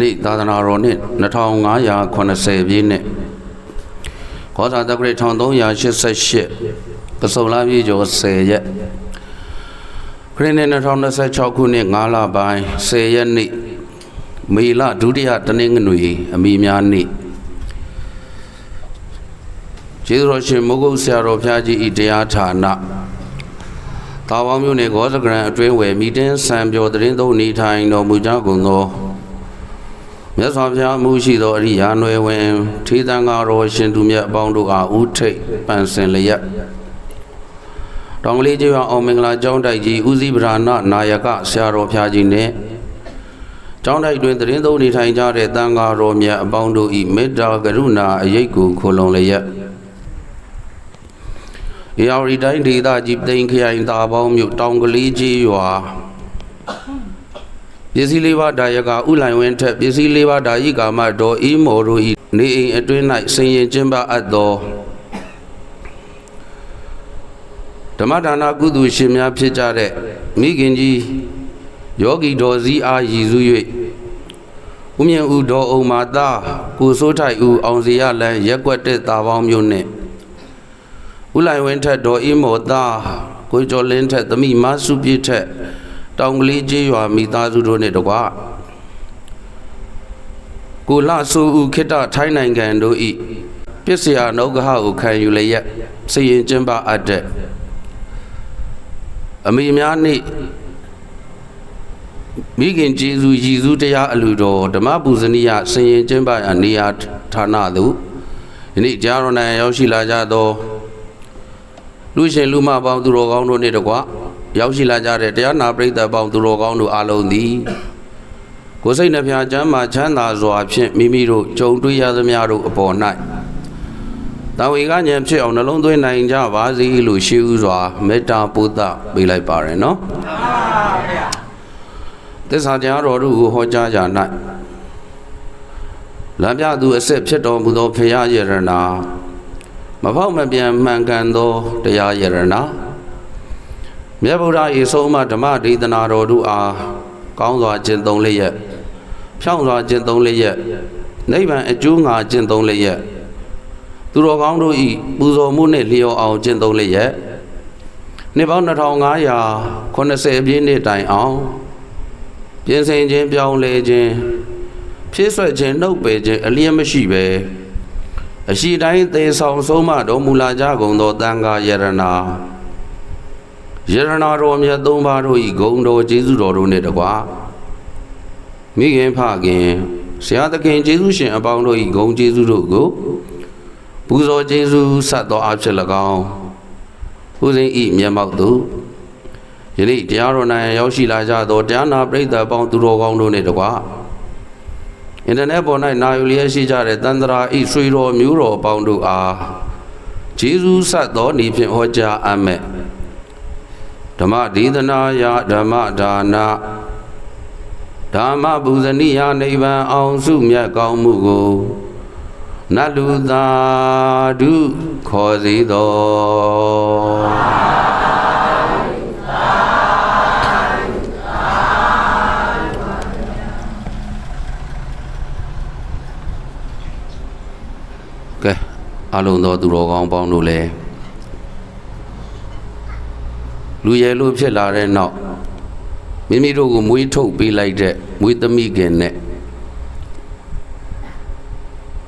နေ့သာသနာတော်နှစ်2580ပြည့်နှစ်ကောဇာတက္ကရာ1388ပစုံလပြည့်ကျော်10ရက်ခရစ်နှစ်2026ခုနှစ်5လပိုင်း10ရက်နေ့မေလဒုတိယတနင်္ဂနွေအမိများနေ့ကျေးဇူးတော်ရှင်မိုးကုတ်ဆရာတော်ဘုရားကြီးဤတရားဌာနသာဝမြို့နယ်ဂောစကရန်အတွင်းဝယ်မိတင်းစံပြောသတင်းသုံးနေထိုင်တော်မူကြကုန်သောမြတ်စွာဘုရားမှုရှိသောအရိယာနွယ်ဝင်ထေသံဃာတော်ရှင်သူမြတ်အပေါင်းတို့အားဥထိတ်ပန်ဆင်လျက်တောင်ကလေးကျေးရွာအောင်မင်္ဂလာကျောင်းတိုက်ကြီးဦးစီးပဓာနနာယကဆရာတော်ဘုရားကြီးနဲ့ကျောင်းတိုက်တွင်သတင်းသုံးနေထိုင်ကြတဲ့သံဃာတော်မြတ်အပေါင်းတို့၏မေတ္တာကရုဏာအရေးကိုခိုလုံလျက်ဧရာဝတီတိုင်းဒေသကြီးသိမ်ခရိုင်သာပေါင်းမြို့တောင်ကလေးကျေးရွာပစ္စည်းလေးပါးဒါယကဥလိုင်ဝင်းထက်ပစ္စည်းလေးပါးဒါယိကာမတော်ဤမော်တို့၏နေအိမ်အတွင်း၌ဆင်ရင်ကျင်းပအပ်သောဓမ္မဒါနကုသိုလ်ရှင်များဖြစ်ကြတဲ့မိခင်ကြီးယောဂီတော်စည်းအားရည်စူး၍ဦးမြင့်ဦးတော်အုံမာသားကိုစိုးထိုက်ဦးအောင်စီရလန်းရက်ွက်တဲ့သာပေါင်းမြို့နှင့်ဥလိုင်ဝင်းထက်တော်ဤမော်သားကိုကျော်လင်းထက်သမီးမဆုပြည့်ထက်တောင်ကလေးကျေးရွာမိသားစုတို့နှင့်တကွကိုလှဆိုဦးခိတ္တထိုင်းနိုင်ငံတို့ဤပစ္စယနုဂဟကိုခံယူလျက်စည်ရင်ကျင်းပအပ်တဲ့အမိများနှင့်မိခင်ကျေးဇူးရည်စူးတရားအလူတော်ဓမ္မပူဇနီယစည်ရင်ကျင်းပရာနေရာဌာနသို့ယနေ့ကြားတော်၌ရောက်ရှိလာကြသောလူရှင်လူမပေါင်းသူတော်ကောင်းတို့နှင့်တကွရောက်ရှိလာကြတဲ့တရားနာပရိသတ်ပေါင်းသူတော်ကောင်းတို့အားလုံးသည်ကိုယ်စိတ်နှပြချမ်းသာချမ်းသာစွာဖြင့်မိမိတို့ကြုံတွေ့ရသမျှတို့အပေါ်၌တာဝေကဉာဏ်ဖြစ်အောင်နှလုံးသွင်းနိုင်ကြပါစေလို့ရှေးဥစွာမေတ္တာပို့သပေးလိုက်ပါရယ်နော်သစ္စာတရားတော်တို့ကိုဟောကြားကြ၌လမ်းပြသူအစစ်ဖြစ်တော်မူသောဖရာယရဏမဖောက်မပြန်မှန်ကန်သောတရားယရဏမြတ်ဗုဒ္ဓ၏ဆုံးမဓမ္မဒေသနာတော်တို့အားကောင်းစွာကျင့်သုံးလျက်ဖြောင့်စွာကျင့်သုံးလျက်နိဗ္ဗာန်အကျိုးငါကျင့်သုံးလျက်သူတော်ကောင်းတို့၏ပူဇော်မှုနှင့်လျော်အောင်ကျင့်သုံးလျက်နှစ်ပေါင်း2580ပြည့်နှစ်တိုင်အောင်ပြင်ဆင်ခြင်းပြောင်းလဲခြင်းဖြည့်ဆွက်ခြင်းနှုတ်ပယ်ခြင်းအလျက်မရှိပဲအရှိတိုင်းသေဆောင်ဆုံးမတော်မူလာကြကုန်သောသံဃာယရဏယရဏတော်မြတ်သုံးပါးတို့၏ဂုဏ်တော်ကျေးဇူးတော်တို့နှင့်တကွမိခင်ဖခင်ဆရာသခင်ကျေးဇူးရှင်အပေါင်းတို့၏ဂုဏ်ကျေးဇူးတို့ကိုပူဇော်ကျေးဇူးဆက်တော်အဖြစ်၎င်းဦးဇင်း၏မျက်မှောက်သို့ယနေ့တရားတော်၌ရောက်ရှိလာကြသောတရားနာပရိသတ်ပေါင်းသူတော်ကောင်းတို့နှင့်တကွအင်တာနက်ပေါ်၌နာယူလျက်ရှိကြတဲ့တန်ត្រာဤဆွေတော်မျိုးတော်ပေါင်းတို့အားကျေးဇူးဆက်တော်ဤဖြင့်ဟောကြားအပ်မဲ့ဓမ္မဒေသနာယဓမ္မဒါနဓမ္မပူဇနီယနိဗ္ဗာန်အောင်စုမြတ်ကောင်းမှုကိုနတ်လူသာဓုခေါ်စေတော်ကဲအလုံးသောသူတော်ကောင်းပေါင်းတို့လည်းလူရဲလို့ဖြစ်လာတဲ့နောက်မိမိတို့ကိုမွေးထုတ်ပေးလိုက်တဲ့မွေးသမီးခင်နဲ့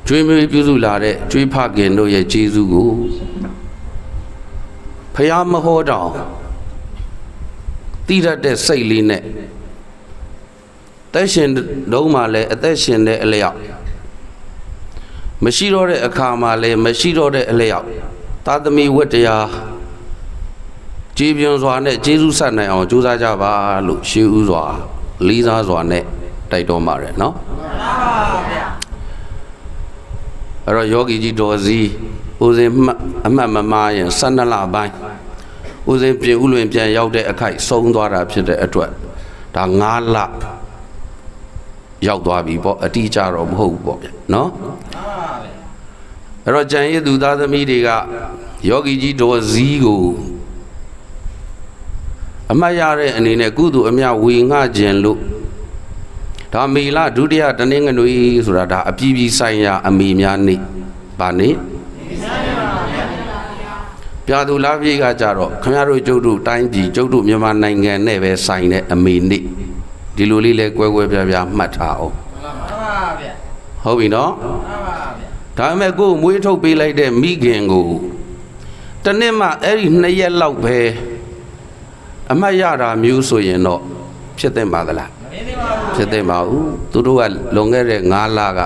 ကျွေးမွေးပြုစုလာတဲ့ကျွေးဖခင်တို့ရဲ့ကျေးဇူးကိုဖယားမဟောတောင်တိရတဲ့စိတ်လေးနဲ့သက်ရှင်တုံးမှလည်းအသက်ရှင်တဲ့အလျောက်မရှိတော့တဲ့အခါမှာလည်းမရှိတော့တဲ့အလျောက်သာသမီဝတ္တရားကြည်ပြွန်စွာနဲ့ကျေးဇူးဆက်နိုင်အောင်ကြိုးစားကြပါလို့ရှေးဥစွာလေးစားစွာနဲ့တိုက်တော်မှာရယ်နော်အဲ့တော့ယောဂီကြီးတော်စီဦးစင်းအမှတ်မမှားရင်12လပိုင်းဦးစင်းပြင်ဥလွင်ပြန်ရောက်တဲ့အခိုက်ဆုံးသွားတာဖြစ်တဲ့အတွက်ဒါ9လရောက်သွားပြီပေါ့အတိအကျတော့မဟုတ်ဘူးပေါ့ဗျနော်အဲ့တော့ကြံရည်သူသားသမီးတွေကယောဂီကြီးတော်စီကိုအမှတ်ရတဲ့အနေနဲ့ကုသိုလ်အမြဝေငှခြင်းလို့ ဒါမေလဒုတိယတနင်္ဂနွေဆိုတာဒါအပြည်ပြည်ဆိုင်ရာအမေများနေ့ဗာနေ့ပြာသူလားပြေကကြတော့ခင်ဗျားတို့ကျုပ်တို့တိုင်းပြည်ကျုပ်တို့မြန်မာနိုင်ငံနဲ့ပဲဆိုင်တဲ့အမေနေ့ဒီလိုလေးလဲကွဲကွဲပြားပြားမှတ်ထားအောင်ဟုတ်ပြီနော်ဒါပေမဲ့ကိုယ်မွေးထုတ်ပေးလိုက်တဲ့မိခင်ကိုတနေ့မှအဲ့ဒီ2ရက်လောက်ပဲအမှတ်ရတာမျိုးဆိုရင်တော့ဖြစ်သင့်ပါသလားဖြစ်သင့်ပါဘူးသူတို့ကလွန်ခဲ့တဲ့9လက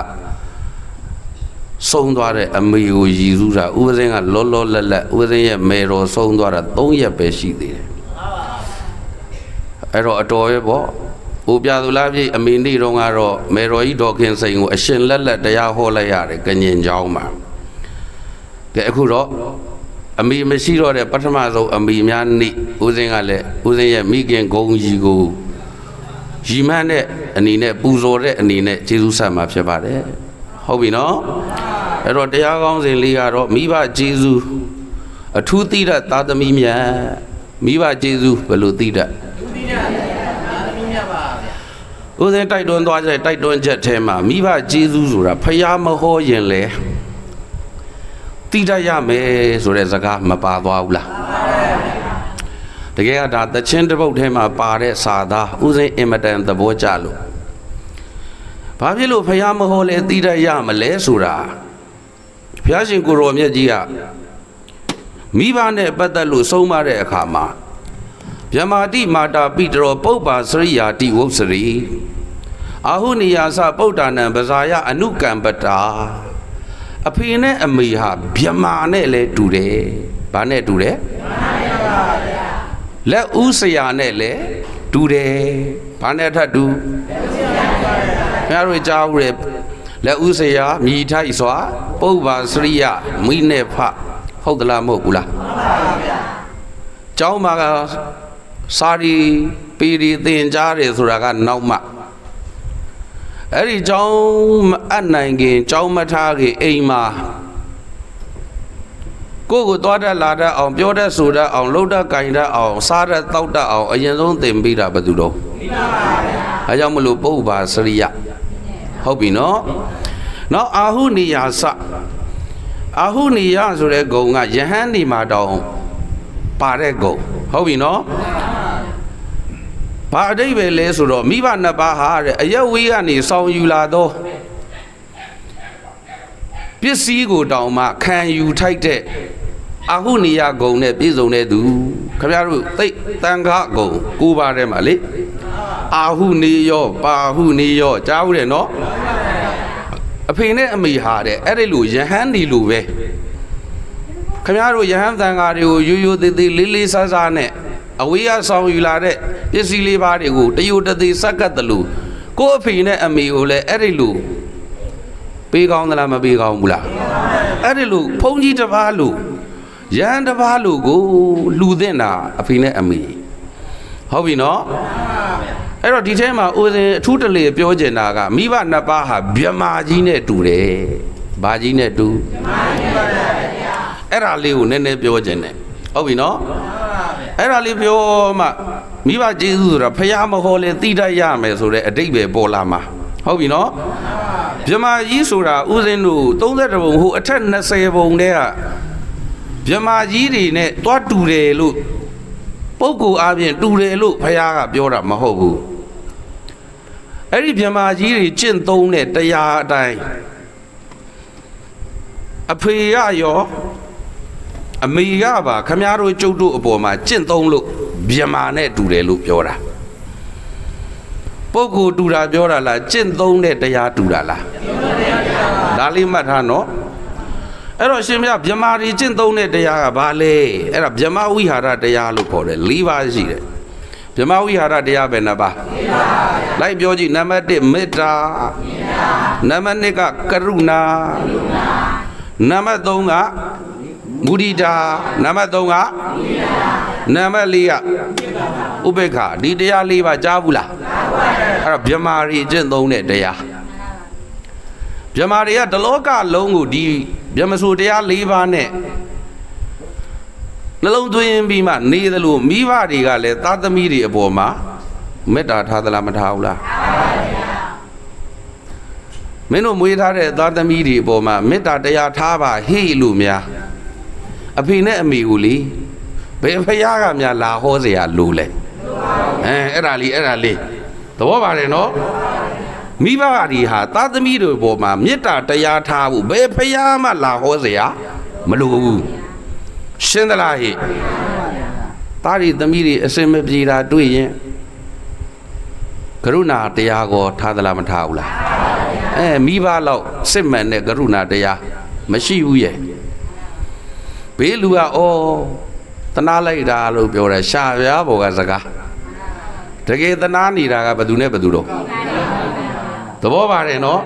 ဆုံးသွားတဲ့အမေကိုရည်စူးတာဥပဇင်းကလောလောလတ်လတ်ဥပဇင်းရဲ့မေတော်ဆုံးသွားတာ3ရက်ပဲရှိသေးတယ်အဲ့တော့အတော်ပဲပေါ့ဟိုပြသူလားပြည့်အမေနေ့တုန်းကတော့မေတော်ကြီးဒေါ်ခင်စိန်ကိုအရှင်လက်လက်တရားဟောလိုက်ရတယ်ကညင်ကျောင်းမှာကဲအခုတော့အမေမရှိတော့တဲ့ပထမဆုံးအမေများနေ့ဦးစင်းကလည်းဦးစင်းရဲ့မိခင်ဂုံကြီးကိုရီမန်းတဲ့အနေနဲ့ပူဇော်တဲ့အနေနဲ့ကျေးဇူးဆက်မှာဖြစ်ပါတယ်ဟုတ်ပြီနော်အဲ့တော့တရားကောင်းစဉ်လေးကတော့မိဘကျေးဇူးအထူးသိတတ်သာသမီမြတ်မိဘကျေးဇူးဘယ်လိုသိတတ်ဦးစင်းတိုက်တွန်းသွားကြတိုက်တွန်းချက်ထဲမှာမိဘကျေးဇူးဆိုတာဖျားမဟောရင်လေတိတတ်ရမယ်ဆိုတဲ့စကားမပါသွားဘူးလားတကယ်ကဒါသချင်းတစ်ပုဒ်ထဲမှာပါတဲ့စာသားဦးစိန်အင်မတန်သဘောကျလို့ဘာဖြစ်လို့ဖျားမဟောလဲတိတတ်ရမလဲဆိုတာဘုရားရှင်ကိုရောမြတ်ကြီးကမိဘနဲ့ပတ်သက်လို့ဆုံးမတဲ့အခါမှာဗြဟ္မာတိမာတာပိတရောပုပ္ပါစရိယာတိဝုစရိအာဟုနိယာစပုဒ္ဒါနံပဇာယအနုကံပတာအဖေနဲ့အမေဟာဗြဟ္မာနဲ့လည်းတူတယ်။ဘာနဲ့တူတယ်။လက်ဦးဆရာနဲ့လည်းတူတယ်။ဘာနဲ့ထပ်တူ။ခင်ဗျားတို့ကြားဦးတယ်လက်ဦးဆရာမြည်ထိုက်စွာပုပ္ပါစရိယမိနဲ့ဖဟုတ်သလားမဟုတ်ဘူးလား။မှန်ပါဗျာ။ကျောင်းမှာကစာရီပီရီသင်ကြားတယ်ဆိုတာကနောက်မှအဲ့ဒီကျောင်းမအပ်နိုင်ခင်ကျောင်းမထားခင်အိမ်မှာကိုကိုသွားတတ်လာတတ်အောင်ပြောတတ်ဆိုတတ်အောင်လှုပ်တတ်ကြင်တတ်အောင်စားတတ်တောက်တတ်အောင်အရင်ဆုံးသင်ပေးတာဘယ်သူတော့မိပါပါဗျာအဲကြောင့်မလို့ပုပ္ပါစရိယဟုတ်ပြီနော်နောက်အာဟုနိယာစအာဟုနိယဆိုတဲ့ဂုံကယဟန်ဒီမှာတောင်ပါတဲ့ဂုံဟုတ်ပြီနော်ဘာအဓိပ္ပာယ်လဲဆိုတော့မိဘနှစ်ပါးဟာတဲ့အယက်ဝေးကနေဆောင်ယူလာတော့ပစ္စည်းကိုတောင်မှခံယူထိုက်တဲ့အာဟုနိယဂုံနဲ့ပြည့်စုံတဲ့သူခင်ဗျားတို့သိတန်ခါဂုံ9ပါးထဲမှာလေအာဟုနိယောပါဟုနိယောကြားဦးတယ်နော်အဖေနဲ့အမေဟာတဲ့အဲ့ဒီလိုယဟန်ဒီလိုပဲခင်ဗျားတို့ယဟန်သံဃာတွေကိုရိုးရိုးသေးသေးလေးလေးဆဆနဲ့အဝေးကဆောင်ယူလာတဲ့ပစ္စည်းလေးပါးတွေကိုတယိုတသေးစက္ကတ်တယ်လို့ကိုယ့်အဖေနဲ့အမေကိုလည်းအဲ့ဒီလိုပေးကောင်းသလားမပေးကောင်းဘူးလားအဲ့ဒီလိုဘုန်းကြီးတစ်ပါးလို့ယဟန်တစ်ပါးလို့ကိုလှူသင့်တာအဖေနဲ့အမေဟုတ်ပြီနော်အဲ့တော့ဒီထဲမှာဦးစင်အထူးတလေပြောချင်တာကမိဘနှစ်ပါးဟာဗြဟ္မာကြီးနဲ့တူတယ်ဘာကြီးနဲ့တူအဲ့ဒါလေးကိုနည်းနည်းပြောချင်တယ်ဟုတ်ပြီနော်အဲ့ဒါလေးပြောမှမိဘကျေးဇူးဆိုတာဖျားမဟောလဲသိတတ်ရမယ်ဆိုတဲ့အတိတ်ပဲပေါ်လာမှာဟုတ်ပြီနော်ဗြဟ္မာကြီးဆိုတာဥစဉ်တို့30ဘုံဟိုအထက်20ဘုံတည်းကဗြဟ္မာကြီးတွေနဲ့တွားတူတယ်လို့ပုဂ္ဂိုလ်အပြင်တူတယ်လို့ဖျားကပြောတာမဟုတ်ဘူးအဲ့ဒီဗြဟ္မာကြီးတွေကျင့်သုံးတဲ့တရားအတိုင်းအဖေရရောအမေကပါခမည်းတော်ကျုပ်တို့အပေါ်မှာကျင့်သုံးလို့ဗြဟ္မာနဲ့တူတယ်လို့ပြောတာပုဂ္ဂိုလ်တူတာပြောတာလားကျင့်သုံးတဲ့တရားတူတာလားဒါလေးမှတ်ထားနော်အဲ့တော့ရှင်မြတ်ဗြဟ္မာတွေကျင့်သုံးတဲ့တရားကဘာလဲအဲ့ဒါဗြဟ္မာဝိဟာရတရားလို့ခေါ်တယ်၄ပါးရှိတယ်ဗြဟ္မာဝိဟာရတရားပဲနှစ်ပါးလိုက်ပြောကြည့်နံပါတ်1မေတ္တာနံပါတ်2ကကရုဏာနံပါတ်3ကမုဒိတာနံပါတ်3ကနံပါတ်4ကဥပေက္ခဒီတရား၄ပါးကြားဘူးလားအဲ့တော့ဗြဟ္မာတွေကျင့်သုံးတဲ့တရားဗြဟ္မာတွေကတလောကလုံးကိုဒီဗြဟ္မဆိုတရား၄ပါးနဲ့နှလုံးသွင်းပြီးမှနေသလိုမိဘတွေကလည်းသားသမီးတွေအပေါ်မှာမေတ္တာထားသလားမထားဘူးလား မင်းတို့မွေးထားတဲ့သားသမီးတွေအပေါ်မှာမေတ္တာတရားထားပါဟေ့လို့များအဖေနဲ့အမေကိုလေဘယ်ဖယားကများလာဟောเสียလို့လဲအဲ့ဒါလေးသဘောပါတယ်နော်မိဘတွေဟာသားသမီးတွေပေါ်မှာမေတ္တာတရားထားဖို့ဘယ်ဖယားမှလာဟောเสียမလိုဘူးရှင်းသလားဟိသားတွေသမီးတွေအစင်မပြေတာတွေ့ရင်ကရုဏာတရားကိုထားသလားမထားဘူးလားမိဘလောက်စစ်မှန်တဲ့ကရုဏာတရားမရှိဘူးရဲ့ဘေးလူကတနာလိုက်တာလို့ပြောတယ်ရှာပြားပေါ်ကစကားတကယ်တနာနေတာကဘယ်သူနဲ့ဘယ်သူတော့သဘောပါတယ်နော်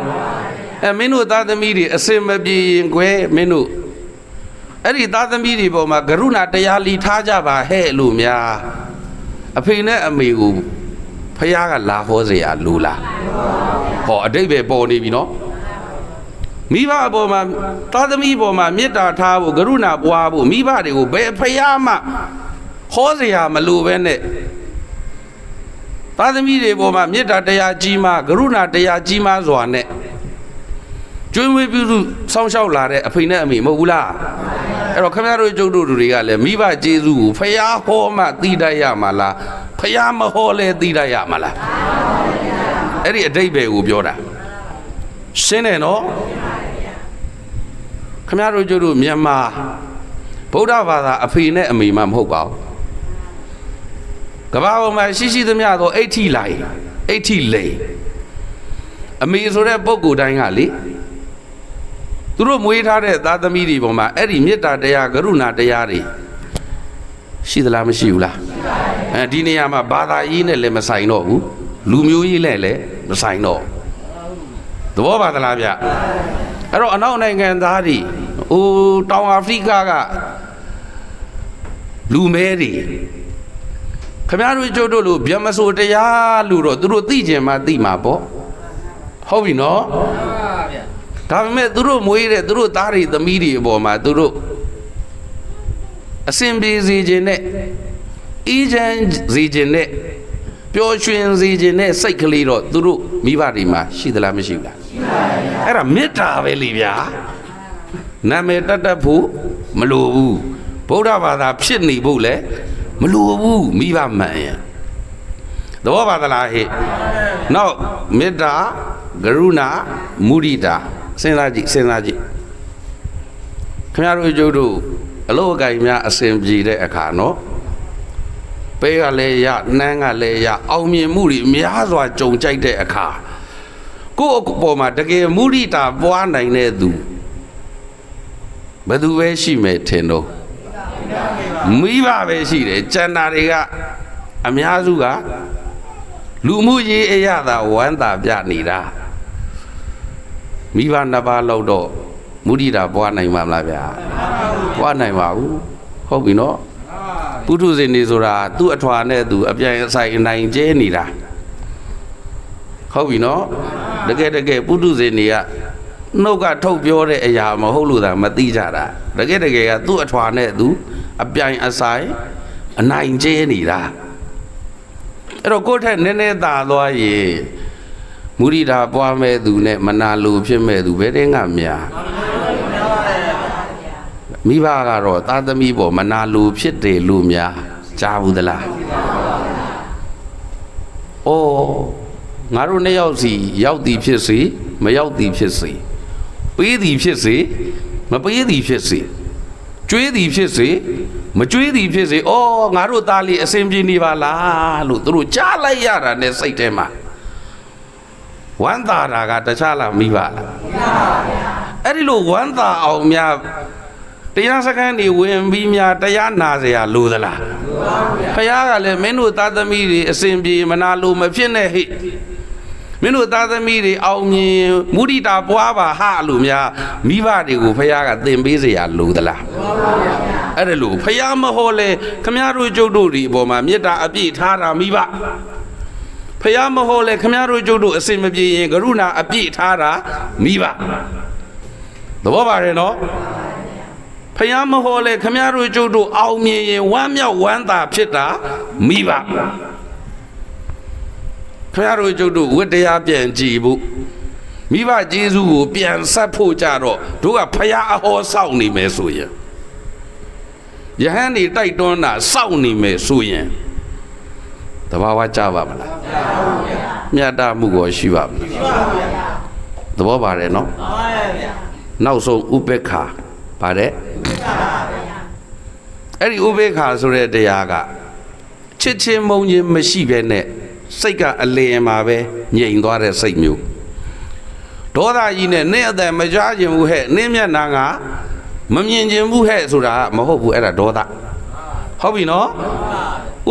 မင်းတို့သားသမီးတွေအစင်မပြေရင်ကွယ်မင်းတို့အဲ့ဒီသားသမီးတွေပေါ်မှာကရုဏာတရားလီထားကြပါဟဲ့လို့များအဖေနဲ့အမေကိုဖယားကလာဟောเสียလို့လားဟောအတိတ်ပဲပေါ်နေပြီနော်မိဘအပေါ်မှာသားသမီးပေါ်မှာမေတ္တာထားဖို့ကရုဏာပွားဖို့မိဘတွေကိုဘယ်ဖယားမှဟောเสียမလို့ပဲနဲ့သားသမီးတွေပေါ်မှာမေတ္တာတရားကြီးမှကရုဏာတရားကြီးမှစွာနဲ့ကျွေးမွေးပြုစုစောင့်ရှောက်လာတဲ့အဖေနဲ့အမေမဟုတ်ဘူးလားအဲ့တော့ခင်ဗျားတို့ကျုပ်တို့တွေကလည်းမိဘကျေးဇူးကိုဖယားဟောမှသိတတ်ရမှာလားဖယားမဟောလဲသိတတ်ရမှာလားအဲ့ဒီအတိတ်ပဲကိုပြောတာရှင်းတယ်နော်ခင်ဗျားတို့ကျုပ်တို့မြန်မာဗုဒ္ဓဘာသာအဖေနဲ့အမေမှမဟုတ်ပါဘူးကမ္ဘာပေါ်မှာရှိသမျှသောအဋ္ဌိလိုက်အဋ္ဌိလိအမေဆိုတဲ့ပုဂ္ဂိုလ်တိုင်းကလေသူတို့မွေးထားတဲ့သားသမီးတွေပေါ်မှာအဲ့ဒီမေတ္တာတရားကရုဏာတရားတွေရှိသလားမရှိဘူးလားဒီနေရာမှာဘာသာရေးနဲ့လည်းမဆိုင်တော့ဘူးလူမျိုးရေးနဲ့လည်းမဆိုင်တော့သဘောပါသလားဗျအဲ့တော့အနောက်နိုင်ငံသားတွေတောင်အာဖရိကကလူမဲတွေခင်ဗျားတို့ကျုပ်တို့လို့ဗျမဆိုတရားလို့တော့သူတို့သိကျင်မှသိမှာပေါ့ဟုတ်ပြီနော်ဒါပေမဲ့သူတို့မွေးတဲ့သူတို့သားတွေသမီးတွေအပေါ်မှာသူတို့အစင်ပြေစေခြင်းနဲ့အေးချမ်းစေခြင်းနဲ့ပျော်ရွှင်စေခြင်းနဲ့စိတ်ကလေးတော့သူတို့မိဘတွေမှာရှိသလားမရှိဘူးလားရှိပါဗျာအဲ့ဒါမေတ္တာပဲလေဗျာနာမည်တတ်ဖို့မလိုဘူးဗုဒ္ဓဘာသာဖြစ်နေဖို့လည်းမလိုဘူးမိဘမှန်ရင်သဘောပါသလားဟဲ့နောက်မေတ္တာကရုဏာမုဒိတာစဉ်းစားကြည့်ခင်ဗျားတို့ကျုပ်တို့အလို့အကိုင်များအစဉ်ပြေတဲ့အခါနော်ပေးကလည်းရနှမ်းကလည်းရအောင်မြင်မှုတွေများစွာကြုံကြိုက်တဲ့အခါကိုယ့်အပေါ်မှာတကယ်မုဒိတာပွားနိုင်တဲ့သူဘယ်သူပဲရှိမယ်ထင်တော့မိဘပဲရှိတယ်ကျန်တာတွေကအများစုကလူမှုရေးအရာသာဝမ်းသာပြနေတာမိဘနှစ်ပါးလောက်တော့မုဒိတာပွားနိုင်မှာမလားဗျာပွားနိုင်ပါဘူးဟုတ်ပြီနော်ပုထုဇဉ်တွေဆိုတာသူ့အထွာနဲ့သူအပြိုင်အဆိုင်အနိုင်ကျဲနေတာဟုတ်ပြီနော်တကယ်ပုထုဇဉ်တွေကနှုတ်ကထုတ်ပြောတဲ့အရာမဟုတ်လို့သာမသိကြတာတကယ်ကသူ့အထွာနဲ့သူအပြိုင်အဆိုင်အနိုင်ကျဲနေတာအဲ့တော့ကိုယ့်ထက်နည်းနည်းသာသွားရင်မုဒိတာပွားမဲ့သူနဲ့မနာလိုဖြစ်မဲ့သူဘယ်တဲ့ငါများမိဘကတော့သားသမီးပေါ်မနာလိုဖြစ်တယ်လို့များကြားဘူးသလားငါတို့နှစ်ယောက်စီရောက်သည်ဖြစ်စေမရောက်သည်ဖြစ်စေပေးသည်ဖြစ်စေမပေးသည်ဖြစ်စေကျွေးသည်ဖြစ်စေမကျွေးသည်ဖြစ်စေငါတို့သားလေးအစဉ်ပြေနေပါလားလို့သူတို့ကြားလိုက်ရတာနဲ့စိတ်ထဲမှာဝမ်းသာတာကတခြားလားမိဘလားမိဘပါဗျာအဲ့ဒီလိုဝမ်းသာအောင်များတရားစခန်းတွေဝင်ပြီးများတရားနာเสียလို့သလားလိုပါဗျာဖယားကလည်းမင်းတို့သားသမီးတွေအစဉ်ပြေမနာလို့မဖြစ်နဲ့ဟိမင်းတို့သားသမီးတွေအောင်မြင်မုဒိတာပွားပါဟာလို့များမိဘတွေကိုဖယားကသင်ပေးเสียလို့သလားလိုပါဗျာအဲ့ဒါလို့ဖယားမဟောလဲခမည်းတော်ကျုပ်တို့ဒီအပေါ်မှာမေတ္တာအပြည့်ထားတာမိဘဖယားမဟောလဲခမည်းတော်ကျုပ်တို့အစဉ်မပြေရင်ကရုဏာအပြည့်ထားတာမိဘသဘောပါတယ်နော်ဖယားမဟောလဲခမည်းတော်ကျုပ်တို့အောင်မြင်ရင်ဝမ်းမြောက်ဝမ်းသာဖြစ်တာမိဘခမည်းတော်ကျုပ်တို့ဝတ္တရားပြန်ကြည်ဖို့ မိဘကျေးဇူးကိုပြန်ဆက်ဖို့ကြတော့တို့ကဖယားအဟောစောင့်နေမယ်ဆိုရင်ယဟန်နေတိုက်တွန်းတာစောင့်နေမယ်ဆိုရင်တဘာဝကြပါမလားမြတ်တာမှုကိုရှိပါမလားသဘောပါတယ်နော်နောက်ဆုံးဥပေက္ခပါတယ်အဲ့ဒီဥပေက္ခဆိုတဲ့တရားကချစ်ချင်းမုန်းချင်းမရှိဘဲနဲ့စိတ်ကအလင်းမှာပဲငြိမ်သွားတဲ့စိတ်မျိုးဒေါသကြီးနဲ့နင့်အသက်မကြားခြင်းဘူးဟဲ့နင့်မျက်နှာကမမြင်ခြင်းဘူးဟဲ့ဆိုတာမဟုတ်ဘူးအဲ့ဒါဒေါသဟုတ်ပြီနော်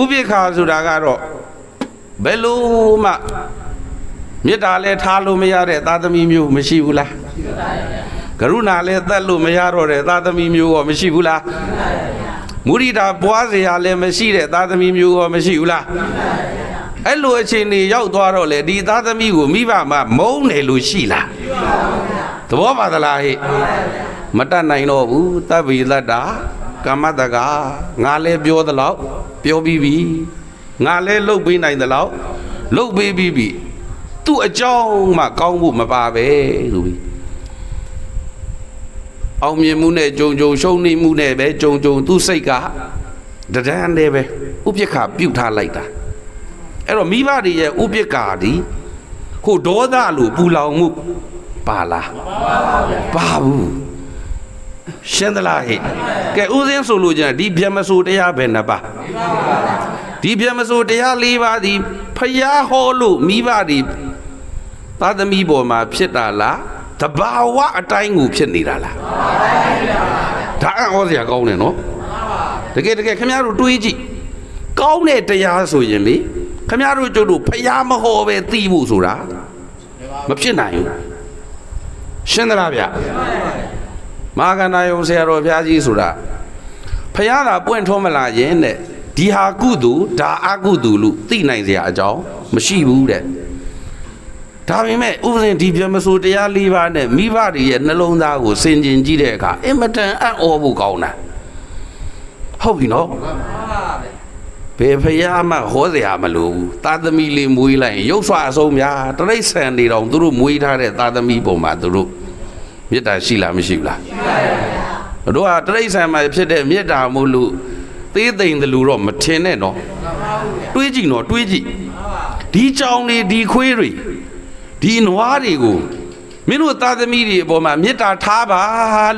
ဥပိ္ပခာဆိုတာကတော့ဘယ်လိုမှမေတ္တာလည်းထားလို့မရတဲ့သာသမီမျိုးမရှိဘူးလားကရုဏာလည်းသတ်လို့မရတော့တဲ့သာသမီမျိုးရောမရှိဘူးလားမုဒိတာပွားစရာလည်းမရှိတဲ့သာသမီမျိုးရောမရှိဘူးလားအဲ့လိုအခြေအနေရောက်သွားတော့လေဒီသားသမီးကိုမိဘမှမုန်းတယ်လို့ရှိလားသဘောပါသလားဟဲ့မတတ်နိုင်တော့ဘူးတပ္ပိသတ္တာကမ္မတကငါလည်းပြောသလောက်ပြောပြီးပြီငါလည်းလှုပ်ပေးနိုင်သလောက်လှုပ်ပေးပြီးပြီသူ့အကြောင်းမှကောင်းဖို့မပါပဲဆိုပြီးအောင်မြင်မှုနဲ့ကြုံကြုံရှုံးနေမှုနဲ့ပဲကြုံကြုံသူ့စိတ်ကတဒန်းနဲ့ပဲဥပိ္ပခပြုတ်ထားလိုက်တာအဲ့တော့မိဘတွေရဲ့ဥပိ္ပကာဒီဟိုဒေါသလို့ပူလောင်မှုပါလားပါဘူးရှင်းသလားဟဲ့ကဲဥစဉ်ဆိုလို့ကျန်ဒီဗျမစိုးတရားပဲနှစ်ပါးဒီဗျမစိုးတရား၄ပါးဒီဖယားဟောလို့မိဘတွေသာသမီပေါ်မှာဖြစ်တာလားတဘာဝအတိုင်းကိုဖြစ်နေတာလားဒါအံ့ဩစရာကောင်းတယ်နော်တကယ်ခင်ဗျားတို့တွေးကြည့်ကောင်းတဲ့တရားဆိုရင်လေခင်ဗျားတို့ကျုပ်တို့ဖယားမဟောပဲသိဖို့ဆိုတာမဖြစ်နိုင်ဘူးရှင်းသလားဗျမဟာကဏ္ဍယုံဆရာတော်ဘုရားကြီးဆိုတာဖယားကပွင့်ထွန်းမလာရင်တဲ့ဒီဟာကုသိုလ်ဒါအကုသိုလ်လို့သိနိုင်စရာအကြောင်းမရှိဘူးတဲ့ဒါပေမဲ့ဥပဇင်ဒီဗျမစိုးတရား၄ပါးနဲ့မိဘတွေရဲ့နှလုံးသားကိုဆင်ခြင်ကြည့်တဲ့အခါအင်မတန်အံ့ဩဖို့ကောင်းတာဟုတ်ပြီနော်ဘယ်ဖယားမှဟောစရာမလိုဘူးသာသမီလေးမွေးလိုက်ရင်ရုပ်ဆွအဆုံးများတရိษံနေတော့သူတို့မွေးထားတဲ့သာသမီပုံမှာသူတို့မေတ္တာရှိလားမရှိဘူးလားရှိပါဘူးတို့ကတရိษံမှာဖြစ်တဲ့မေတ္တာမို့လို့သေးသိမ်တယ်လို့တော့မထင်နဲ့နော်တွေးကြည့်နော်တွေးကြည့်ဒီကြောင်တွေဒီခွေးတွေဒီနွားတွေကိုမင်းတို့သာသမီတွေအပေါ်မှာမေတ္တာထားပါ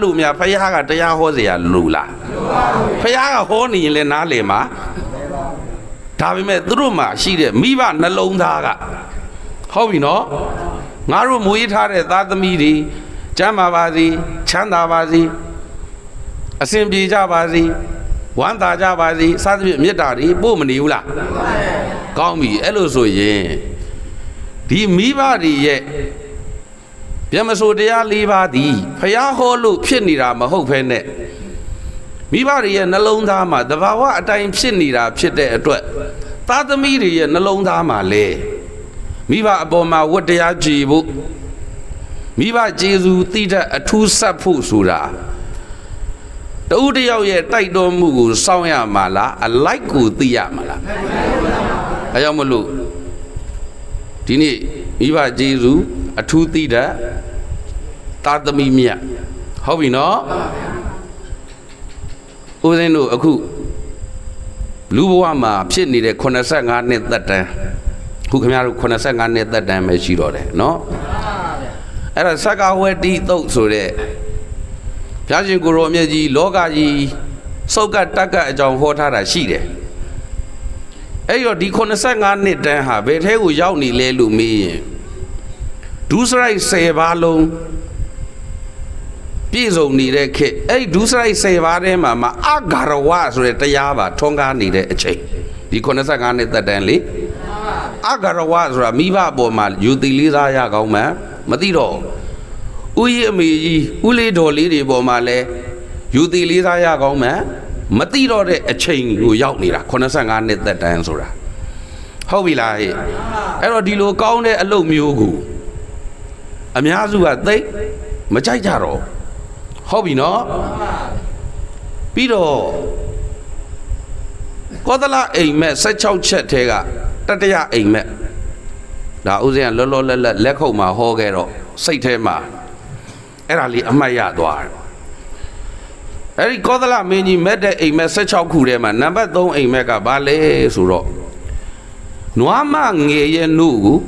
လို့များဖယားကတရားဟောเสียလို့လားဖယားကဟောနေရင်လည်းနားလည်မှာဒါပေမဲ့သူတို့မှာရှိတဲ့မိဘနှလုံးသားကဟုတ်ပြီနော်ငါတို့မွေးထားတဲ့သာသမီတွေကျမ်းမာပါစေချမ်းသာပါစေအစဉ်ပြေကြပါစေဝမ်းသာကြပါစေစသဖြင့်မေတ္တာတွေပို့မနေဘူးလားကောင်းပြီအဲ့လိုဆိုရင်ဒီမိဘတွေရဲ့ဗျမစိုးတရား၄ပါးသည်ဖယားဟောလို့ဖြစ်နေတာမဟုတ်ဘဲနဲ့မိဘတွေရဲ့နှလုံးသားမှာတဘာဝအတိုင်းဖြစ်နေတာဖြစ်တဲ့အတွက်သားသမီးတွေရဲ့နှလုံးသားမှာလေမိဘအပေါ်မှာဝတ္တရားကြည်ဖို့မိဘကျေးဇူးသိတဲ့အထူးဆက်ဖို့ဆိုတာတဦးတယောက်ရဲ့တိုက်တော်မှုကိုစောင့်ရမှာလားအလိုက်ကိုသိရမှာလားအဲကြောင့်မလို့ဒီနေ့မိဘကျေးဇူးအထူးသိတဲ့သားသမီးမြတ်ဟုတ်ပြီနော်ဦးဇင်းတို့အခုလူဘဝမှာဖြစ်နေတဲ့85နှစ်သက်တမ်းခုခင်ဗျားတို့85နှစ်သက်တမ်းပဲရှိတော့တယ်နော်အဲ့ဒါသက္ကဝတိသုတ်ဆိုတဲ့ဘုရားရှင်ကိုရောမြတ်ကြီးလောကကြီးစုတ်ကတက်ကအကြောင်းဟောထားတာရှိတယ်အဲ့တော့ဒီ85နှစ်တန်းဟာဘယ်ထဲကိုရောက်နေလဲလို့မေးရင်ဒုစရိုက်10ပါးလုံးပြည့်စုံနေတဲ့ခေတ်အဲ့ဒီဒုစရိုက်10ပါးထဲမှာအဂါရဝဆိုတဲ့တရားပါထွန်းကားနေတဲ့အချိန်ဒီ85နှစ်သက်တမ်းလေအဂါရဝဆိုတာမိဘအပေါ်မှာယူတည်လေးစားရကောင်းမှမသိတော့ဦးကြီးအမေကြီးဦးလေးတော်လေးတွေပေါ်မှာလဲယူတည်လေးစားရကောင်းမှမသိတော့တဲ့အချိန်ကိုရောက်နေတာ85နှစ်သက်တမ်းဆိုတာဟုတ်ပြီလားဟဲ့အဲ့တော့ဒီလိုကောင်းတဲ့အလုပ်မျိုးကိုအများစုကသိမကြိုက်ကြတော့ဟုတ်ပြီနော်ပြီးတော့ကောသလအိမ်မက်16ချက်ထဲကတတရအိမ်မက်ဒါဥစဉ်ကလောလောလတ်လတ်လက်ခုပ်မှာဟောခဲ့တော့ စိတ်ထဲမှာအဲ့ဒါလေးအမှတ်ရသွားတယ်အဲ့ဒီကောသလမင်းကြီးမဲ့တဲ့အိမ်မက်16ခုထဲမှာနံပါတ်3အိမ်မက်ကဘာလဲဆိုတော့နွားမငယ်ရဲ့နှုတ်ကို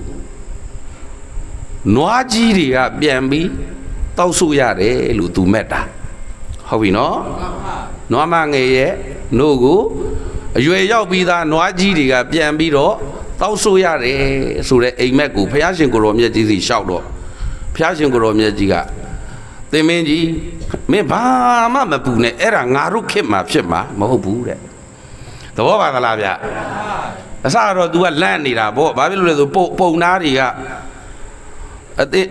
နွားကြီးတွေကပြန်ပြီးတောက်ဆူရတယ်လို့သူမဲ့တာဟုတ်ပြီနော်နွားမငယ်ရဲ့နှုတ်ကိုအရွယ်ရောက်ပြီးသားနွားကြီးတွေကပြန်ပြီးတော့တောက်ဆူရတယ်ဆိုတဲ့အိမ်မက်ကိုဘုရားရှင်ကိုရောမြတ်ကြီးစီလျှောက်တော့ဘုရားရှင်ကိုရောမြတ်ကြီးကသင်မင်းကြီးမင်းဘာမှမပူနဲ့အဲ့ဒါငါတို့ခေတ်မှာဖြစ်မှာမဟုတ်ဘူးတဲ့သဘောပါသလားဗျအစတော့ तू ကလန့်နေတာပေါ့ဘာဖြစ်လို့လဲဆိုပုံနာတွေက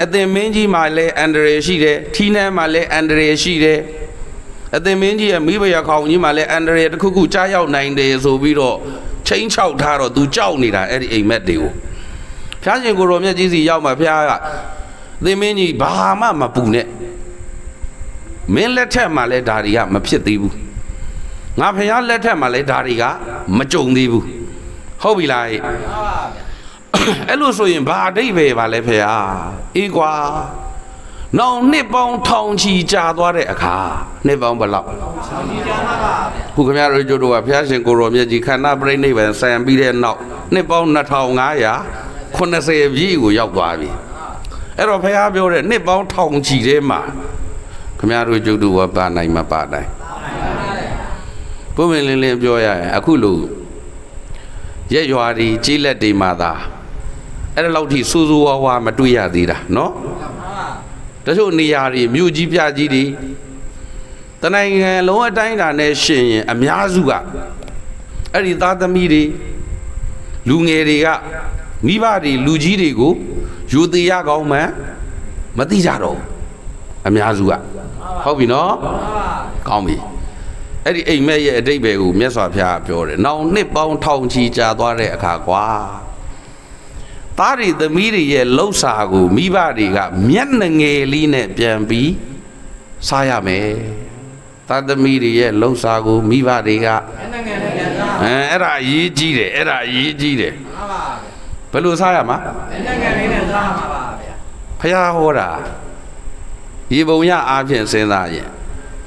အသင်မင်းကြီးမှာလည်းအန္တရာယ်ရှိတယ်ထီးနှမ်းမှာလည်းအန္တရာယ်ရှိတယ်အသင်မင်းကြီးရဲ့မိဘရခေါင်ကြီးမှာလည်းအန္တရာယ်တစ်ခုခုကြားရောက်နိုင်တယ်ဆိုပြီးတော့ချင်းချောက်ထားတော့ तू ကြောက်နေတာအဲ့ဒီအိမ်မက်တွေကိုဖျားရှင်ကိုရောမြတ်ကြီးစီရောက်မှာဖျားကသင်မင်းကြီးဘာမှမပူနဲ့မင်းလက်ထက်မှာလည်းဓာရီကမဖြစ်သေးဘူးငါဖျားလက်ထက်မှာလည်းဓာရီကမကြုံသေးဘူးဟုတ်ပြီလားအဲ့လိုဆိုရင်ဘာအဓိပ္ပာယ်ပါလဲဖျားအေးကွာနောင်နှစ်ပေါင်းထောင်ချီကြာသွားတဲ့အခါနှစ်ပေါင်းဘယ်လောက်ထောင်ချီကြာမှာပါခုခင်ဗျားတို့တို့ကဖျားရှင်ကိုရောမြတ်ကြီးခန္ဓာပြိဋိဘံဆံပြီးတဲ့နောက်နှစ်ပေါင်း2580ပြည့်ကိုရောက်သွားပြီအဲ့တော့ဖျားပြောတဲ့နှစ်ပေါင်းထောင်ချီထဲမှာခင်ဗျားတို့ကျုပ်တို့ကပါနိုင်မပါနိုင်ဘုမင်းလင်းလင်းပြောရရင်အခုလို့ရက်ရွာဒီကြီးလက်တွေမှာသာအဲ့ဒါလောက်ထိစူးစူးဝါးဝါမတွေ့ရသေးတာနော်တချို့နေရာတွေမြို့ကြီးပြကြီးတွေတနိုင်ငံလုံးအတိုင်းအတာနဲ့ရှင်ရင်အများစုကအဲ့ဒီသားသမီးတွေလူငယ်တွေကမိဘတွေလူကြီးတွေကိုယူသေးရကောင်းမှမသိကြတော့အများစုကဟုတ်ပြီနော်ကောင်းပြီအဲ့ဒီအိမ်မက်ရဲ့အတိတ်ပဲကိုမြတ်စွာဘုရားပြောတယ်နောင်နှစ်ပေါင်းထောင်ချီကြာသွားတဲ့အခါကွာသားတွေသမီးတွေရဲ့လှုပ်စာကိုမိဘတွေကမျက်နှငယ်လေးနဲ့ပြန်ပြီးစားရမယ်သားသမီးတွေရဲ့လှုပ်စာကိုမိဘတွေကမျက်နှငယ်နဲ့ပြန်စားအဲ့ဒါအရေးကြီးတယ်အဲ့ဒါအရေးကြီးတယ်မှန်ပါဘယ်လိုစားရမှာမျက်နှငယ်လေးနဲ့စားမှာပါဗျာဘုရားဟောတာရေပုံရအားဖြင့်စဉ်းစားရင်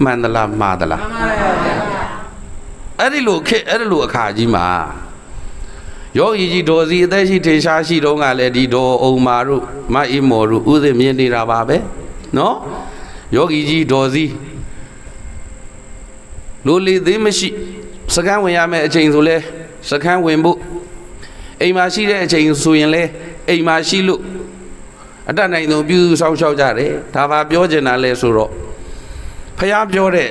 မှန်သလားမှားသလားမှန်ပါဗျာအဲ့ဒီလိုခေတ်အဲ့ဒီလိုအခါကြီးမှာယောဂီကြီးဒေါ်စီအသက်ရှိထေရှားရှိတုန်းကလည်းဒီဒေါ်အောင်မာတို့မအေးမော်တို့ဥသိမြင်နေတာပါပဲနော်ယောဂီကြီးဒေါ်စီလိုလေသေးမရှိစကန်းဝင်ရမယ့်အချိန်ဆိုလဲစကန်းဝင်ဖို့အိမ်မှာရှိတဲ့အချိန်ဆိုရင်လဲအိမ်မှာရှိလို့အတတ်နိုင်ဆုံးပြုဆောင်ရှောက်ကြတယ်ဒါပါပြောချင်တာလဲဆိုတော့ဖះပြောတဲ့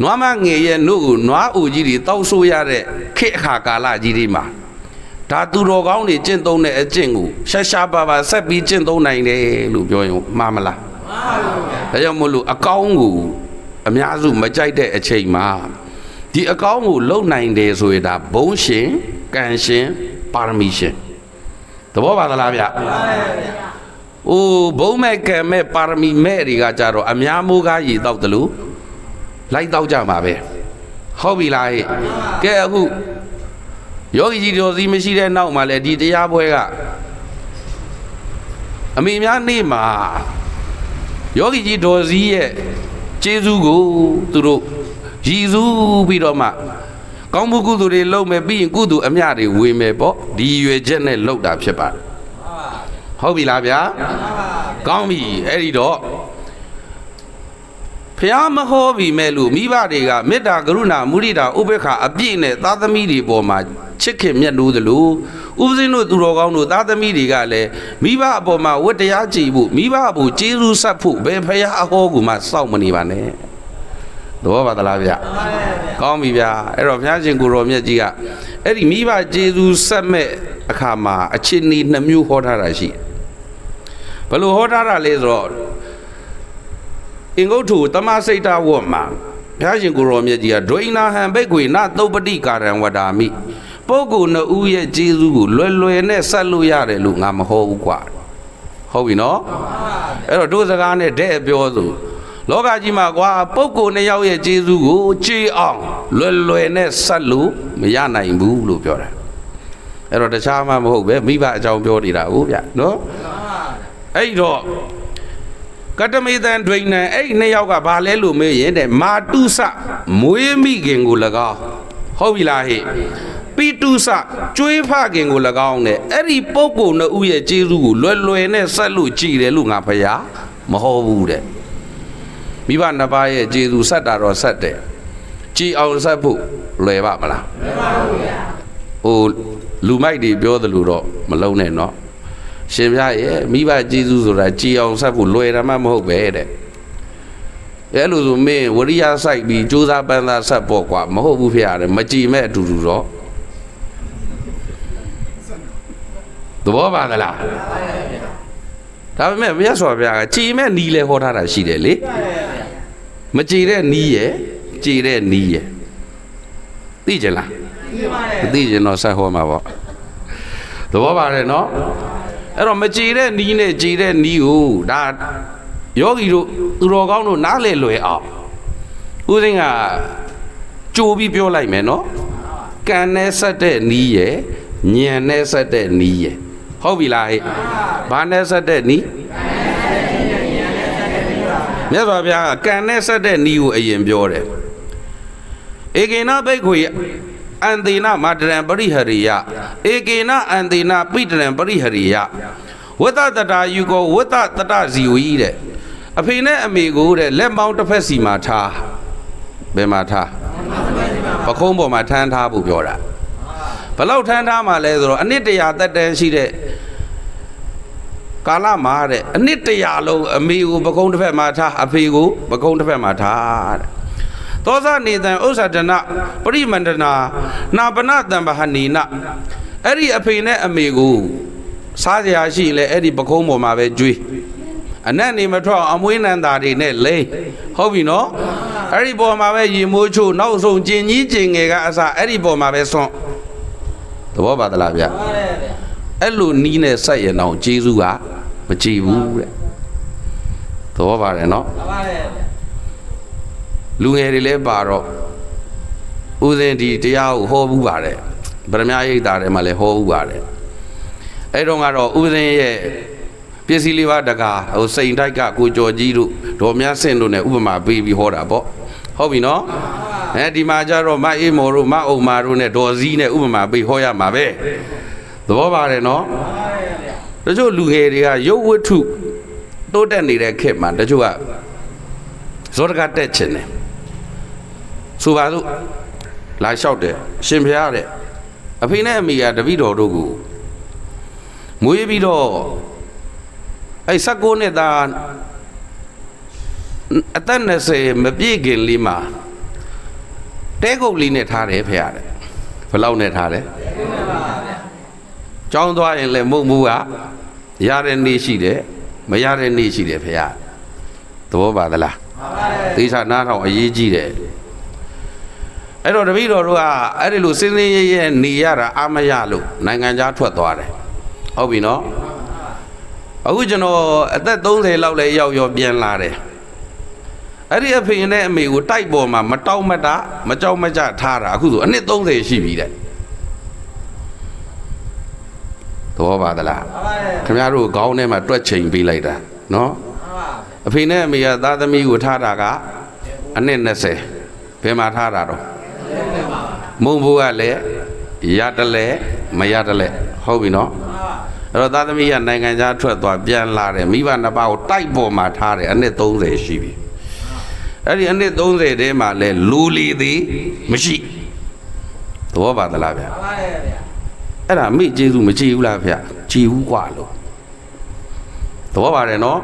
နွားမငယ်ရဲ့နှုတ်ကိုနွားအိုကြီးတွေတောက်ဆိုးရတဲ့ခေတ်အခါကာလကြီးတွေမှာဒါသူတော်ကောင်းတွေကျင့်သုံးတဲ့အကျင့်ကိုရှာရှာပါပါဆက်ပြီးကျင့်သုံးနိုင်တယ်လို့ပြောရင်မှားမလားမှားပါဘူးဗျာဒါကြောင့်မို့လို့အကောင်းကိုအများစုမကြိုက်တဲ့အချိန်မှာဒီအကောင်းကိုလုံနိုင်တယ်ဆိုရင်ဒါဘုံရှင်ကံရှင်ပါရမီရှင်သဘောပါသလားဗျာမှန်ပါဗျာအိုးဘုံမဲ့ကံမဲ့ပါရမီမဲ့တွေကကြတော့အများမိုးကားရည်တောက်တယ်လို့လိုက်တောက်ကြမှာပဲဟုတ်ပြီလားဟဲ့ကဲအခုယောဂီကြီးတော်စီမရှိတဲ့နောက်မှာလဲဒီတရားပွဲကအမိများနေ့မှာယောဂီကြီးတော်စီရဲ့ကျေးဇူးကိုသူတို့ရည်စူးပြီးတော့မှကောင်းမှုကုသိုလ်တွေလုပ်မယ်ပြီးရင်ကုသိုလ်အမြတွေဝေမယ်ပေါ့ဒီရွယ်ချက်နဲ့လုပ်တာဖြစ်ပါတယ်ဟုတ်ပြီလားဗျာကောင်းပြီအဲ့ဒီတော့ဖျားမဟောပြီမဲ့လို့မိဘတွေကမေတ္တာကရုဏာမုဒိတာဥပေက္ခအပြည့်နဲ့သားသမီးတွေပေါ်မှာချစ်ခင်မြတ်နိုးသလိုဥပဇင်းတို့သူတော်ကောင်းတို့သားသမီးတွေကလည်းမိဘအပေါ်မှာဝတ္တရားကြည်ဖို့မိဘအဖို့ကျေးဇူးဆက်ဖို့ဘယ်ဖျားအဟောကူမှစောင့်မနေပါနဲ့သဘောပါသလားဗျကောင်းပြီဗျာအဲ့တော့ဘုရားရှင်ကိုရောမြတ်ကြီးကအဲ့ဒီမိဘကျေးဇူးဆက်မဲ့အခါမှာအချင်းဤနှမျိုးဟောထားတာရှိဘယ်လိုဟောထားတာလဲဆိုတော့အင်္ဂုတ္ထုတမစိတ်တဝတ်မှာဘုရားရှင်ကိုရောမြတ်ကြီးကဒွိနာဟံဘိက္ခွေနသုပ္ပတိကာရံဝဒာမိပုဂ္ဂိုလ်နှစ်ဦးရဲ့ကျေးဇူးကိုလွယ်လွယ်နဲ့ဆက်လို့ရတယ်လို့ငါမဟောဘူးကွာဟုတ်ပြီနော်အဲ့တော့တို့စကားနဲ့တဲ့ပြောဆိုလောကကြီးမှာကွာပုဂ္ဂိုလ်နှစ်ယောက်ရဲ့ကျေးဇူးကိုကြည်အောင်လွယ်လွယ်နဲ့ဆက်လို့မရနိုင်ဘူးလို့ပြောတာအဲ့တော့တခြားမှမဟုတ်ပဲမိဘအကြောင်းပြောနေတာဟုတ်ဗျနော် အဲ့တော့ကတမေတံဒွိဏံအဲ့နှစ်ယောက်ကဘာလဲလို့မေးရင်တဲ့မာတုစမွေးမိခင်ကို၎င်းဟုတ်ပြီလားဟဲ့ပိတုစကျွေးဖခင်ကို၎င်းနဲ့အဲ့ဒီပုဂ္ဂိုလ်နှစ်ဦးရဲ့ကျေးဇူးကိုလွယ်နဲ့ဆက်လို့ကြည်တယ်လို့ငါဖယားမဟုတ်ဘူးတဲ့မိဘနှစ်ပါးရဲ့ကျေးဇူးဆက်တာတော့ဆက်တယ်ကြည်အောင်ဆက်ဖို့လွယ်ပါမလားလွယ်ပါဘူးဗျာဟိုလူမိုက်တွေပြောသလိုတော့မလုံးနဲ့နော်ရှင်ပြရဲ့မိဘကျေးဇူးဆိုတာကြည်အောင်ဆက်ဖို့လွယ်တယ်မှမဟုတ်ပဲတဲ့အဲ့လိုဆိုမင်းဝရိယစိုက်ပြီးကြိုးစားပန်းစားဆက်ပေါ့ကွာမဟုတ်ဘူးဖေရတယ်မကြည်မဲ့အတူတူတော့သဘောပါသလားဒါပေမဲ့မြတ်စွာဘုရားကကြည်မဲ့နီးလဲဟောထားတာရှိတယ်လေမကြည်တဲ့နီးရဲ့ကြည်တဲ့နီးရဲ့သိကြလားမသိကြတော့ဆက်ဟောမှာပေါ့သဘောပါတယ်နော်အဲ့တော့မကြည်တဲ့နီးနဲ့ကြည်တဲ့နီးကိုဒါယောဂီတို့သူတော်ကောင်းတို့နားလေလွယ်အောင်ဦးသိန်းကကြိုပြီးပြောလိုက်မယ်နော်ကံနဲ့ဆက်တဲ့နီးရဲ့ဉာဏ်နဲ့ဆက်တဲ့နီးရဲ့ဟုတ်ပြီလားဟဲ့ဘာနဲ့ဆက်တဲ့နီးမြတ်စွာဘုရားကကံနဲ့ဆက်တဲ့နီးကိုအရင်ပြောတယ်ဧကေနဘိက္ခွေအန္တိနမတရံပရိဟရိယဧကေနအန္တိနပိတရံပရိဟရိယဝတ္တတတာယူကောဝတ္တတတဇီဝီတဲ့အဖေနဲ့အမေကိုတဲ့လက်မောင်းတစ်ဖက်စီမှာထားဘယ်မှာထားပခုံးပေါ်မှာထမ်းထားဖို့ပြောတာဘယ်လောက်ထမ်းထားမှလဲဆိုတော့အနှစ်တရာတက်တန်းရှိတဲ့ကာလမှာတဲ့အနှစ်တရာလုံးအမေကိုပခုံးတစ်ဖက်မှာထားအဖေကိုပခုံးတစ်ဖက်မှာထားတဲ့သောဇနေတံဥစ္စာဒနာပရိမန္တနာနာပနတံဘဟနီနအဲ့ဒီအဖေနဲ့အမေကိုစားစရာရှိလဲအဲ့ဒီပခုံးပေါ်မှာပဲကျွေးအနက်နေမထွက်အမွေးနန္တာတွေနဲ့လိမ့်ဟုတ်ပြီနော်အဲ့ဒီပေါ်မှာပဲရေမိုးချိုးနောက်ဆုံးကျင်ကြီးကျင်ငယ်ကအစအဲ့ဒီပေါ်မှာပဲဆွန့်သဘောပါသလားဗျအဲ့လိုနီးနဲ့ဆက်ရအောင်ကျေးဇူးကမကြည့်ဘူးတဲ့သဘောပါတယ်နော်လူငယ်တွေလည်းပါတော့ဦးဇင်းဒီတရားကိုဟောဘူးပါတယ်ဗရမ ्या ရိပ်တာထဲမှာလည်းဟောဘူးပါတယ်အဲ့တော့ကတော့ဦးဇင်းရဲ့ပစ္စည်းလေးပါးတကာဟိုစိန်တိုက်ကကိုကျော်ကြီးတို့ဒေါ်မြတ်ဆင့်တို့ ਨੇ ဥပမာပေးပြီးဟောတာပေါ့ဟုတ်ပြီနော်ဒီမှာကျတော့မအေးမော်တို့မအုံမာတို့ ਨੇ ဒေါ်စည်း ਨੇ ဥပမာပေးဟောရမှာပဲသဘောပါတယ်နော်တချို့လူငယ်တွေကရုပ်ဝတ္ထုတိုးတက်နေတဲ့ခေတ်မှာတချို့ကဇောတကတက်ချင်တယ်ဆိုပါစို့လာလျှောက်တယ်ရှင်ဖျားတဲ့အဖေနဲ့အမေကတပည့်တော်တို့ကိုမွေးပြီးတော့အဲ့16နှစ်သားအသက်20မပြည့်ခင်လေးမှာတဲကုတ်လေးနဲ့ထားတယ်ဖေရတယ်ဘယ်လောက်နဲ့ထားတယ်ကျောင်းသွားရင်လည်းမုတ်မှုကရတဲ့နေ့ရှိတယ်မရတဲ့နေ့ရှိတယ်ဖေရသဘောပါသလားသေချာနားထောင်အရေးကြီးတယ်အဲ့တော့တပည့်တော်တို့ကအဲ့ဒီလိုစင်းစင်းရဲရဲနေရတာအမရလို့နိုင်ငံခြားထွက်သွားတယ်ဟုတ်ပြီနော်အခုကျွန်တော်အသက်30လောက်လဲရောက်ရောပြန်လာတယ်အဲ့ဒီအဖေနဲ့အမေကိုတိုက်ပေါ်မှာမတောက်မတမကြောက်မကြထားတာအခုဆိုအနှစ်30ရှိပြီတဲ့သဘောပါသလားခင်ဗျားတို့ခေါင်းထဲမှာတွက်ချိန်ပေးလိုက်တာနော်အဖေနဲ့အမေကသားသမီးကိုထားတာကအနှစ်20ဘယ်မှာထားတာတော့မုံဘိုးကလည်းရတလဲမရတလဲဟုတ်ပြီနော်အဲ့တော့သားသမီးကနိုင်ငံခြားထွက်သွားပြန်လာတယ်မိဘနှစ်ပါးကိုတိုက်ပေါ်မှာထားတယ်အနှစ်30ရှိပြီအဲ့ဒီအနှစ်30တဲမှာလဲလူလီသည်မရှိသဘောပါသလားဗျာအဲ့ဒါမိကျေးဇူးမကြည်ဘူးလားဗျာကြည်ဘူးกว่าလို့သဘောပါတယ်နော်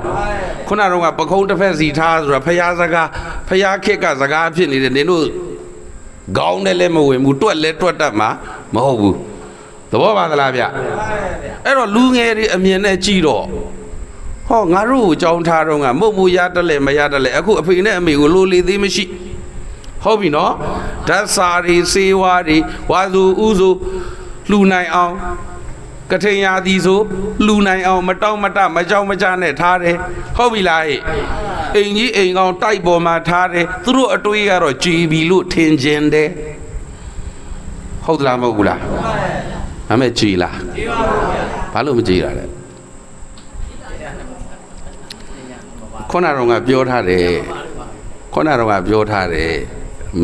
ခုနကတော့ပခုံးတစ်ဖက်စီထားဆိုတာဖျားစကားဖျားခက်ကစကားဖြစ်နေတယ်နင်တို့ခေါင်းနဲ့လည်းမဝင်ဘူးတွက်လည်းတွက်တတ်မှာမဟုတ်ဘူးသဘောပါသလားဗျအဲ့တော့လူငယ်တွေအမြင်နဲ့ကြည့်တော့ဟောငါတို့ကိုကြောင်းထားတော့ကမုတ်မူရတလဲမရတလဲအခုအဖေနဲ့အမေကိုလိုလေသေးမရှိဟုတ်ပြီနော်ဓာတ်စာတွေစေဝါတွေဝါစုဥစုလှူနိုင်အောင်ကထိန်ရာသီဆိုလှူနိုင်အောင်မတောင့်မတမကြောက်မကြနဲ့ထားတယ်ဟုတ်ပြီလားဟဲ့အိမ်ကြီးအိမ်ကောင်တိုက်ပေါ်မှာထားတယ်သူတို့အတွေးကတော့ကြည်ပြီလို့ထင်ကျင်တယ်ဟုတ်သလားမဟုတ်ဘူးလားအမေကြည်လားကြည်ပါဘူးဗျာဘာလို့မကြည်တာလဲ ခုနကတော့ပြောထားတယ်ခုနကတော့ပြောထားတယ်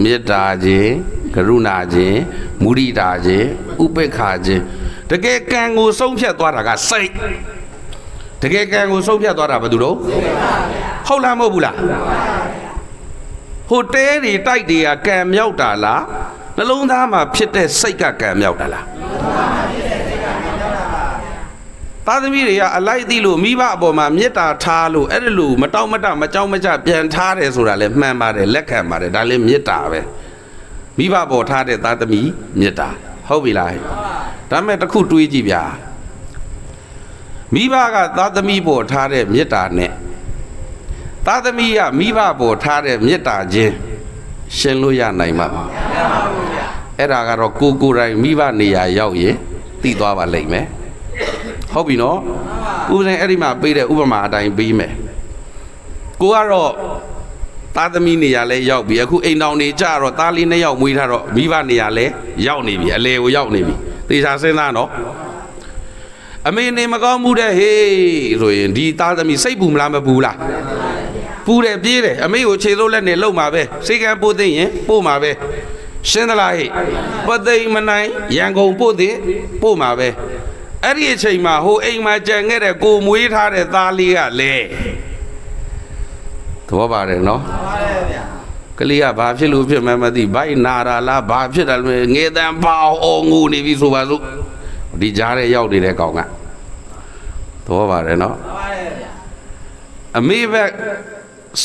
မေတ္တာခြင်းကရုဏာခြင်းမုဒိတာခြင်းဥပေက္ခခြင်းတကယ်ကံကိုဆုံးဖြတ်သွားတာကစိတ်တကယ်ကံကိုဆုံးဖြတ်သွားတာဘာလို့တော့ဟုတ်လားမဟုတ်ဘူးလားဟိုတဲတွေတိုက်တွေကကံမြောက်တာလားနှလုံးသားမှာဖြစ်တဲ့စိတ်ကကံမြောက်တာလားသားသမီးတွေကအလိုက်သိလို့မိဘအပေါ်မှာမေတ္တာထားလို့အဲ့ဒါလို့မတောင့်မတမကြောက်မကြပြန်ထားတယ်ဆိုတာလည်းမှန်ပါတယ်လက်ခံပါတယ်ဒါလည်းမေတ္တာပဲမိဘပေါ်ထားတဲ့သားသမီးမေတ္တာဟုတ်ပြီလားဒါမဲ့တစ်ခုတွေးကြည့်ဗျာမိဘကသားသမီးပေါ်ထားတဲ့မေတ္တာနဲ့သားသမီးကမိဘပေါ်ထားတဲ့မေတ္တာချင်းရှင်းလို့ရနိုင်မှာအဲ့ဒါကတော့ကိုယ်တိုင်မိဘနေရာရောက်ရင်သိသွားပါလိမ့်မယ်ဟုတ်ပြီနော်ဦးဇင်းအဲ့ဒီမှာပေးတဲ့ဥပမာအတိုင်းပြီးမယ်ကိုကတော့သားသမီးနေရာလဲရောက်ပြီအခုအိမ်တော်နေကြတော့သားလေး2ယောက်မွေးထားတော့မိဘနေရာလဲရောက်နေပြီအလေကိုရောက်နေပြီသေချာစဉ်းစားနော်အမေနေမကောင်းမှုတဲ့ဟေးဆိုရင်ဒီသားသမီးစိတ်ပူမလားမပူလားပူတယ်ပြေးတယ်အမေကိုခြေစိုးလက်နဲ့လှုပ်မှာပဲစိတ်ကံပို့သိရင်ပို့မှာပဲရှင်းသလားဟေ့ပသိမ်မနိုင်ရန်ကုန်ပို့သိပို့မှာပဲအဲ့ဒီအချိန်မှာဟိုအိမ်မှာကြံခဲ့တဲ့ကိုမွေးထားတဲ့သားလေးကလည်းသဘောပါတယ်နော်ကလေးကဘာဖြစ်လို့ဖြစ်မှမသိဘိုက်နာတာလားဘာဖြစ်တယ်လဲငေတန်ပေါအောင်ငူနေပြီဆိုပါစို့ဒီကြားထဲရောက်နေတဲ့ကောင်ကသဘောပါတယ်နော်အမေဘက်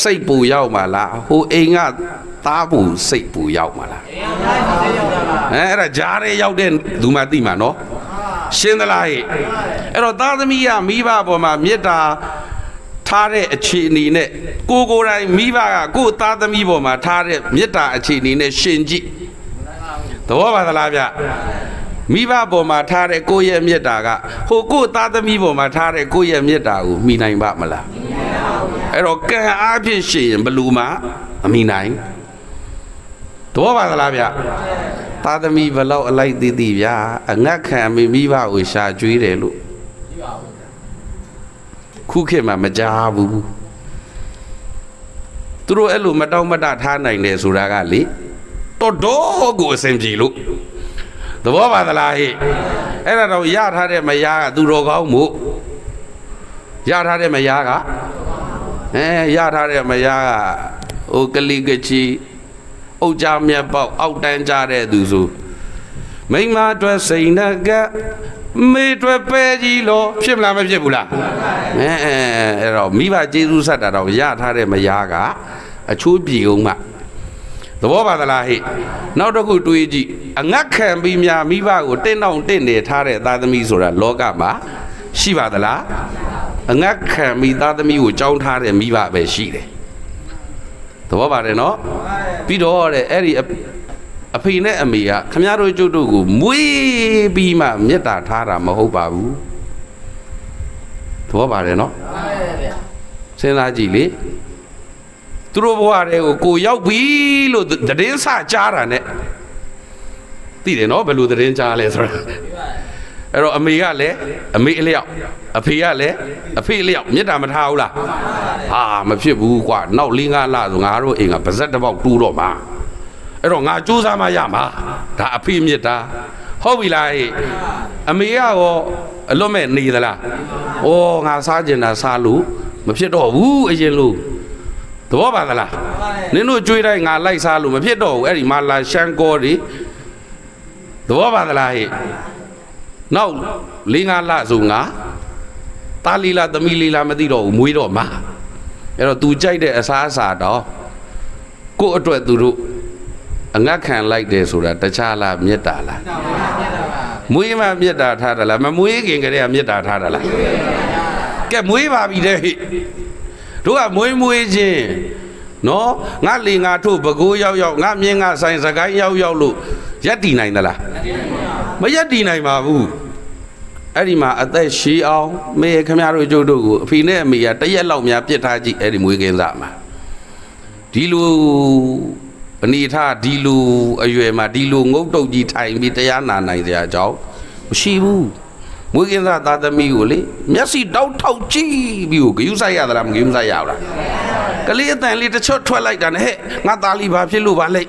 စိတ်ပူရောက်မှာလားဟိုအိမ်ကသားပူစိတ်ပူရောက်မှာလားအဲ့ဒါကြားထဲရောက်တဲ့သူမှသိမှာနော်ရှင်းသလားဟဲ့အဲ့တော့သားသမီးကမိဘပေါ်မှာမေတ္တာထားတဲ့အခြေအနေနဲ့ကိုယ်တိုင်မိဘကကိုယ်သားသမီးပေါ်မှာထားတဲ့မေတ္တာအခြေအနေနဲ့ရှင်ကြည့်သဘောပါသလားဗျမိဘပေါ်မှာထားတဲ့ကိုယ့်ရဲ့မေတ္တာကဟိုကိုယ်သားသမီးပေါ်မှာထားတဲ့ကိုယ့်ရဲ့မေတ္တာကိုမိနိုင်ပါမလားအဲ့တော့ကံအားဖြင့်ရှင်ရင်ဘယ်လိုမှမမိနိုင်သဘောပါသလားဗျသားသမီးဘလောက်အလိုက်သိသိဗျာအငတ်ခံမိဘကိုရှာကျွေးတယ်လို့ခုခေတ်မှာမကြားဘူးသူတို့အဲ့လိုမတောင့်မတထားနိုင်တယ်ဆိုတာကလေတော်ကိုအဆင်ပြေလို့သဘောပါသလားဟဲ့အဲ့ဒါတော့ရထားတဲ့မယားကသူတော်ကောင်းမို့ရထားတဲ့မယားကရထားတဲ့မယားကဟိုကလီကချီအုတ်ကြမြက်ပေါက်အောက်တန်းကြတဲ့သူဆိုမိမအတွက်စိန်နဲ့ကမေအတွက်ပဲကြီးလို့ဖြစ်မလားမဖြစ်ဘူးလားအဲ့တော့မိဘကျေးဇူးဆက်တာတော့ရထားတဲ့မယားကအချိုးပြေအောင်မှသဘောပါသလားဟဲ့နောက်တစ်ခုတွေးကြည့်အငတ်ခံပြီးများမိဘကိုတင်းတောင့်တင့်နေထားတဲ့သားသမီးဆိုတာလောကမှာရှိပါသလားအငတ်ခံပြီးသားသမီးကိုကြောင်းထားတဲ့မိဘပဲရှိတယ်သဘောပါတယ်နော်ပြီးတော့တဲ့အဲ့ဒီအဖေနဲ့အမေကခမရတို့ကျုပ်တို့ကိုမွေးပြီးမှမေတ္တာထားတာမဟုတ်ပါဘူးသဘောပါတယ်နော်စဉ်းစားကြည့်လေသူတို့ဘဝတွေကိုကိုရောက်ပြီလို့သတင်းစကြားတာနဲ့သိတယ်နော်ဘယ်လိုသတင်းကြားလဲဆိုတာအဲ့တော့အမေကလည်းအမေအလျောက်အဖေကလည်းအဖေအလျောက်မေတ္တာမထားဘူးလားဟာမဖြစ်ဘူးကွာနောက်၄-၅ လဆိုငါတို့အိမ်ကပါဇက်တစ်ပေါက်တူးတော့မှာအဲ့တော့ငါစူးစမ်းမှရမှာဒါအဖေမေတ္တာဟုတ်ပြီလားအမေကရောအလွတ်မဲ့နေသလားဩငါစားကျင်တာစားလို့မဖြစ်တော့ဘူးအရင်လို့သဘောပါသလားနင်တို့ကြွေးတိုင်းငါလိုက်စားလို့မဖြစ်တော့ဘူးအဲ့ဒီမှာလာရှမ်းကောတွေသဘောပါသလားနောက်၄-၅ လဆိုငါသားလေးလားသမီးလေးလားမသိတော့ဘူးမွေးတော့မှာအဲ့တော့ तू ကြိုက်တဲ့အစားအစာတော့ကို့အတွက်သူတို့အငတ်ခံလိုက်တယ်ဆိုတာတခြားလားမေတ္တာလားမွေးမှမေတ္တာထားတာလားမမွေးခင်ကတည်းကမေတ္တာထားတာလားကဲမွေးပါပြီတဲ့ဟိတို့ကမွေးချင်းနော်ငါလေငါထုတ်ပကိုးရောက်ငါမြင်းငါဆိုင်စကိုင်းရောက်လို့ရက်တည်နိုင်သလားမရက်တည်နိုင်ပါဘူးအဲ့ဒီမှာအသက်ရှည်အောင်မေခမရတို့ကျုပ်တို့ကိုအဖေနဲ့အမေကတရက်လောက်များပြစ်ထားကြည့်အဲ့ဒီမွေးကင်းစားမှာဒီလိုအနေထားဒီလိုအရွယ်မှာဒီလိုငုတ်တုတ်ကြီးထိုင်ပြီးတရားနာနိုင်စရာအကြောင်းမရှိဘူး မွေးကင်းသားသားသမီးကိုလေမျက်စိတောက်ထောက်ကြည့်ပြီးကိုဂယုဆိုင်ရသလားမဂယုဆိုင်ရဘူးလားကလေးအတန်လေးတစ်ချွတ်ထွက်လိုက်တာနဲ့ဟဲ့ငါသားလေးဘာဖြစ်လို့ပါလဲ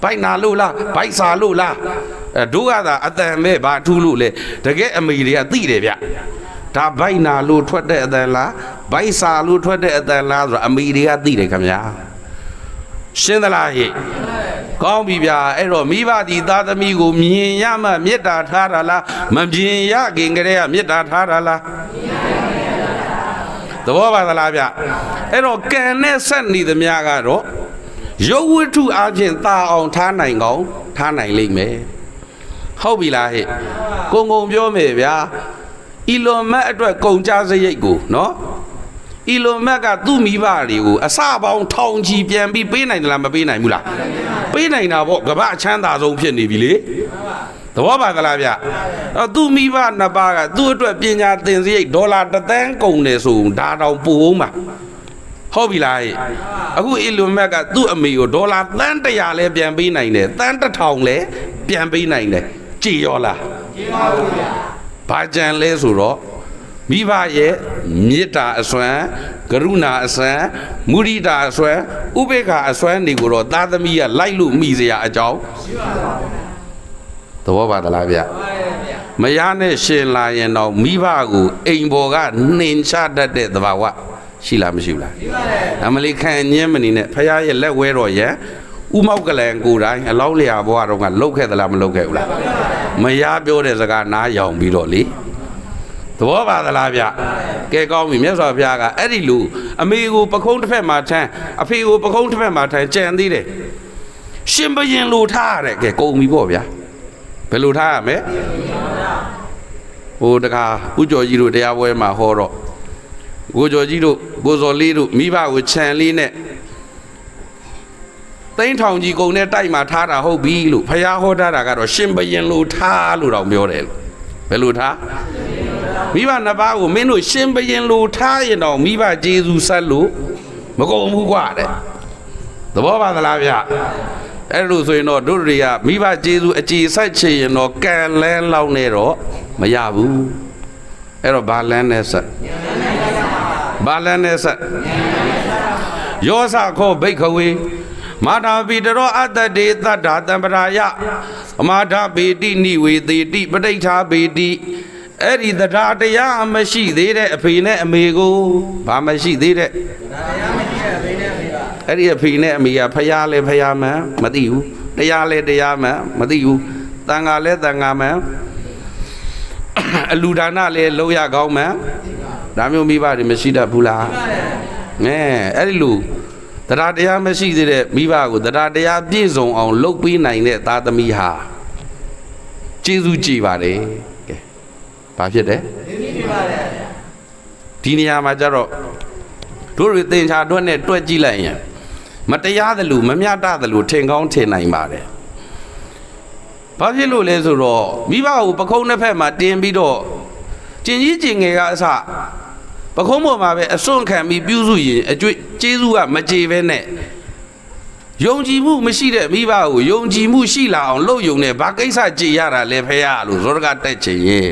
ဘိုက်နာလို့လားဘိုက်စာလို့လားတို့ကသာအတန်ပဲဘာထူးလို့လဲတကယ်အမေတွေကသိတယ်ဗျဒါဘိုက်နာလို့ထွက်တဲ့အတန်လားဘိုက်စာလို့ထွက်တဲ့အတန်လားဆိုတာအမေတွေကသိတယ်ခင်ဗျာရှင်းသလားဟဲ့ကောင်းပြီဗျာအဲ့တော့မိဘဒီသားသမီးကိုမြင်ရမှမေတ္တာထားတာလားမမြင်ရခင်ကလေးကမေတ္တာထားတာလားသဘောပါသလားဗျအဲ့တော့ကံနဲ့ဆက်နေသမျှကတော့ရုပ်ဝတ္ထုအချင်းသာအောင်ထားနိုင်ကောင်းထားနိုင်လိမ့်မယ်ဟုတ်ပြီလားဟဲ့ကုံကုံပြောမယ်ဗျာအီလွန်မတ်အတွက်ကုန်ကြစရိတ်ကိုနော်အီလွန်မတ်ကသူ့မိဘတွေကိုအစပေါင်းထောင်ချီပြန်ပြီးပေးနိုင်တယ်လားမပေးနိုင်ဘူးလားပေးနိုင်တာပေါ့ကမ္ဘာအချမ်းသာဆုံးဖြစ်နေပြီလေသဘောပါကလားဗျသူ့မိဘနှစ်ပါးကသူ့အတွက်ပညာသင်စရိတ်ဒေါ်လာ1 သန်းကုန်တယ်ဆိုဒါတောင်ပို့အောင်ပါဟုတ်ပြီလားအခုအီလွန်မတ်ကသူ့အမေကိုဒေါ်လာသန်း100လဲပြန်ပေးနိုင်တယ်သန်း1000လဲပြန်ပေးနိုင်တယ်ကြည်ရောလားကြည်ပါဘူးဗျဘာကြံလဲဆိုတော့မိဘရဲ့မေတ္တာအစွမ်းကရုဏာအစွမ်းမုဒိတာအစွမ်းဥပေက္ခအစွမ်းတွေကိုတော့သားသမီးကလိုက်လို့မိစရာအကြောင်းရှိပါပါဘုရားသဘောပါသလားဗျမယားနဲ့ရှင်လာရင်တော့မိဘကိုအိမ်ပေါ်ကနှင်ချတတ်တဲ့သဘာဝရှိလားမရှိဘူးလားရှိပါတယ်အမလီခံညင်းမနေနဲ့ဖခင်ရဲ့လက်ဝဲတော်ရဲ့ဥမောက်ကလန်ကိုယ်တိုင်အလောင်းလျာဘွားတော့ကလှုပ်ခဲ့သလားမလှုပ်ခဲ့ဘူးလားမယားပြောတဲ့စကားနားယောင်ပြီးတော့လေသဘောပါသလားဗျကဲကောင်းပြီမြတ်စွာဘုရားကအဲ့ဒီလူအမေကိုပခုံးတစ်ဖက်မှာထမ်းအဖေကိုပခုံးတစ်ဖက်မှာထမ်းကြံသေးတယ်ရှင်ဘရင်လိုထားရတယ်ကဲကုန်ပြီပေါ့ဗျာဘယ်လိုထားရမလဲဟိုတခါဥကျော်ကြီးတို့တရားပွဲမှာဟောတော့ကိုကျော်ကြီးတို့ကိုစော်လေးတို့မိဘကိုခြံလေးနဲ့သိန်းထောင်ကြီးကုန်နဲ့တိုက်မှာထားတာဟုတ်ပြီလို့ဖယားဟောထားတာကတော့ရှင်ဘရင်လိုထားလို့တော့ပြောတယ်ဘယ်လိုထားမိဘနှစ်ပါးကိုမင်းတို့ရှင်ဘရင်လိုထားရင်တော့မိဘကျေးဇူးဆက်လို့မကုန်ဘူးကွာတဲ့သဘောပါသလားဗျအဲ့လိုဆိုရင်တော့တို့တွေကမိဘကျေးဇူးအကြည်ဆက်ချင်ရင်တော့ကံလန်းလောက်နေတော့မရဘူးအဲ့တော့ဘာလန်းနဲ့ဆက်ဘာလန်းနဲ့ဆက်ယောသခောဘိက္ခဝေမာတာပိတရောအတ္တတေသတ္တာတံပရာယအမာဒပေတိနိဝေသေတိပဋိဋ္ဌာပေတိအဲ့ဒီတရားတရားမရှိသေးတဲ့အဖေနဲ့အမေကိုဘာမရှိသေးတဲ့တရားမရှိတဲ့အဖေနဲ့အမေပါအဲ့ဒီအဖေနဲ့အမေကဖယားလဲဖယားမှန်မသိဘူးတရားလဲတရားမှန်မသိဘူးတန်ဃာလဲတန်ဃာမှန်အလူဒါနလဲလောက်ရကောင်းမှန်ဒါမျိုးမိဘတွေမရှိတတ်ဘူးလားအဲ့ဒီလူတရားတရားမရှိသေးတဲ့မိဘကိုတရားတရားပြည့်စုံအောင်လုပ်ပေးနိုင်တဲ့သားသမီးဟာကျေးဇူးကြည်ပါတယ်ကဲဘာဖြစ်တယ်ဒီနေရာမှာကျတော့တို့တွေသင်္ချာတွက်နဲ့တွက်ကြည့်လိုက်ရင်မတရားသလိုမမျှတသလိုထင်ကောင်းထင်နိုင်ပါတယ်ဘာဖြစ်လို့လဲဆိုတော့မိဘကိုပခုံးတစ်ဖက်မှာတင်ပြီးတော့ကျင်ကြီးကျင်ငယ်ကအစပခုံးပေါ်မှာပဲအစွန့်ခံပြီးပြုစုရင်အကျွေးကျေးဇူးကမကြေပဲနဲ့ယုံကြည်မှုမရှိတဲ့မိဘကိုယုံကြည်မှုရှိလာအောင်လုပ်ယုံနဲ့ဘာကိစ္စကြေရတာလဲဖယားလို့ဇောရကတက်ချင်ရင်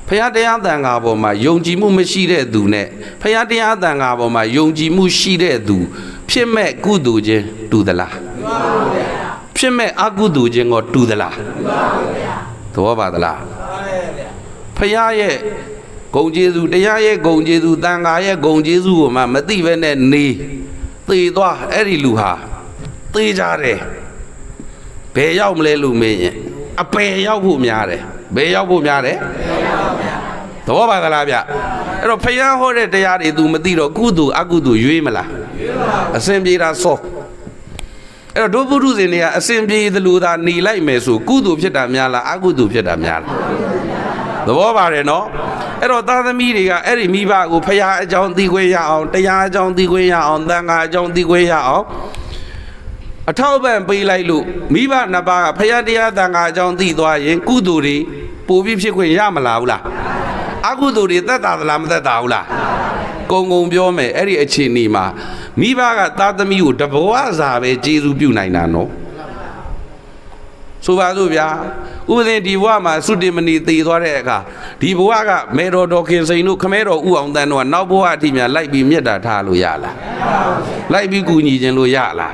ဖယားတရားတန်ခါပေါ်မှာယုံကြည်မှုမရှိတဲ့သူနဲ့ဖယားတရားတန်ခါပေါ်မှာယုံကြည်မှုရှိတဲ့သူဖြစ်မဲ့ကုသိုလ်ချင်းတူသလားဖြစ်မဲ့အကုသိုလ်ချင်းကိုတူသလားသဘောပါသလားဖယားရဲ့ဂုံကျေးဇူးတရားရဲ့ဂုံကျေးဇူးတန်ခါရဲ့ဂုံကျေးဇူးကိုမှမသိဘဲနဲ့နေသေသွားအဲ့ဒီလူဟာသေကြတယ်ဘယ်ရောက်မလဲလို့မေးရင်အပယ်ရောက်ဖို့များတယ်ဘယ်ရောက်ဖို့များတယ်သဘောပါသလားဗျအဲ့တော့ဖယားဟောတဲ့တရားတွေ तू မသိတော့ကုသိုလ်အကုသိုလ်ရွေးမလားရွေးပါဘူးအစဉ်ပြေတာစောအဲ့တော့ဒုပုထုဇဉ်တွေကအစဉ်ပြေသလိုသာနေလိုက်မယ်ဆိုကုသိုလ်ဖြစ်တာများလားအကုသိုလ်ဖြစ်တာများလားသဘောပါတယ်နော်အဲ့တော့သားသမီးတွေကအဲ့ဒီမိဘကိုဖယားအကြောင်းသိခွင့်ရအောင်တရားအကြောင်းသိခွင့်ရအောင်သံဃာအကြောင်းသိခွင့်ရအောင်အထောက်ပံ့ပေးလိုက်လို့မိဘနှစ်ပါးကဖယားတရားသံဃာအကြောင်းသိသွားရင်ကုသိုလ်တွေပိုပြီးဖြစ်ခွင့်ရမလားဘူးလားအကုသိုလ်တွေသက်သာသလားမသက်သာဘူးလားကုံကုံပြောမယ်အဲ့ဒီအခြေအနေမှာမိဘကသားသမီးကိုတဘဝစာပဲကျေးဇူးပြုနိုင်တာနော်ဆိုပါစို့ဗျာဥ ဥပဒေဒီဘဝမှာသုတေမဏီတည်သွားတဲ့အခါဒီဘဝကမေတော်တော်ခင်စိန်တို့ခမဲတော်ဥအောင်တန်းတို့ကနောက်ဘဝအထိများလိုက်ပြီးမြတ်တာထားလို့ရလားလိုက်ပြီးကူညီခြင်းလို့ရလား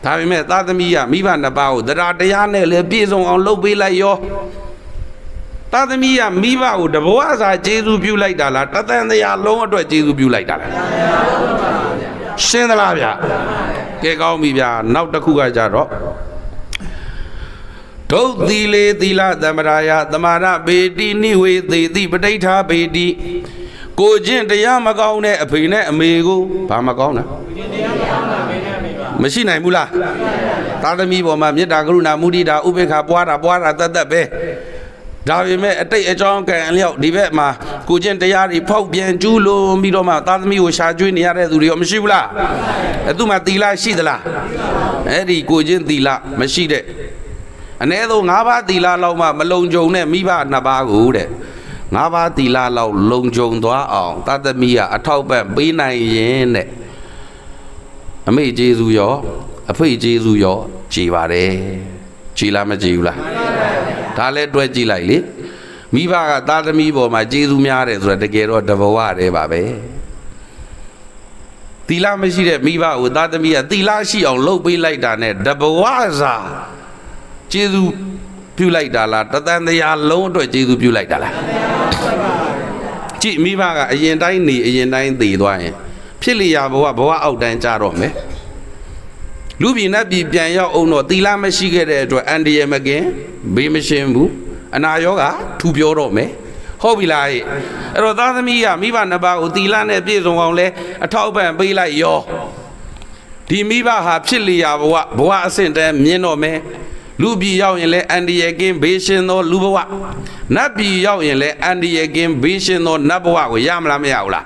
ဒါပေမဲ့သာသမီကမိဘနှစ်ပါးကိုတရားတရားနဲ့လည်းပြည့်စုံအောင်လုပ်ပေးလိုက်ရောသာသမီကမိဘကိုတဘဝစာကျေးဇူးပြုလိုက်တာလားတသံတရားလုံးအတွက်ကျေးဇူးပြုလိုက်တာလားရှင်းသလားဗျကဲကောင်းပြီဗျနောက်တစ်ခုကကြတော့ဒုသီလေသီလသမရာယသမာရပေတိနိဝေသေတိပဋိဋ္ဌာပေတိကိုချင်းတရားမကောင်းတဲ့အဖေနဲ့အမေကိုဘာမကောင်းလဲမရှိနိုင်ဘူးလားသာသမီပေါ်မှာမေတ္တာကရုဏာမုဒိတာဥပေက္ခပွားတာတတ်ပဲဒါပေမဲ့အတိတ်အကြောင်းကံအလျောက်ဒီဘက်မှာကိုချင်းတရားတွေဖောက်ပြန်ကျူးလွန်ပြီးတော့မှသာသမီကိုရှာကျွေးနေရတဲ့သူတွေရောမရှိဘူးလားသူမှသီလရှိသလားအဲ့ဒီကိုချင်းသီလမရှိတဲ့အနည်းဆုံး၅ပါးသီလလောက်မှမလုံခြုံတဲ့မိဘနှစ်ပါးကိုတဲ့၅ပါးသီလလောက်လုံခြုံသွားအောင်သာသမီကအထောက်ပံ့ပေးနိုင်ရင်တဲ့အမေကျေးဇူးရောအဖေကျေးဇူးရောကြည်ပါတယ်ကြည်လားမကြည်ဘူးလားဒါလည်းတွဲကြည့်လိုက်လေမိဘကသာသမီပေါ်မှာကျေးဇူးများတယ်ဆိုတော့တကယ်တော့တဘဝတည်းပါပဲသီလမရှိတဲ့မိဘကိုသာသမီကသီလရှိအောင်လုပ်ပေးလိုက်တာနဲ့တဘဝစာကျေးဇူးပြုလိုက်တာလားတသံတရားလုံးအတွက်ကျေးဇူးပြုလိုက်တာလားကြည့်မိဘကအရင်တိုင်းနေအရင်တိုင်းသေသွားရင်ဖြစ်လျာဘဝအောက်တိုင်းကြတော့မယ်လူပြည်နတ်ပြည်ပြန်ရောက်အောင်တော့သီလမရှိခဲ့တဲ့အတွက်အန္တရာယ်မကင်းဘေးမရှင်းဘူးအနာရောဂါထူပြောတော့မယ်ဟုတ်ပြီလားအဲ့တော့သားသမီးကမိဘနှစ်ပါးကိုသီလနဲ့ပြည့်စုံအောင်လဲအထောက်ပံ့ပေးလိုက်ရောဒီမိဘဟာဖြစ်လျာဘဝအဆင့်တန်းမြင်တော့မယ်လူပြည်ရောက်ရင်လည်းအန္တရာယ်ကင်းဘေးရှင်းသောလူဘဝနတ်ပြည်ရောက်ရင်လည်းအန္တရာယ်ကင်းဘေးရှင်းသောနတ်ဘဝကိုရမလားမရဘူးလား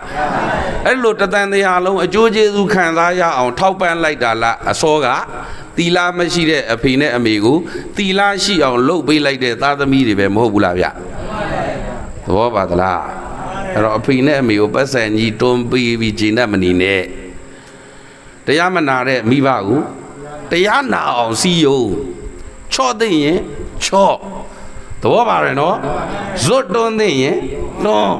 အဲ့လိုတသံတရားလုံးအကျိုးကျေးဇူးခံစားရအောင်ထောက်ပံ့လိုက်တာလားအစောကသီလမရှိတဲ့အဖေနဲ့အမေကိုသီလရှိအောင်လုပ်ပေးလိုက်တဲ့သားသမီးတွေပဲမဟုတ်ဘူးလားဗျသဘောပါသလားအဲ့တော့အဖေနဲ့အမေကိုပတ်စံကြီးတွန်းပေးပြီးဂျင်းတတ်မနေနဲ့တရားမနာတဲ့မိဘကိုတရားနာအောင်စီယုံချော့သိရင်ချော့သဘောပါရနော်ဇွတ်တွန်းသိရင်တွန်း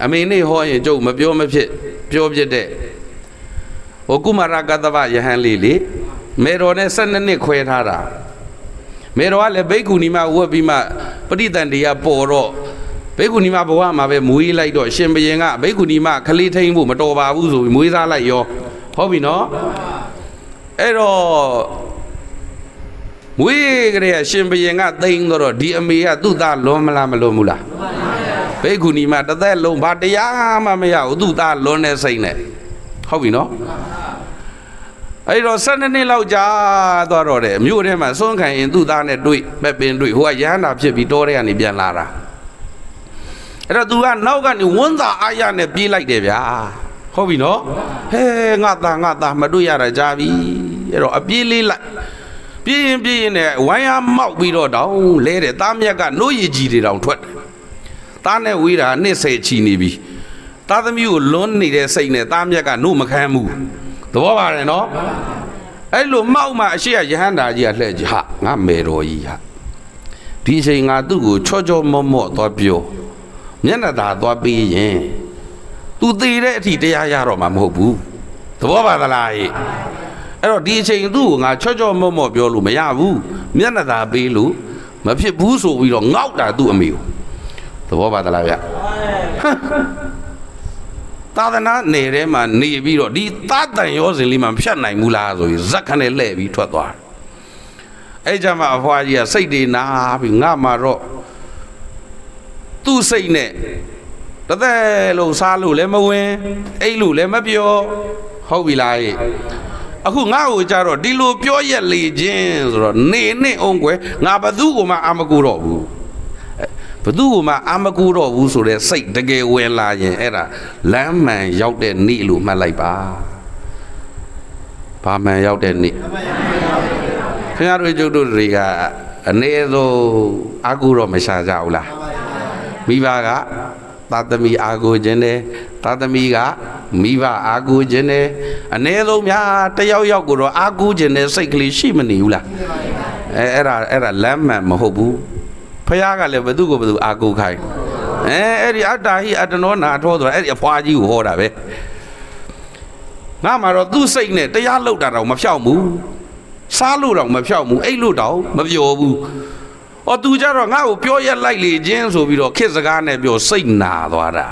အမေနဲ့ဟောရင်ကျုပ်မပြောမဖြစ်ပြောဖြစ်တဲ့ဟိုကုမာရကတ္တဗယဟန်လေးလေမေတော်နဲ့12နှစ်ခွဲထားတာမေတော်ကလည်းဘိက္ခုနီမဝတ်ပြီးမှပဋိသန္ဓေကပေါ်တော့ဘိက္ခုနီမဘဝမှာပဲမွေးလိုက်တော့ရှင်ဘုရင်ကဘိက္ခုနီမခလေးထိန်ဖို့မတော်ပါဘူးဆိုပြီးမွေးစားလိုက်ရောဟုတ်ပြီနော်အဲ့တော့မွေးကလေးရှင်ဘုရင်ကသိမ်းတော့ဒီအမေကသူ့သားလွန်မလားမလွန်ဘူးလားဘိက္ခုနီမတစ်သက်လုံးဘာတရားမှမရဘူးသူ့သားလွန်တဲ့စိတ်နဲ့ဟုတ်ပြီနော်အဲ့တော့12နှစ်လောက်ကြာသွားတော့တယ်မြို့ထဲမှာစွန့်ခံရင်သူ့သားနဲ့တွေ့ပဲ့ပင်တွေ့ဟိုကရဟန္တာဖြစ်ပြီးတောထဲကနေပြန်လာတာအဲ့တော့သူကနောက်ကနေဝန်းသာအားရနဲ့ပြေးလိုက်တယ်ဗျာဟုတ်ပြီနော်ဟဲငါသားမတွေ့ရတာကြာပြီအဲ့တော့အပြေးလေးလိုက်ပြေးရင်နဲ့ဝိုင်းအားမောက်ပြီးတော့တောင်လဲတယ်သားမြတ်ကနှိုးရည်ကြီးတွေတောင်ထွက်တယ်သားနဲ့ဝေးတာနှစ်ဆယ်ချီနေပြီသားသမီးကိုလွန်းနေတဲ့စိတ်နဲ့သားမြတ်ကနှုတ်မခံဘူးသဘောပါတယ်နော်အဲ့လိုမောက်မှအရှိရယဟန္တာကြီးကလှည့်ကြဟာငါမေတော်ကြီးဟာဒီအချိန်ငါသူ့ကိုချောချောမော့သွားပြောမျက်နှာသာသွားပေးရင်သူသေးတဲ့အထိတရားရတော့မှာမဟုတ်ဘူးသဘောပါသလားအဲ့တော့ဒီအချိန်သူ့ကိုငါချောချောမော့ပြောလို့မရဘူးမျက်နှာသာပေးလို့မဖြစ်ဘူးဆိုပြီးတော့ငေါက်တာသူ့အမေကိုသဘောပါသလားဗျသာသနာနယ်ထဲမှာနေပြီးတော့ဒီသတ္တန်ရောစဉ်လေးမှဖြတ်နိုင်ဘူးလားဆိုပြီးဇက်ခနဲ့လှည့်ပြီးထွက်သွားအဲ့ကြမှာအဖွားကြီးကစိတ်တွေနာပြီးငါမှတော့သူ့စိတ်နဲ့တသက်လုံးစားလို့လည်းမဝင်အိတ်လို့လည်းမပြောဟုတ်ပြီလားအခုငါ့ကိုကြတော့ဒီလိုပြောရက်လေခြင်းဆိုတော့နေနဲ့အောင်ကွယ်ငါဘသူ့ကိုမှအာမကူတော့ဘူးဘသူ့ကိုမှအာမကူတော့ဘူးဆိုတဲ့စိတ်တကယ်ဝင်လာရင်အဲ့ဒါလမ်းမှန်ရောက်တဲ့နေ့လို့မှတ်လိုက်ပါဘာမှန်ရောက်တဲ့နေ့ခင်ဗျားတို့ကျုပ်တို့တွေကနေသောအာကူတော့မရှာကြဘူးလားမိဘကသာသမီအာကူခြင်းတယ်သာသမီကမိဘအာကူခြင်းတယ်အ ਨੇ ဆုံးများတယောက်ယောက်ကိုတော့အာကူခြင်းတဲ့စိတ်ကလေးရှိမနေဘူးလား အဲ့ဒါလမ်းမှန်မဟုတ်ဘူးဖះကလည်းဘသူကိုဘသူအာကိုခိုင်းအဲ့ဒီအတ္တဟိအတ္တနောနာထောဆိုတာအဲ့ဒီအဖွာကြီးကိုဟောတာပဲငါမှတော့သူ့စိတ်နဲ့တရားလောက်တာတော့မဖြောက်ဘူးစားလို့တော့မဖြောက်ဘူးအိတ်လို့တော့မပျော်ဘူးသူကြတော့ငါ့ကိုပြောရက်လိုက်လေချင်းဆိုပြီးတော့ခေတ်စကားနဲ့ပြောစိတ်နာသွားတာ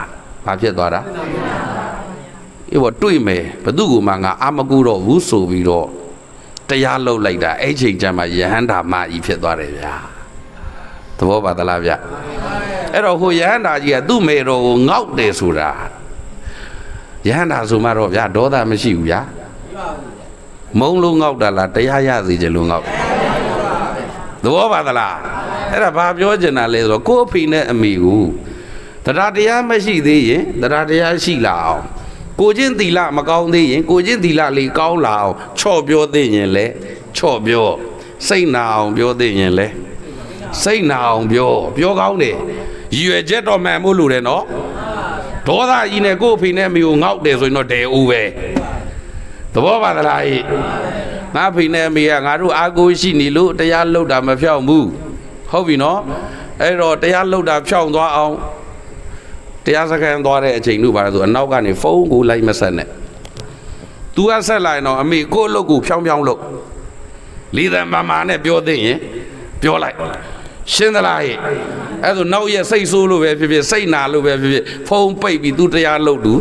ဘာဖြစ်သွားတာအေးဘောတွေ့မယ်ဘသူ့ကိုမှငါအာမကူတော့ဘူးဆိုပြီးတော့တရားလောက်လိုက်တာအဲ့ချိန်ကျမှယဟန္တာမကြီးဖြစ်သွားတယ်ဗျာသဘောပါသလားဗျအဲ့တော့ဟိုယဟန္တာကြီးကသူ့မေတော်ကိုငေါက်တယ်ဆိုတာယဟန္တာဆိုမှတော့ဗျာဒေါသမရှိဘူးဗျာမုံလုံးငေါက်တာလားတရားရစီခြင်းလို့ငေါက်သဘောပါသလားအဲ့ဒါဘာပြောချင်တာလဲဆိုတော့ကိုယ့်အဖေနဲ့အမေကိုတရားတရားမရှိသေးရင်တရားတရားရှိလာအောင်ကိုချင်းသီလမကောင်းသေးရင်ကိုချင်းသီလလေးကောင်းလာအောင်ချော့ပြောသေးရင်လဲချော့ပြောစိတ်နာအောင်ပြောသေးရင်လဲစိတ်နာအောင်ပြောကောင်းတယ်ရည်ရွယ်ချက်တော့မှန်ဖို့လိုတယ်နော်ဒေါသကြီးနဲ့ကိုယ့်အဖေနဲ့အမေကိုငေါက်တယ်ဆိုရင်တော့ဒဲဦးပဲသဘောပါသလားငါဖေနဲ့အမေကငါတို့အာကိုရှိနေလို့တရားလှုပ်တာမဖြောက်ဘူးဟုတ်ပြီနော်အဲ့တော့တရားလှုပ်တာဖြောက်သွားအောင်တရားစခန်းသွားတဲ့အချိန်တို့ပါဆိုအနောက်ကနေဖုန်းကိုလိုက်မဆက်နဲ့ तू ကဆက်လိုက်တော့အမေကိုယ့်အလုပ်ကိုဖြောင်းဖြောင်းလုပ်လီသမမာနဲ့ပြောသိရင်ပြောလိုက်ရှင်းသလားအဲ့ဒါနောက်ရက်စိတ်ဆိုးလို့ပဲဖြစ်ဖြစ်စိတ်နာလို့ပဲဖြစ်ဖြစ်ဖုန်းပိတ်ပြီး तू တရားလှုပ်သူ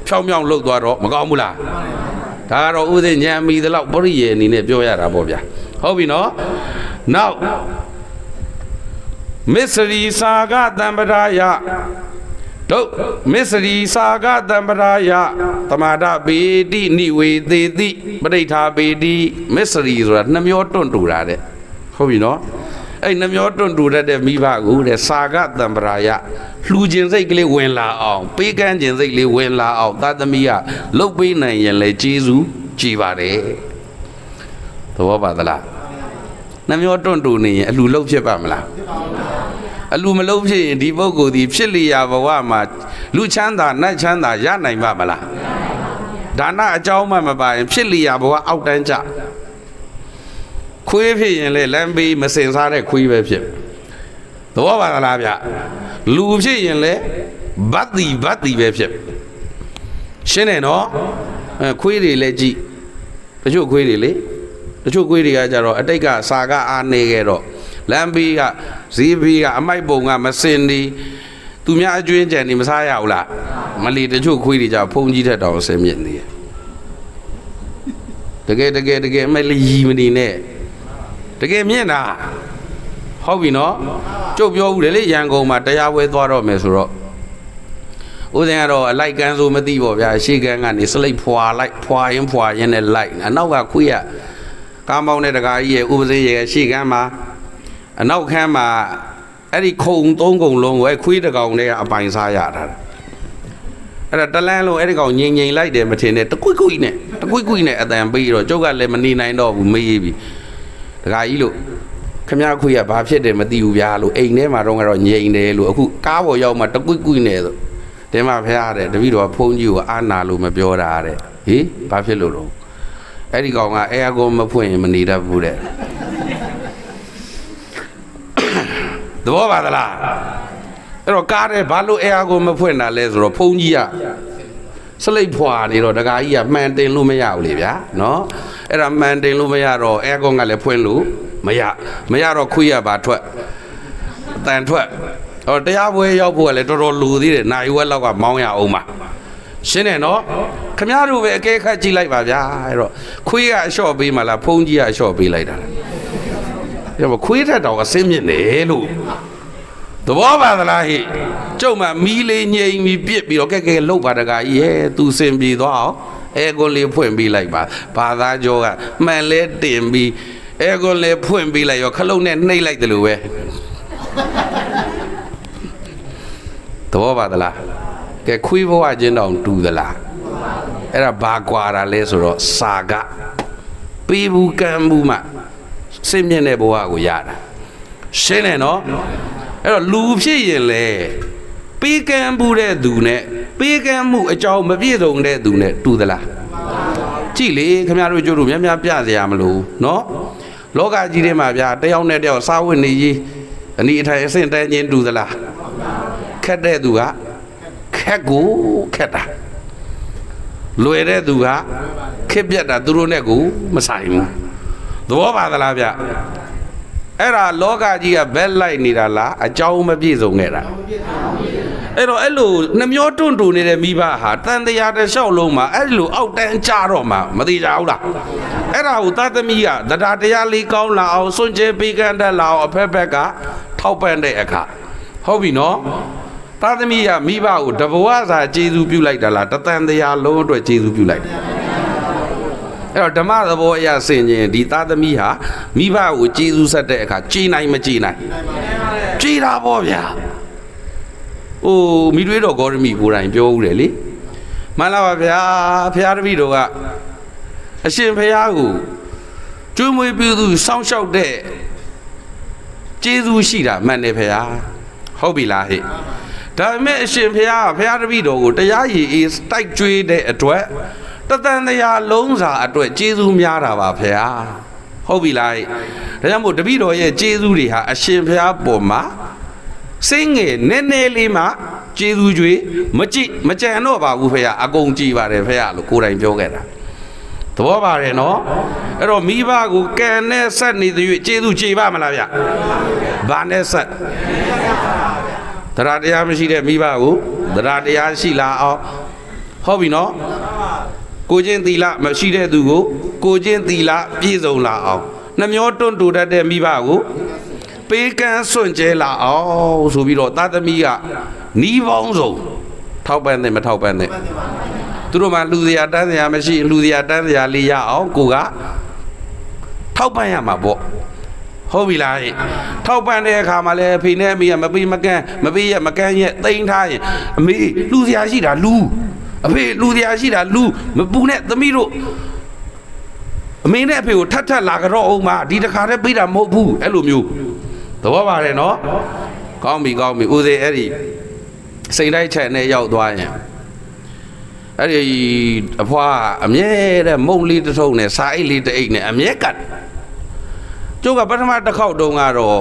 ဖြောင်းဖြောင်းလှုပ်သွားတော့မကောင်းဘူးလားဒါကတော့ဥစဉ်ညံမိသလောက်ပရိယေအနေနဲ့ပြောရတာပေါ့ဗျာဟုတ်ပြီနော်နောက်မစ္စရိစာကတံပရာယတို့မစ္စရိစာကတံပရာယသမာဒပေတိနိဝေသေတိပဋိဌာပေတိမစ္စရိဆိုတာနှမျောတွန့်တူတာတဲ့ဟုတ်ပြီနော်အဲ့နှမျောတွန့်တူတတ်တဲ့မိဘကိုတဲ့စာကတံပရာယလှူခြင်းစိတ်ကလေးဝင်လာအောင်ပေးကမ်းခြင်းစိတ်လေးဝင်လာအောင်သာသမီကလှုပ်ပေးနိုင်ရင်လေကျေးဇူးကြည်ပါတယ်သဘောပါသလားနှမျောတွန့်တူနေရင်အလှူလှုပ်ဖြစ်ပါမလားအလှူမလှုပ်ဖြစ်ရင်ဒီပုဂ္ဂိုလ်ဒီဖြစ်လျာဘဝမှာလူချမ်းသာနတ်ချမ်းသာရနိုင်ပါမလားဒါနအကြောင်းမှမပါရင်ဖြစ်လျာဘဝအောက်တန်းကြခွေးဖြစ်ရင်လေလမ်းပေးမစင်စားတဲ့ခွေးပဲဖြစ်သဘောပါလားဗျလူဖြစ်ရင်လေဘတ်တီပဲဖြစ်ရှင်းတယ်နော်ခွေးတွေလည်းကြည့်တချို့ခွေးတွေလေတချို့ခွေးတွေကကြတော့အတိတ်ကစာကအားနေခဲ့တော့လမ်းပေးကဈေးပေးကအမိုက်ပုံကမစင်ဒီသူများအကျွင်းကြံနေမစားရဘူးလားမလီတချို့ခွေးတွေကြဖုန်ကြီးထက်တောင်ဆင်းမြင့်နေတယ်တကယ်မဲ့လီမနေနဲ့တကယ်မြင့်တာဟုတ်ပြီနော်ကျုပ်ပြောဦးတယ်လေရန်ကုန်မှာတရားပွဲသွားတော့မယ်ဆိုတော့ဦးဇင်ကတော့အလိုက်ကန်းဆိုမသိပေါ့ဗျာရှေ့ကန်းကနေစလိတ်ဖွာရင်နဲ့လိုက်အနောက်ကခွေးကကားမောင်းတဲ့တကားကြီးရဲ့ဥပဇင်းရဲ့ရှေ့ကန်းမှာအနောက်ခန်းမှာအဲ့ဒီခုံသုံးကုံလုံးကိုခွေးတကောင်တွေကအပိုင်စားရတာအဲ့ဒါတလန်းလုံးအဲ့ဒီကောင်ငိမ့်လိုက်တယ်မထင်နဲ့တကွိကွိနဲ့အတန်ပေးတော့ကျုပ်ကလည်းမနေနိုင်တော့ဘူးမေးပြီတကားကြီးလို့ခမရခွေးကဘာဖြစ်တယ်မသိဘူးဗျာလို့အိမ်ထဲမှာတော့ငိမ့်တယ်လို့အခုကားပေါ်ရောက်မှတကွိနဲ့ဆိုတင်းမဖះတဲ့တပည့်တော်ဖုန်းကြီးကိုအာနာလို့မပြောတာတဲ့ဟေးဘာဖြစ်လို့တော့အဲ့ဒီကောင်ကအဲအကောမဖွင့်ရင်မနေတတ်ဘူးတဲ့သဘောပါသလားအဲ့တော့ကားတဲ့ဘာလို့အဲအကောမဖွင့်တာလဲဆိုတော့ဖုန်းကြီးကစလိတ်ဖွာနေတော့တကားကြီးကမှန်တင်လို့မရဘူးလေဗျာနော်အဲ့ဒါမှန်တင်လို့မရတော့အဲအကောကလည်းဖွင့်လို့မရတော့ခွေးရပါထွက်အတန်ထွက်ဟောတရားပွဲရောက်ဖို့ကလည်းတော်တော်လူသေးတယ်နိုင်ဝက်လောက်ကမောင်းရအောင်ပါရှင်းတယ်နော်ခမရတို့ပဲအကဲခတ်ကြည့်လိုက်ပါဗျာအဲ့တော့ခွေးကအလျှော့ပေးမှလားဖုန်းကြီးကအလျှော့ပေးလိုက်တာလားအဲ့တော့ခွေးထက်တောင်အစင်းမြင့်တယ်လို့သဘောပါသလားဟိကျုပ်မှမီးလေးငြိမ်ပြီးပြစ်ပြီးတော့ကဲလှုပ်ပါတကားကြီးရဲ့သူစင်ပြေသွားအောင်အဲကိုလေးဖွင့်ပေးလိုက်ပါဘာသာကြောကမှန်လဲတင်ပြီးအဲကိုလေးဖွင့်ပေးလိုက်ရောခလုတ်နဲ့နှိပ်လိုက်တယ်လို့ပဲသဘောပါသလားကဲခွေးဘဝချင်းတောင်တူသလားအဲ့ဒါဘာကွာတာလဲဆိုတော့စာကပေးဘူးကမ်းဘူးမှစိတ်မြင့်တဲ့ဘဝကိုရတာရှင်းတယ်နော်အဲ့တော့လူဖြစ်ရင်လေပေးကမ်းဘူးတဲ့သူနဲ့ပေးကမ်းမှုအကြောင်းမပြည့်စုံတဲ့သူနဲ့တူသလားကြည့်လေခင်ဗျားတို့ကျိုးတို့များပြစရာမလိုနော် လောကကြီးထဲမှာဗျာတယောက်နဲ့တယောက်စားဝတ်နေကြီးအနီအထိုင်အဆင့်တန်းချင်းတူသလားခက်တဲ့သူကခက်ကိုခက်တာလွယ်တဲ့သူကခက်ပြတ်တာသူတို့နဲ့ကိုမဆိုင်ဘူးသဘောပါသလားဗျအဲ့ဒါလောကကြီးကဘက်လိုက်နေတာလားအကြောင်းမပြည့်စုံခဲ့တာအဲ့တော့အဲ့လိုနှမျောတွန့်တူနေတဲ့မိဘဟာတန်တရားတစ်လျှောက်လုံးမှာအဲ့လိုအောက်တန်းကြတော့မှမသေးကြဘူးလားအဲ့ဒါကိုသားသမီးကတရားတရားလေးကောင်းလာအောင်စွန့်ကြဲပေးကမ်းတတ်လာအောင်အဖက်ဖက်ကထောက်ပံ့တဲ့အခါဟုတ်ပြီနော်သားသမီးကမိဘကိုတဘဝစာကျေးဇူးပြုလိုက်တာလားတန်တရားလုံးအတွက်ကျေးဇူးပြုလိုက်တယ်အဲ့တော့ဓမ္မသဘောအရဆင်ခြင်ဒီသားသမီးဟာမိဘကိုကျေးဇူးဆက်တဲ့အခါကြည်နိုင်မကြည်နိုင်ကြည်တာပေါ့ဗျာအိုးမိတွေးတော်ဂေါရမီကိုယ်တိုင်ပြောဦးတယ်လေမှန်လားပါဗျာဖရာတပည့်တော်ကအရှင်ဖရာကိုကျွေးမွေးပြုသူစောင့်ရှောက်တဲ့ကျေးဇူးရှိတာမှန်တယ်ဖရာဟုတ်ပြီလားဟဲ့ဒါပေမဲ့အရှင်ဖရာကဖရာတပည့်တော်ကိုတရားရည်အေးတိုက်ကျွေးတဲ့အတွက်တန်တရားလုံးစာအတွက်ကျေးဇူးများတာပါဖရာဟုတ်ပြီလားဒါကြောင့်မို့တပည့်တော်ရဲ့ကျေးဇူးတွေဟာအရှင်ဖရာပေါ်မှာစိတ်ငယ်နည်းနည်းလေးမှကျေးဇူးကြွေမကြံတော့ပါဘူးဖရာအကုန်ကြည်ပါတယ်ဖရာလို့ကိုယ်တိုင်ပြောခဲ့တာသဘောပါတယ်နော်အဲ့တော့မိဘကိုကံနဲ့ဆက်နေတဲ့၍ကျေးဇူးကြည်ပါမလားဗျဘာနဲ့ဆက်တရားတရားမရှိတဲ့မိဘကိုတရားတရားရှိလာအောင်ဟုတ်ပြီနော်ကိုချင်းသီလမရှိတဲ့သူကိုကိုချင်းသီလပြည့်စုံလာအောင်နှမျောတွန့်တူတတ်တဲ့မိဘကိုပေးကမ်းစွန့်ကြဲလာအောင်ဆိုပြီးတော့သားသမီးကနီးပေါင်းစုံထောက်ပံ့တယ်မထောက်ပံ့တယ်သူတို့မှလူစရာတန်းစရာမရှိလူစရာတန်းစရာလေးရအောင်ကိုကထောက်ပံ့ရမှာပေါ့ဟုတ်ပြီလားထောက်ပံ့တဲ့အခါမှာလည်းအဖေနဲ့အမေကမပေးမကမ်းမပေးရမကမ်းရဲ့တိန်ထားရင်အမေလူစရာရှိတာလူအဖေလူစရာရှိတာလူမပူနဲ့သမီးတို့အမေနဲ့အဖေကိုထပ်လာကြတော့အောင်မဒီတခါတည်းပေးတာမဟုတ်ဘူးအဲ့လိုမျိုးသဘောပါတယ်နော်ကောင်းပြီဦးစေအဲ့ဒီစိတ်တိုက်ချက်နဲ့ရောက်သွားရင်အဲ့ဒီအဖွားအမြဲတဲ့မုံလေးတစ်ထုပ်နဲ့စားအိတ်လေးတစ်အိတ်နဲ့အမြဲကတ်ကျုပ်ကပထမတစ်ခေါက်တုန်းကတော့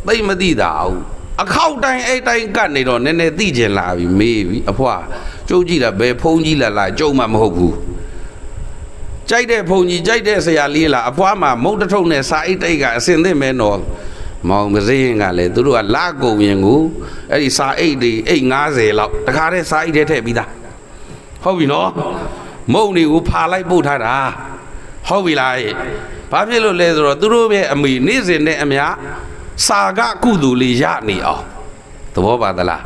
သိမသိတာဘူးအခေါက်တိုင်းအိတ်တိုင်းကတ်နေတော့နည်းနည်းသိကျင်လာပြီမေးပြီအဖွားကျုပ်ကြည့်တာဘယ်ဖုန်းကြီးလားကျုပ်မှမဟုတ်ဘူးကြိုက်တဲ့ဖုန်းကြီးကြိုက်တဲ့ဆရာလေးလားအဖွားမှာမုံတစ်ထုပ်နဲ့စားအိတ်တိတ်ကအစင်သင့်မဲတော့မောင်မစင်းကလည်းသူတို့ကလာကုန်ရင်ကိုအဲ့ဒီစာအိတ်တွေအိတ်90လောက်တခါတည်းစာအိတ်ထဲထည့်ပြီးသားဟုတ်ပြီနော်မုံတွေကိုဖာလိုက်ပို့ထားတာဟုတ်ပြီလားဘာဖြစ်လို့လဲဆိုတော့သူတို့ရဲ့အမိနေ့စဉ်နဲ့အများစာကကုသိုလ်လေးရနေအောင်သဘောပါသလား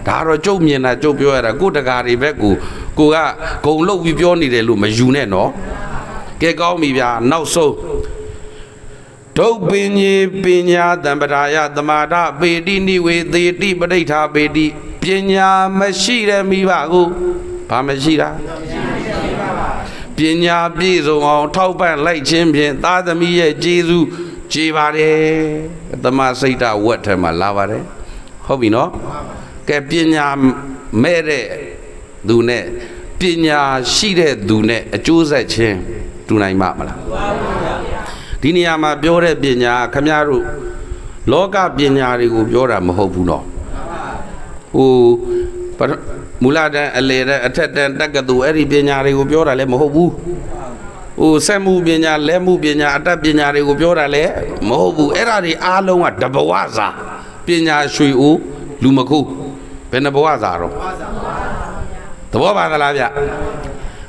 ဒါတော့ကျုပ်မြင်တာကျုပ်ပြောရတာကိုတကာတွေဘက်ကိုကဂုံလုတ်ပြီးပြောနေတယ်လို့မယူနဲ့နော်ကဲကောင်းပြီဗျာနောက်ဆုံးဒုပင်ကြီးပညာတံပရာယသမာဓပေတိနိဝေသေတိပဋိဋ္ဌာပေတိပညာမရှိတဲ့မိဘကိုဘာမရှိတာပညာပြည့်စုံအောင်ထောက်ပံ့လိုက်ခြင်းဖြင့်သားသမီးရဲ့ကျေးဇူးကျေပါတယ်သမစိတ်တဝတ်ထဲမှာလာပါတယ်ဟုတ်ပြီနော်ကဲပညာမဲ့တဲ့သူနဲ့ပညာရှိတဲ့သူနဲ့အကျိုးဆက်ခြင်းတူနိုင်မှာမလားဒီနေရာမှာပြောတဲ့ပညာခမည်းတော်လောကပညာတွေကိုပြောတာမဟုတ်ဘူးနော်ဟိုမူလတန်းအလယ်တန်းအထက်တန်းတက္ကသိုလ်အဲ့ဒီပညာတွေကိုပြောတာလည်းမဟုတ်ဘူးဟိုစက်မှုပညာလက်မှုပညာအတတ်ပညာတွေကိုပြောတာလည်းမဟုတ်ဘူးအဲ့ဒါတွေအားလုံးကတဘဝစာပညာရွှေအိုးလူမခုဘယ်နှဘဝစာတော့သဘောပါသလားဗျ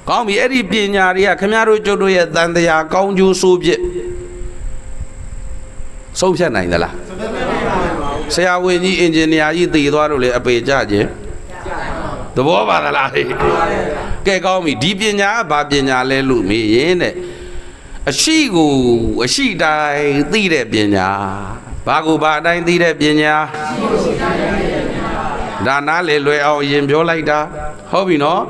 ကောင်းပြီအဲ့ဒီပညာတွေကခမည်းတော်ကျုပ်တို့ရဲ့တန်တရားကောင်းကျိုးဆိုးပြစ်ဆုံးဖြတ်နိုင်သလားဆရာဝန်ကြီးအင်ဂျင်နီယာကြီးတည်သွားလို့လေအပေကြခြင်းသဘောပါသလားကဲကောင်းပြီဒီပညာကဘာပညာလဲလို့မေးရင်တဲ့အရှိကိုအရှိတိုင်းသိတဲ့ပညာဘာကိုဘာအတိုင်းသိတဲ့ပညာဒါနားလေလွယ်အောင်ရင်ပြောလိုက်တာဟုတ်ပြီနော်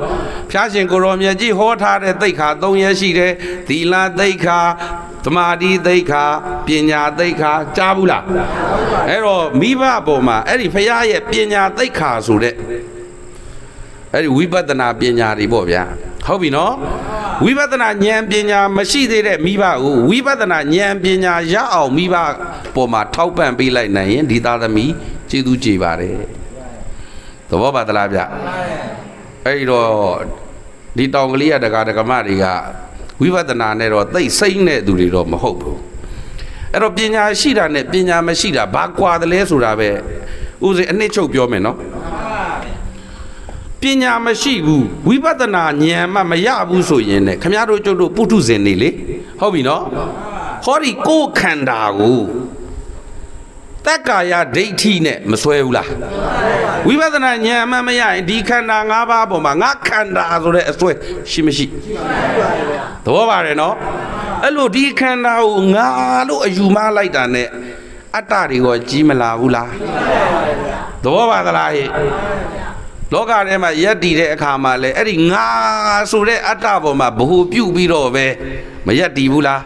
ဖျားရှင်ကိုရောမြတ်ကြီးဟောထားတဲ့သိက္ခာ3ရက်ရှိတယ်သီလသိက္ခာသမာဓိသိက္ခာပညာသိက္ခာကြားဘူးလားအဲ့တော့မိဘပေါ်မှာအဲ့ဒီဖရာရဲ့ပညာသိက္ခာဆိုတဲ့အဲ့ဒီဝိပဿနာပညာတွေပေါ့ဗျာဟုတ်ပြီနော် ဝိပဿနာဉာဏ်ပညာမရှိသေးတဲ့မိဘကိုဝိပဿနာဉာဏ်ပညာရအောင်မိဘပေါ်မှာထောက်ပံ့ပေးလိုက်နိုင်ရင်ဒီသားသမီးကျေးဇူးကြည်ပါတယ်သဘောပါသလားဗျအဲ့တော့ဒီတောင်ကလေးရတကာဒကမတွေကဝိပဿနာနဲ့တော့သိစိမ့်တဲ့သူတွေတော့မဟုတ်ဘူးအဲ့တော့ပညာရှိတာနဲ့ပညာမရှိတာဘာကွာတယ်လဲဆိုတာပဲဥစဉ်အနှစ်ချုပ်ပြောမယ်နော်ပညာမရှိဘူးဝိပဿနာဉာဏ်မှမရဘူးဆိုရင်ねခမရတို့ကျုပ်တို့ပုထုဇဉ်နေလေဟုတ်ပြီနော်ဟောဒီကိုယ်ခန္ဓာကိုတက္ကာယဒိဋ္ဌိနဲ့မစွဲဘူးလားဝိပဿနာဉာဏ်မှမရရင်ဒီခန္ဓာ၅ပါးပေါ်မှာငါခန္ဓာဆိုတဲ့အစွဲရှိမရှိသဘောပါတယ်နော်အဲ့လိုဒီခန္ဓာကိုငါလို့အယူမလိုက်တာနဲ့အတ္တတွေကိုကြီးမလာဘူးလားသဘောပါသလားဟဲ့လောကထဲမှာယက်တည်တဲ့အခါမှာလဲအဲ့ဒီငါဆိုတဲ့အတ္တပေါ်မှာဘ ഹു ပြုတ်ပြီးတော့ပဲမယက်တည်ဘူးလား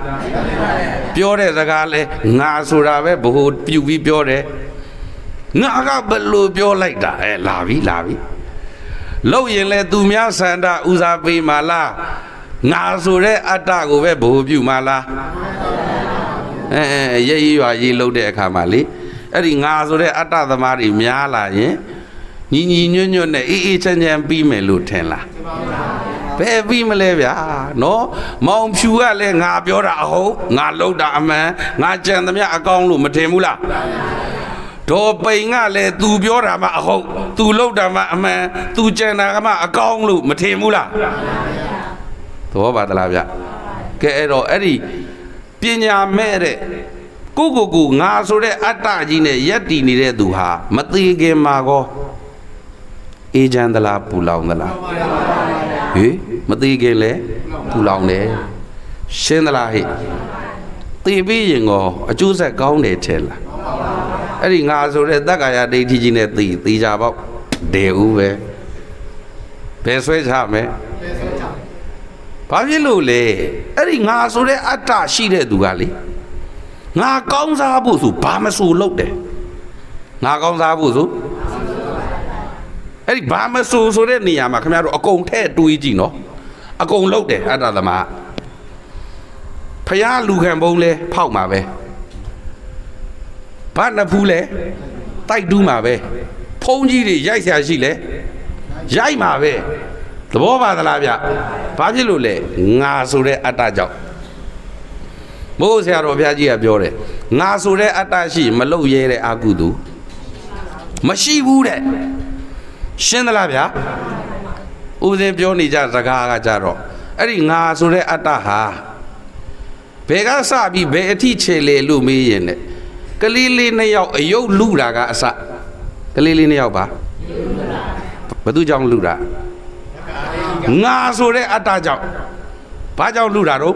ပြောတဲ့စကားလဲငါဆိုတာပဲဘ ഹു ပြုတ်ပြီးပြောတယ်ငါကဘယ်လိုပြောလိုက်တာလာပြီလို့ရင်လဲသူများစန္ဒဥစားပေးမှလားငါဆိုတဲ့အတ္တကိုပဲဘ ഹു ပြုတ်မှလားရဲရရွာရေးလုပ်တဲ့အခါမှာလေအဲ့ဒီငါဆိုတဲ့အတ္တသမားတွေများလာရင်ညီညွတ်ညွတ်နဲ့အေးချမ်းပြီးမယ်လို့ထင်လားဘယ်ပြီးမလဲဗျာနော်မောင်ဖြူကလည်းငါပြောတာအဟုတ်ငါလုပ်တာအမှန်ငါကြံသမျှအကောင်းလို့မထင်ဘူးလားဒေါ်ပိန်ကလည်း तू ပြောတာမှအဟုတ် तू လုပ်တာမှအမှန် तू ကြံတာကမှအကောင်းလို့မထင်ဘူးလားသဘောပါသလားဗျကဲအဲ့တော့အဲ့ဒီပညာမဲ့တဲ့ကိုငါဆိုတဲ့အတ္တကြီးနဲ့ယက်တည်နေတဲ့သူဟာမသိခင်မှာကောအေးချမ်းသလားပူလောင်သလားဟေးမသိခင်လဲပူလောင်တယ်ရှင်းသလားဟဲ့သိပြီးရင်ကောအကျိုးဆက်ကောင်းတယ်ထဲလားအဲ့ဒီငါဆိုတဲ့တက္ကာယဒိဋ္ဌိကြီးနဲ့သိကြပေါ့ဒေဦးပဲဘယ်ဆွဲချမယ်ဘာဖြစ်လို့လဲအဲ့ဒီငါဆိုတဲ့အတ္တရှိတဲ့သူကလေငါကောင်းစားဖို့ဆိုဘာမဆိုလုပ်တယ်ငါကောင်းစားဖို့ဆိုအဲ့ဒီဘာမဆိုတဲ့နေရာမှာခင်ဗျားတို့အကုန်ထဲတွေးကြည့်နော်အကုန်လုပ်တယ်အတ္တသမားဖယားလူခံဘုံလဲဖောက်မှာပဲဘာနဖူးလဲတိုက်တူးမှာပဲဖုံးကြီးတွေရိုက်ဆရာရှိလဲရိုက်မှာပဲသဘောပါသလားဗျဘာဖြစ်လို့လဲငါဆိုတဲ့အတ္တကြောင့်မိုးဆရာတော်ဘုရားကြီးကပြောတယ်ငါဆိုတဲ့အတ္တရှိမလုပ်ရဲတဲ့အကုသိုလ်မရှိဘူးတဲ့ရှင်းသလားဗျာဥပဒေပြောနေကြစကားကကြတော့အဲ့ဒီငါဆိုတဲ့အတ္တဟာဘယ်ကစပြီးဘယ်အထိခြေလေလို့မေးရင်နဲ့ကလေးလေးနှစ်ယောက်အယုတ်လူတာကအစကလေးလေးနှစ်ယောက်ပါဘသူကြောင့်လူတာငါဆိုတဲ့အတ္တကြောင့်ဘာကြောင့်လူတာတော့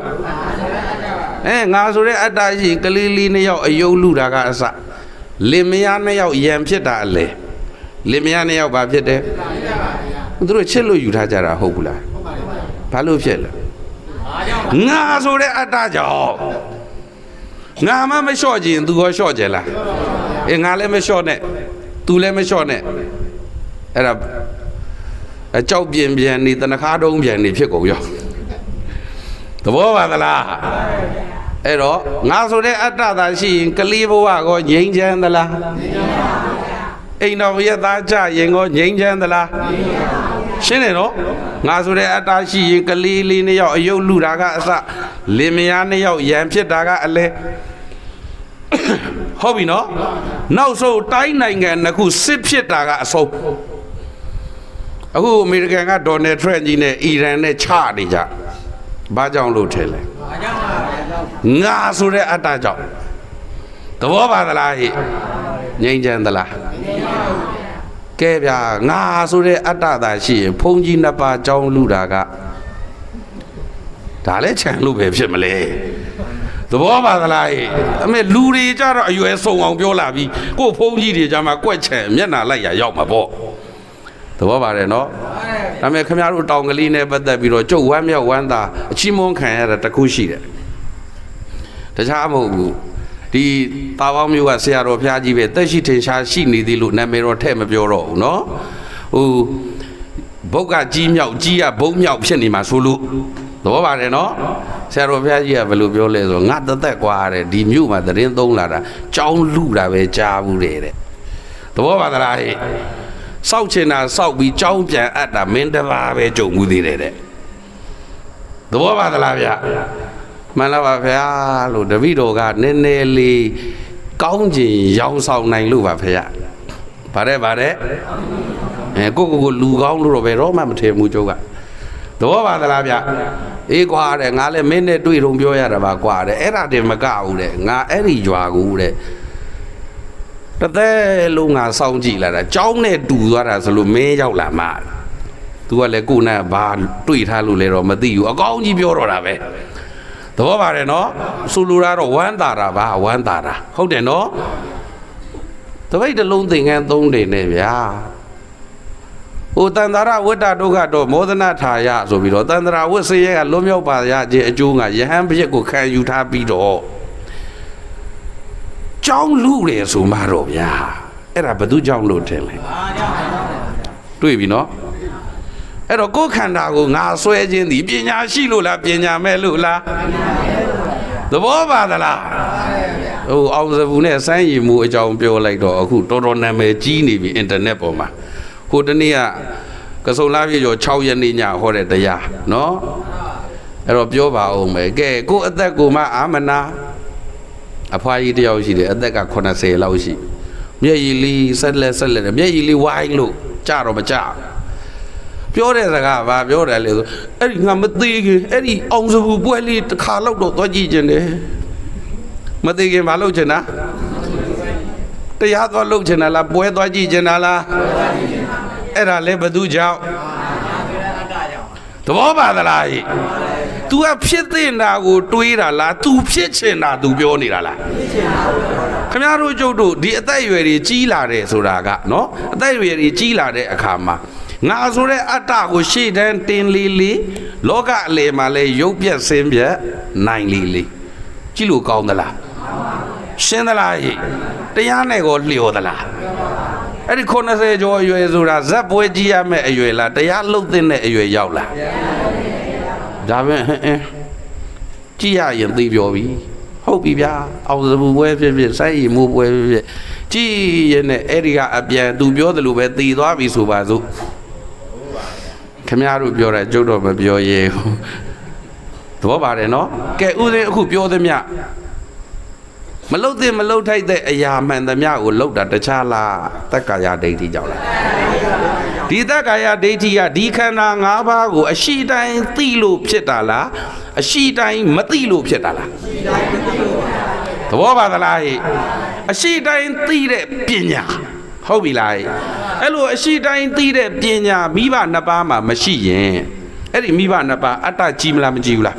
ငါဆိုတဲ့အတ္တရှိကလေးလေးနှစ်ယောက်အယုတ်လူတာကအစလင်မယားနှစ်ယောက်ယံဖြစ်တာအလေလင်မယားနှစ်ယောက်ဘာဖြစ်တယ်သူတို့ချစ်လို့ယူထားကြတာဟုတ်ဘူးလားဘာလို့ဖြစ်လဲငါဆိုတဲ့အတ္တကြောင့်ငါမှမလျှော့ကြရင် तू ရောလျှော့ကြလားငါလည်းမလျှော့နဲ့ तू လည်းမလျှော့နဲ့အဲ့ဒါအကြောက်ပြင်နေတနခါတုံးပြန်နေဖြစ်ကုန်ရောသဘောပါသလားအဲ့တော့ငါဆိုတဲ့အတ္တသာရှိရင်ကလေးဘဝကောငြိမ်းချမ်းသလားအိမ်တော်ရသားကြရင်ကောငြိမ်းချမ်းသလားရှင်းတယ်နော်ငါဆိုတဲ့အတ္တရှိရင်ကလေးလေးနှစ်ယောက်အယုတ်လူတာကအစလင်မယားနှစ်ယောက်ရံဖြစ်တာကအလဲဟုတ်ပြီနော်နောက်ဆုံးတိုင်းနိုင်ငံတစ်ခုစစ်ဖြစ်တာကအဆုံးအခုအမေရိကန်ကဒေါ်နယ်ထရန့်ကြီးနဲ့အီရန်နဲ့ချနေကြဘာကြောင့်လို့ထဲလဲငါဆိုတဲ့အတ္တကြောင့်သဘောပါသလားဟိငြိမ်းချမ်းသလားကဲဗျာငါဆိုတဲ့အတ္တသာရှိရင်ဘုန်းကြီးနှစ်ပါးကြောင်းလူတာကဒါလည်းခြံလို့ပဲဖြစ်မလဲသဘောပါသလားဟိအမေလူတွေကြတော့အရွယ်စုံအောင်ပြောလာပြီးကို့ဘုန်းကြီးတွေကြမှာကွက်ချံမျက်နှာလိုက်ရရောက်မှာပေါ့သဘောပါတယ်နော်ဒါပေမဲ့ခင်ဗျားတို့တောင်ကလေးနဲ့ပတ်သက်ပြီးတော့ကျုပ်ဝမ်းမြောက်ဝမ်းသာအချီးမွမ်းခံရတာတခုရှိတယ်တခြားမဟုတ်ဘူးဒီတာပေါင်းမျိုးကဆရာတော်ဘုရားကြီးပဲတက်ရှိထင်ရှားရှိနေသေးလို့နာမည်တော်ထည့်မပြောတော့ဘူးနော်ဟိုဘုတ်ကကြီးမြောက်ကြီးကဘုံမြောက်ဖြစ်နေမှာဆိုလို့သ ဘောပါတယ်နော်ဆရာတော်ဘုရားကြီးကဘယ်လိုပြောလဲဆိုငါသက်ကွာတဲ့ဒီမြို့မှာသတင်းသုံးလာတာကြောင်းလူတာပဲကြားဘူးတဲ့သဘောပါသလားဟဲ့စောက်ချင်တာစောက်ပြီးကြောင်းပြန်အပ်တာမင်းတပါပဲကြုံမှုသေးတယ်တဲ့သဘောပါသလားဗျမှန်လားပါဗျာလို့တပည့်တော်ကနည်းနည်းလေးကောင်းကျင်ရောင်းဆောင်နိုင်လို့ပါဗျာဗါတဲ့ကိုလူကောင်းလို့တော့ဘယ်တော့မှမထင်ဘူးကျုပ်ကသဘောပါသလားဗျအေးကွာတဲ့ငါလည်းမင်းနဲ့တွေ့တုံပြောရတာပါကွာတဲ့အဲ့ဒါတင်မကဘူးတဲ့ငါအဲ့ဒီကြွားကူတဲ့တသက်လုံးငါစောင့်ကြည့်လာတာကြောင်းနဲ့တူသွားတာဆိုလို့မင်းရောက်လာမှသူကလည်းကိုယ်နဲ့ဘာတွေ့ထားလို့လဲတော့မသိဘူးအကောင်းကြီးပြောတော့တာပဲသဘောပါတယ်နော်ဆိုလိုတာတော့ဝမ်းသာတာပါဝမ်းသာတာဟုတ်တယ်နော်တပိတ်တစ်လုံးသင်္ကန်း3တင်နဲ့ဗျာဟိုတန်တရာဝိတ္တဒုက္ခတော့မောဒနာထာယဆိုပြီးတော့တန်တရာဝိဆရေကလွတ်မြောက်ပါရခြင်းအကျိုးကယဟန်ပြည့်ကိုခံယူထားပြီးတော့ကြောင်းလူတယ်ဆိုမှတော့ဗျာအဲ့ဒါဘသူကြောင့်လို့ထင်လဲတွေ့ပြီနော်အဲ့တော့ကိုယ်ခန္ဓာကိုငါဆွဲခြင်းဒီပညာရှိလို့လားပညာမဲ့လို့လားသဘောပါသလားဟိုအောင်စဘူးနဲ့စမ်းရည်မှုအကြောင်းပြောလိုက်တော့အခုတော်တော်နာမည်ကြီးနေပြီအင်တာနက်ပေါ်မှာဟိုတနေ့ကစုံလာပြေကျော်6ရက်နေ့ညဟောတဲ့တရားနော်အဲ့တော့ပြောပါအောင်မယ်ကဲကိုအသက်ကိုမှအာမနာအဖွားကြီးတယောက်ရှိတယ်အသက်က80လောက်ရှိမျက်ရည်လေးဆက်လက်မျက်ရည်လေးဝိုင်းလို့ကြတော့မကြပြောတဲ့စကားဘာပြောတယ်လဲဆိုအဲ့ဒီငါမသေးခင်အဲ့ဒီအောင်စဘူးပွဲလေးတစ်ခါလောက်တော့သွားကြည့်ကျင်တယ်မသေးခင်မလုပ်ချင်တာတရားသွားလုပ်ချင်တာလားပွဲသွားကြည့်ချင်တာလားအဲ့ဒါလည်းဘသူကြောင့်သဘောပါသလား။ तू ကဖြစ်တဲ့နာကိုတွေးတာလား तू ဖြစ်ချင်တာ तू ပြောနေတာလား။ခင်ဗျားတို့ကျုပ်တို့ဒီအသက်အရွယ်တွေကြီးလာတယ်ဆိုတာကနော်အသက်အရွယ်တွေကြီးလာတဲ့အခါမှာငါဆိုတဲ့အတ္တကိုရှေ့တန်းတင်လေးလောကအလယ်မှာလဲရုပ်ပြက်ဆင်းပြက်နိုင်လေးကြည့်လို့ကောင်းသလားရှင်းသလားတရားနဲ့ကိုလျော်သလားအဲ့ဒီ90ကျော်အရွယ်ဆိုတာဇက်ပွဲကြီးရမယ့်အရွယ်လားတရားလှုပ်တဲ့အရွယ်ရောက်လားဒါပဲကြည့်ရရင်သိပြောပြီဟုတ်ပြီဗျာအောင်စပူပွဲဖြစ်ဖြစ်စိုက်ရည်မှုပွဲဖြစ်ဖြစ်ကြည့်ရင်နဲ့အဲ့ဒီကအပြန်သူပြောသလိုပဲတည်သွားပြီဆိုပါစို့ခင်ဗျားတို့ပြောတယ်ကျုပ်တော့မပြောရဲဘူးသဘောပါတယ်နော်ကဲဥစဉ်အခုပြောသမျှမလုတ်တဲ့မလုတ်ထိုက်တဲ့အရာမှန်သမျှကိုလုတ်တာတခြားလားတက္ကာယဒိဋ္ဌိကြောင့်လားဒီတက္ကာယဒိဋ္ဌိကဒီခန္ဓာ၅ပါးကိုအရှိတိုင်းသိလို့ဖြစ်တာလားအရှိတိုင်းမသိလို့ဖြစ်တာလားသဘောပါသလားအရှိတိုင်းသိတဲ့ပညာဟုတ်ပြီလားအဲ့လိုအရှိတိုင်းသိတဲ့ပညာမိဘနှစ်ပါးမှာမရှိရင်အဲ့ဒီမိဘနှစ်ပါးအတ္တကြီးမလားမကြီးဘူးလား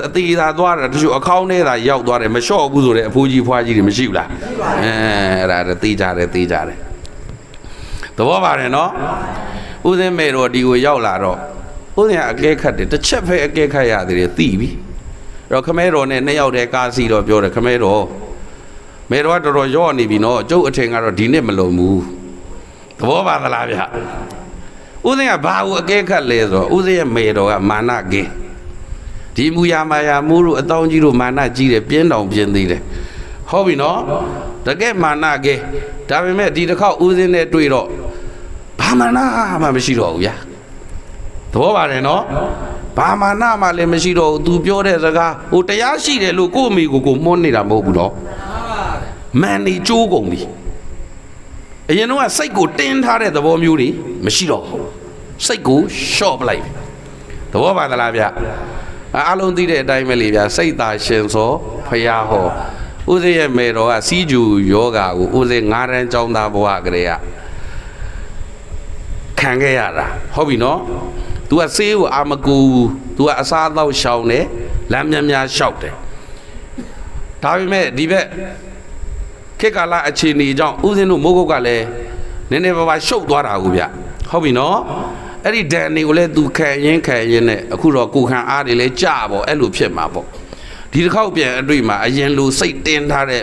အသေးသာသွားတာတချို့အခေါင်းထဲသာရောက်သွားတယ်မလျှော့ဘူးဆိုတဲ့အဖိုးကြီးဖွားကြီးတွေမရှိဘူးလားအဲ့ဒါသိကြတယ်သဘောပါတယ်နော်ဥစဉ်မေတော်ဒီကိုရောက်လာတော့ဥစဉ်အကဲခတ်တယ်တစ်ချက်ပဲအကဲခတ်ရသေးတယ်သိပြီအဲ့တော့ခမဲတော်နဲ့နှစ်ယောက်တည်းကားစီတော့ပြောတယ်ခမဲတော်မေတော်ကတော်တော်ရော့နေပြီနော်ကျုပ်အထင်ကတော့ဒီနှစ်မလုံဘူးသဘောပါသလားဗျဥစဉ်ကဘာကိုအကဲခတ်လဲဆိုတော့ဥစဉ်ရဲ့မေတော်ကမာနကင်းဒီမူရမာယာမိုးတို့အတောင်းကြီးတို့မာနကြီးတယ်ပြင်းတောင်ပြင်းသေးတယ်ဟုတ်ပြီနော်တကယ်မာနကဲဒါပေမဲ့ဒီတစ်ခေါက်ဦးစင်းနဲ့တွေ့တော့ဘာမာနမှမရှိတော့ဘူးဗျာသဘောပါတယ်နော်ဘာမာနမှလည်းမရှိတော့ဘူး तू ပြောတဲ့စကားဟိုတရားရှိတယ်လို့ကိုယ့်အမိကိုမွန်းနေတာမဟုတ်ဘူးနော်မန်နေကျိုးကုန်ပြီအရင်တော့စိတ်ကိုတင်းထားတဲ့သဘောမျိုးတွေမရှိတော့ဘူးစိတ်ကိုရှော့ပလိုက်သဘောပါသလားဗျအားလုံးသိတဲ့အတိုင်းပဲလေဗျာစိတ်သာရှင်စောဖရာဟောဥစဉ်ရဲ့မေတော်ကစီးကျူယောဂါကိုဥစဉ်9တန်းကျောင်းသားဘဝကလေးကခံခဲ့ရတာဟုတ်ပြီနော် तू ကဆေးကိုအာမကူ तू ကအစားအသောက်ရှောင်တယ်လမ်းများရှောက်တယ်ဒါပေမဲ့ဒီဘက်ခေတ်ကာလအခြေအနေကြောင့်ဥစဉ်တို့မိုးကုတ်ကလည်းနည်းနည်းပါးပါးရှုပ်သွားတာကိုဗျဟုတ်ပြီနော်အဲ့ဒီဒဏ်တွေကိုလည်းသူခံရင်းနဲ့အခုတော့ကိုခံအားတွေလည်းကြပေါ့အဲ့လိုဖြစ်မှာပေါ့ဒီတစ်ခေါက်ပြန်အတွေ့မှာအရင်လိုစိတ်တင်းထားတဲ့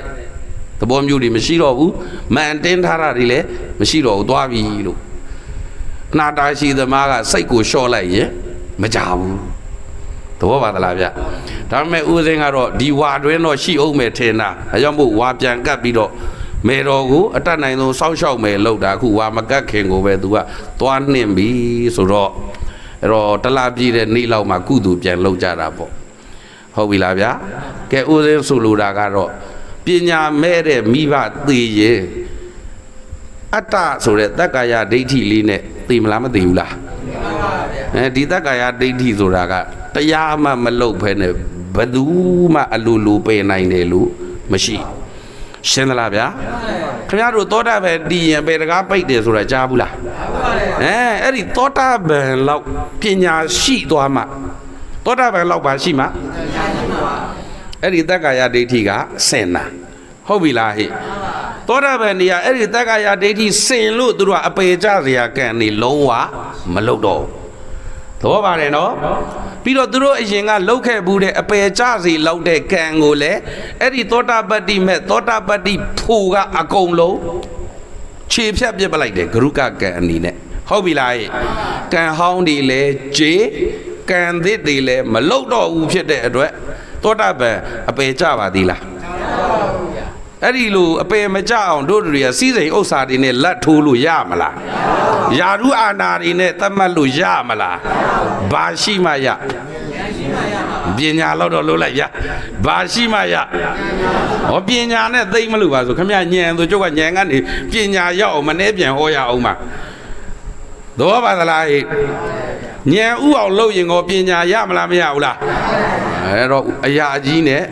သဘောမျိုးတွေမရှိတော့ဘူးမန်တင်းထားတာတွေလည်းမရှိတော့ဘူးသွားပြီလို့နှာတာရှိသမားကစိတ်ကိုလျှော့လိုက်ရင်မကြဘူး သဘောပါသလားဗျဒါပေမဲ့ဦးစင်းကတော့ဒီဝါတွင်းတော့ရှိအောင်မယ်ထင်တာအဲကြောင့်မို့ဝါပြန်ကပ်ပြီးတော့မေတော်ကိုအတက်နိုင်ဆုံးစောင့်ရှောက်မယ်လို့တာအခုဝါမကတ်ခင်ကိုပဲသူကသွားနှင်ပြီဆိုတော့အဲ့တော့တလားပြည့်တဲ့နေ့လောက်မှာကုသိုလ်ပြန်လုပ်ကြတာပေါ့ဟုတ်ပြီလားဗျာကဲဦးစင်းဆိုလိုတာကတော့ပညာမဲ့တဲ့မိဘသိရင်အတ္တဆိုတဲ့တက္ကာယဒိဋ္ဌိလေးနဲ့သိမလားမသိဘူးလားဒီတက္ကာယဒိဋ္ဌိဆိုတာကတရားမှမလုပ်ဘဲနဲ့ဘယ်သူမှအလိုလိုပယ်နိုင်တယ်လို့မရှိရှင်းသလားဗျာခင်ဗျားတို့သောတာပန်တည်ရင်ပေတကားပိတ်တယ်ဆိုတာကြားဘူးလားအဲ့ဒီသောတာပန်လောက်ပညာရှိသွားမှသောတာပန်လောက်ပါရှိမှအဲ့ဒီတက္ကာယဒိဋ္ဌိကစင်တာဟုတ်ပြီလားဟိသောတာပန်နေရာအဲ့ဒီတက္ကာယဒိဋ္ဌိစင်လို့သူတို့ကအပေကြစရာကံနေလုံးဝမလုပ်တော့သဘောပါတယ်နော်ပြီးတော့သူတို့အရင်ကလှုပ်ခဲ့ဘူးတဲ့အပေကြစီလောက်တဲ့ကံကိုလည်းအဲ့ဒီသောတာပတ္တိမဲ့သောတာပတ္တိဖို့ကအကုန်လုံးခြေဖြတ်ပြစ်ပလိုက်တယ်ဂရုကကံအနေနဲ့ဟုတ်ပြီလားကံဟောင်းတွေလည်းဂျေကံသစ်တွေလည်းမလှုပ်တော့ဘူးဖြစ်တဲ့အတွက်သောတာပန်အပေကြပါသေးလားအဲ့ဒီလိုအပေမကြအောင်တို့တွေကစီးစိမ်ဥစ္စာတွေနဲ့လက်ထိုးလို့ရမလားယာရုအာနာတွေနဲ့သတ်မှတ်လို့ရမလားဘာရှိမှရပညာလောက်တော့လို့လိုက်ရဘာရှိမှရဟောပညာနဲ့သိမလို့ပါဆိုခမညံဆိုကျုပ်ကညံကနေပညာရောက်အောင်မနှဲပြန်ဟောရအောင်ပါသဘောပါသလားဟိညံဥအောင်လုပ်ရင်ကိုပညာရမလားမရဘူးလားအဲ့တော့အရာကြီးနဲ့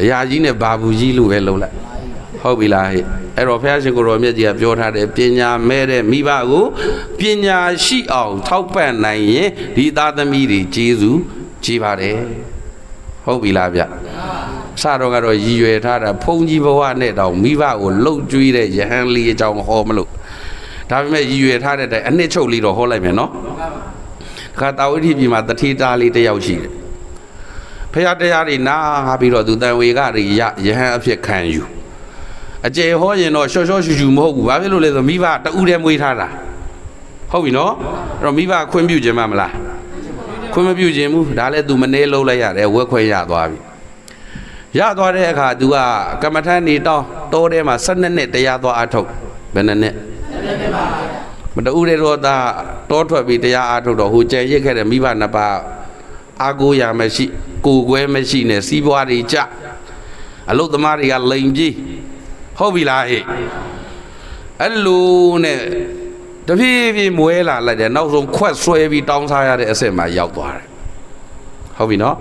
အရာကြီးနဲ့ဘာဘူးကြီးလို့ပဲလုပ်လိုက်ဟုတ်ပြီလားဟဲ့အဲ့တော့ဘုရားရှင်ကိုရောမြတ်ကြီးကပြောထားတယ်ပညာမဲ့တဲ့မိဘကိုပညာရှိအောင်ထောက်ပံ့နိုင်ရင်ဒီသားသမီးတွေကျေးဇူးကြီးပါတယ်ဟုတ်ပြီလားဗျစတော့ကတော့ရည်ရွယ်ထားတာဘုန်းကြီးဘဝနဲ့တောင်မိဘကိုလှုပ်ကြွေးတဲ့ယဟန်လေးအကြောင်းဟောမလို့ဒါပေမဲ့ရည်ရွယ်ထားတဲ့အတိုင်းအနှစ်ချုပ်လေးတော့ဟောလိုက်မယ်နော်ခါတာဝိထိပြည်မှာတတိသားလေးတစ်ယောက်ရှိတယ်ဖရာတရားတွေနာပြီးတော့သူတန်ဝေကတွေရယဟန်အဖြစ်ခံယူအကျေဟောရင်တော့ရှော့ရှော့ရှူရှူမဟုတ်ဘူးဘာဖြစ်လို့လဲဆိုမိဘတူးတည်းမွေးထားတာဟုတ်ပြီနော်အဲ့တော့မိဘခွင့်ပြုခြင်းမလားခွင့်မပြုခြင်းဘူးဒါလည်းသူမနေလုံးလိုက်ရတယ်ဝက်ခွဲရသွားပြီရသွားတဲ့အခါသူကကမ္မထန်နေတောထဲမှာ12နှစ်တရားသွားအထုတ်ဘယ်နှစ်နှစ်မတူးတဲ့တော့တောထွက်ပြီးတရားအထုတ်တော့ဟိုကြံရစ်ခဲ့တဲ့မိဘနှစ်ပါးအာကိုရမရှိကိုကွဲမရှိနဲ့စီးပွားတွေကြအလုတ်သမားတွေကလိန်ပြေးဟုတ်ပြီလားဟဲ့အဲ့လိုနဲ့တဖြည်းဖြည်းမွဲလာလိုက်တယ်နောက်ဆုံးခွက်ဆွဲပြီးတောင်းစားရတဲ့အဆင့်မှာရောက်သွားတယ်ဟုတ်ပြီနော်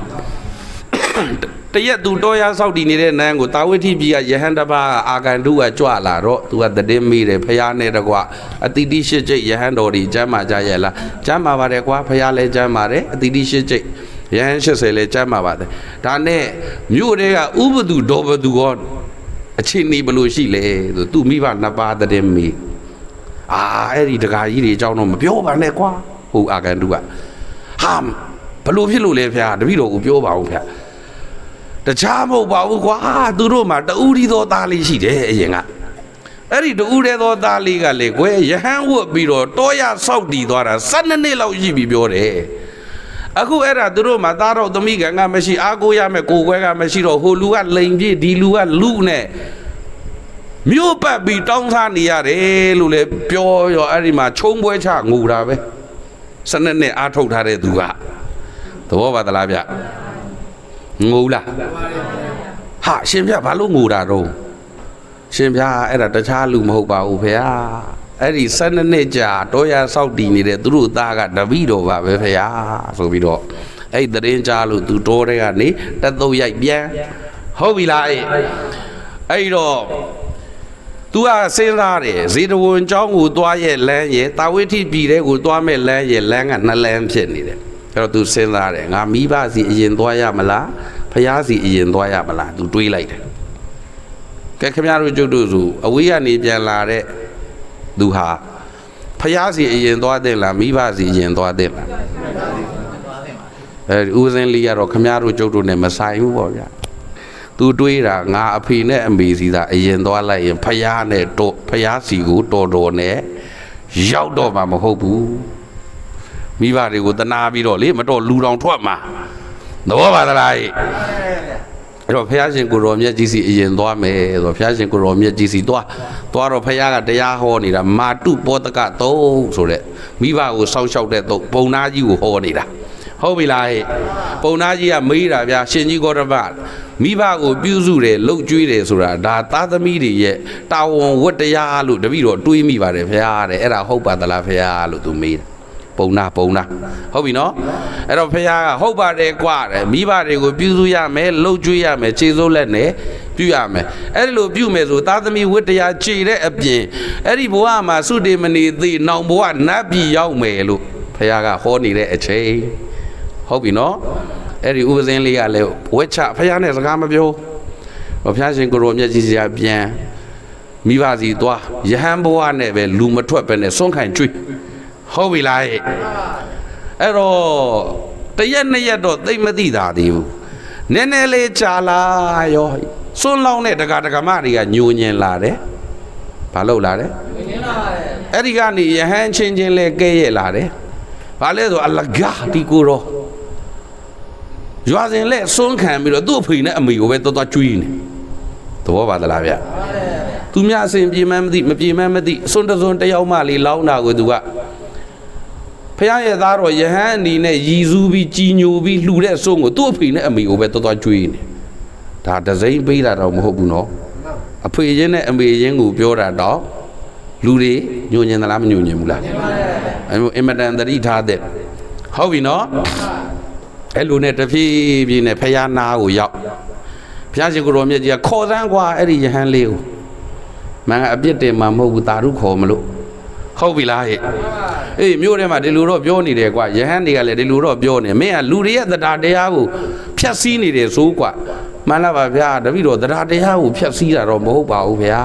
တရက်သူတော်ရဆောက်တည်နေတဲ့နန်းကိုတာဝိထိပြည်ကယဟန်တပါအာကန်တုကကြွလာတော့သူကတည်င်းမိတယ်ဖះနဲ့တကွအတိတိရှစ်ကျိတ်ယဟန်တော်တွေကျမ်းမာကြရဲ့လားကျမ်းမာပါတယ်ကွာဖះလည်းကျမ်းမာတယ်အတိတိရှစ်ကျိတ်ယဟန်80လည်းကျမ်းမာပါတယ်ဒါနဲ့မြို့တွေကဥပဒုဒောဘဒုကောအချင်းနေဘလို့ရှိလေဆိုသူမိဘနှစ်ပါးတည်င်းမိအဲ့ဒီတကာကြီးတွေအကြောင်းတော့မပြောပါနဲ့ကွာဟိုအာကန်တုကဟာဘလို့ဖြစ်လို့လဲဖះတပည့်တော်ကိုပြောပါဦးဖះတခြားမဟုတ်ပါဘူးကွာသူတို့မှာတူးဒီသောသားလေးရှိတယ်အရင်ကအဲ့ဒီတူးတဲ့သောသားလေးကလေကွယ်ယဟန်ဝတ်ပြီးတော့တောရဆောက်တည်သွားတာ12နှစ်လောက်ရှိပြီပြောတယ်အခုအဲ့ဒါသူတို့မှာသားတော်သမီးကမရှိအားကိုးရမယ်ကိုယ်ကွဲကမရှိတော့ဟိုလူကလိန်ပြည့်ဒီလူကလူနဲ့မြို့ပတ်ပြီးတောင်းစားနေရတယ်လို့လေပြောရောအဲ့ဒီမှာချုံပွဲချငူတာပဲ12နှစ်အားထုတ်ထားတဲ့သူကသဘောပါသလားဗျငိုလားဟာရှင်ပြဘာလို့ငိုတာတော့ရှင်ပြအဲ့ဒါတခြားလူမဟုတ်ပါဘူးဖေဟာအဲ့ဒီ12နှစ်ကြာတောရဆောက်တည်နေတဲ့သူတို့သားကတပည့်တော်ပါပဲဖေဟာဆိုပြီးတော့အဲ့ဒီသတင်းကြားလို့သူတောထဲကနေတက်သုတ်ရိုက်ပြန်ဟုတ်ပြီလားအဲ့တော့ तू ကစဉ်းစားတယ်ဇေတဝန်เจ้าကိုသွားရဲ့လမ်းရဲ့တာဝိထိပြည်တဲ့ကိုသွားမဲ့လမ်းရဲ့လမ်းကနှစ်လမ်းဖြစ်နေတယ်အဲ့တော့ तू စဉ်းစားတယ်ငါမိဘစီအရင်သွားရမလားဖယားစီအရင်သွားရမလား तू တွေးလိုက်တယ်ကဲခင်ဗျားတို့ကျုပ်တို့ဆိုအဝေးကနေပြန်လာတဲ့သူဟာဖယားစီအရင်သွားတဲ့လားမိဘစီအရင်သွားတဲ့လားဦးစင်းလေးကတော့ခင်ဗျားတို့ကျုပ်တို့နဲ့မဆိုင်ဘူးပေါ့ဗျာသူတွေးတာငါအဖေနဲ့အမေစီသာအရင်သွားလိုက်ရင်ဖယားနဲ့တော့ဖယားစီကိုတော်တော်နဲ့ရောက်တော့မှမဟုတ်ဘူး မိဘတွေကိုတနာပြီးတော့လေမတော်လူတော်ထွက်မှာသဘောပါသလားအဲ့တော့ဘုရားရှင်ကိုရောမြတ်ကြီးစီအရင်သွားမယ်ဆိုတော့ဘုရားရှင်ကိုရောမြတ်ကြီးစီသွားတော့ဘုရားကတရားဟောနေတာမာတုပောတကတုံးဆိုတဲ့မိဘကိုစောင့်ရှောက်တဲ့တုံးပုံနာကြီးကိုဟောနေတာဟုတ်ပြီလားဟဲ့ပုံနာကြီးကမေးတာဗျာရှင်ကြီးဂေါတမမိဘကိုပြုစုတယ်လှုပ်ကြွေးတယ်ဆိုတာဒါသားသမီးတွေရဲ့တာဝန်ဝတ္တရားလို့တပည့်တော်တွေးမိပါတယ်ဘုရားတဲ့အဲ့ဒါဟုတ်ပါသလားဘုရားလို့သူမေးတာပုံနာဟုတ်ပြီနော်အဲ့တော့ဘုရားကဟုတ်ပါတယ်ကွာတဲ့မိဘတွေကိုပြုစုရမယ်လှုပ်ကြွေးရမယ်ခြေစိုးလက်နဲ့ပြုရမယ်အဲ့ဒီလိုပြုမယ်ဆိုသားသမီးဝတ္တရားခြေတဲ့အပြင်အဲ့ဒီဘဝမှာသုတေမဏိသိနောင်ဘဝနတ်ပြည်ရောက်မယ်လို့ဘုရားကဟောနေတဲ့အချိန်ဟုတ်ပြီနော်အဲ့ဒီဥပဇင်းလေးကလည်းဝက်ချဘုရားနဲ့စကားမပြောဘုရားရှင်ကိုရောမြတ်ကြီးစီကပြန်မိဘစီသွားယဟန်ဘဝနဲ့ပဲလူမထွက်ပဲနဲ့စွန့်ခံကျွေးဟုတ်ပြီလားအဲ့တော့တရက်နှစ်ရက်တော့သိမသိတာသေးဘူးနည်းနည်းလေးကြာလာရောစွန့်လောင်းတဲ့ဒကာဒကာမတွေကညိုညင်လာတယ်ဘာလို့လာတယ်ညိုညင်လာပါတယ်အဲ့ဒီကနေယဟန်ချင်းချင်းလဲကဲရဲ့လာတယ်ဘာလဲဆိုအလကားဒီကိုရောရွာစဉ်လဲစွန့်ခံပြီးတော့သူ့အဖေနဲ့အမေကိုပဲတော်တော်ကျွေးနေသဘောပါသလားဗျသူများအစဉ်ပြေမှန်းမသိမပြေမှန်းမသိစွန့်တစွန့်တယောက်မှလေးလောင်းတာကိုသူကဖခင်ရဲ့သားတော်ယဟန်အနေနဲ့ရည်စူးပြီးကြီးညိုပြီးလှူတဲ့စွန့်ကိုသူ့အဖေနဲ့အမေကိုပဲတော်တော်ကျွေးနေဒါတစိမ့်ပေးတာတော့မဟုတ်ဘူးနော်အဖေချင်းနဲ့အမေချင်းကိုပြောတာတော့လူတွေညှို့ညင်သလားမညှို့ညင်ဘူးလားအင်မတန်သတိထားတဲ့ဟုတ်ပြီနော်အဲ့လိုနဲ့တဖြည်းဖြည်းနဲ့ဖခင်နာကိုရောက်ဘုရားရှင်ကိုရောမြတ်ကြီးကခေါ်စမ်းကွာအဲ့ဒီယဟန်လေးကိုမန်ကအပြစ်တင်မှာမဟုတ်ဘူးတာရုခေါ်မလို့ဟုတ်ပြီလားဟဲ့အေးမြို့ထဲမှာဒီလိုတော့ပြောနေတယ်ကွာယဟန်တွေကလည်းဒီလိုတော့ပြောနေမင်းကလူတွေရဲ့တရားတရားကိုဖျက်ဆီးနေတယ်ဆိုကွာမှန်လားပါဗျာတပည့်တော်တရားတရားကိုဖျက်ဆီးတာတော့မဟုတ်ပါဘူးဗျာ